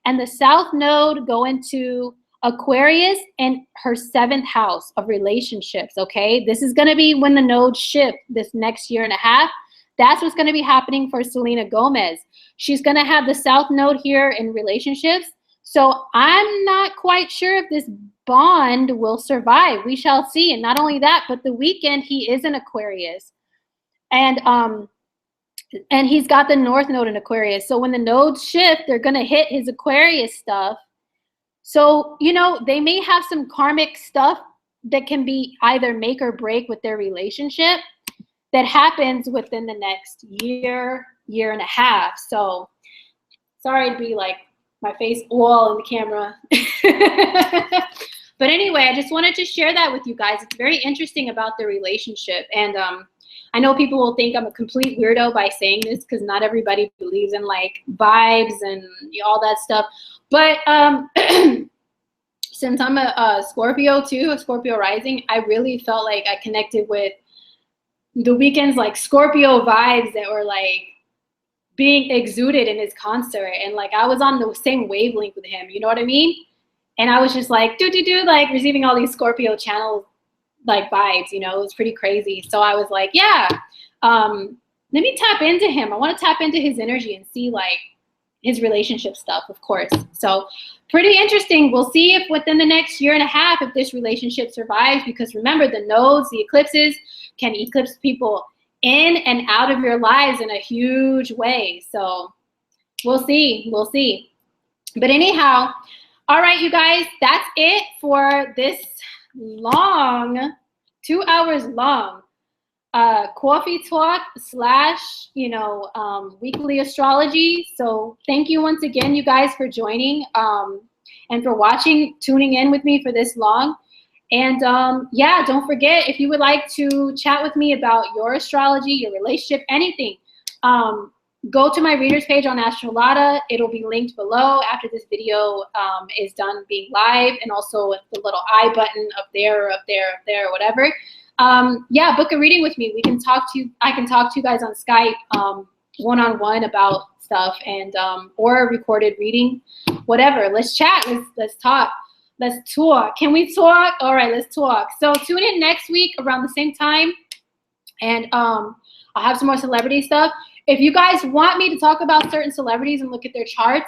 and the South Node go into Aquarius and her 7th house of relationships. Okay, this is gonna be when the nodes shift this next year and a half. That's what's gonna be happening for Selena Gomez. She's gonna have the South Node here in relationships. So I'm not quite sure if this bond will survive. We shall see. And not only that, but the weekend he is in Aquarius. And he's got the North Node in Aquarius. So when the nodes shift, they're going to hit his Aquarius stuff. So, you know, they may have some karmic stuff that can be either make or break with their relationship that happens within the next year, year and a half. So sorry to be like my face all in the camera. But anyway, I just wanted to share that with you guys. It's very interesting about their relationship. And I know people will think I'm a complete weirdo by saying this because not everybody believes in like vibes and all that stuff. But since I'm a Scorpio too, a Scorpio rising, I really felt like I connected with the weekend's like Scorpio vibes that were like being exuded in his concert. And like I was on the same wavelength with him, you know what I mean? And I was just like, like receiving all these Scorpio channel like vibes, you know, it was pretty crazy. So I was like, yeah, let me tap into him. I want to tap into his energy and see like his relationship stuff, of course. So pretty interesting. We'll see if within the next year and a half, if this relationship survives, because remember the nodes, the eclipses can eclipse people in and out of your lives in a huge way. So we'll see. We'll see. But anyhow, all right, you guys, that's it for this long, 2 hours long coffee talk / weekly astrology. So thank you once again, you guys, for joining and for watching, tuning in with me for this long. And yeah, don't forget, if you would like to chat with me about your astrology, your relationship, anything, go to my readers page on Astrologer. It'll be linked below after this video is done being live, and also with the little I button up there, or up there, up there, or whatever. Yeah, book a reading with me. We can talk to you. I can talk to you guys on Skype one-on-one about stuff, and or a recorded reading, whatever. Let's chat. Let's talk. Let's talk. Can we talk? All right, let's talk. So tune in next week around the same time, and I'll have some more celebrity stuff. If you guys want me to talk about certain celebrities and look at their charts,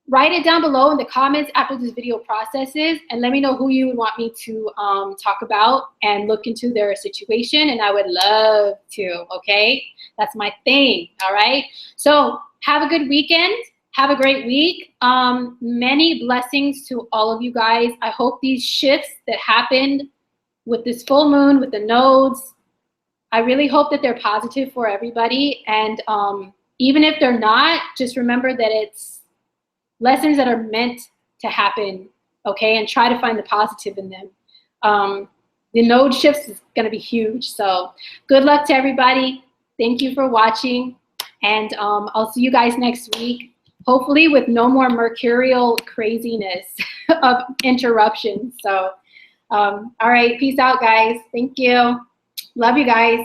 write it down below in the comments after this video processes, and let me know who you would want me to talk about and look into their situation, and I would love to, okay? That's my thing, all right? So have a good weekend. Have a great week. Many blessings to all of you guys. I hope these shifts that happened with this full moon, with the nodes, I really hope that they're positive for everybody. And even if they're not, just remember that it's lessons that are meant to happen, okay? And try to find the positive in them. The node shifts is going to be huge. So good luck to everybody. Thank you for watching. And I'll see you guys next week, hopefully with no more mercurial craziness of interruptions. So, all right, peace out, guys. Thank you. Love you guys.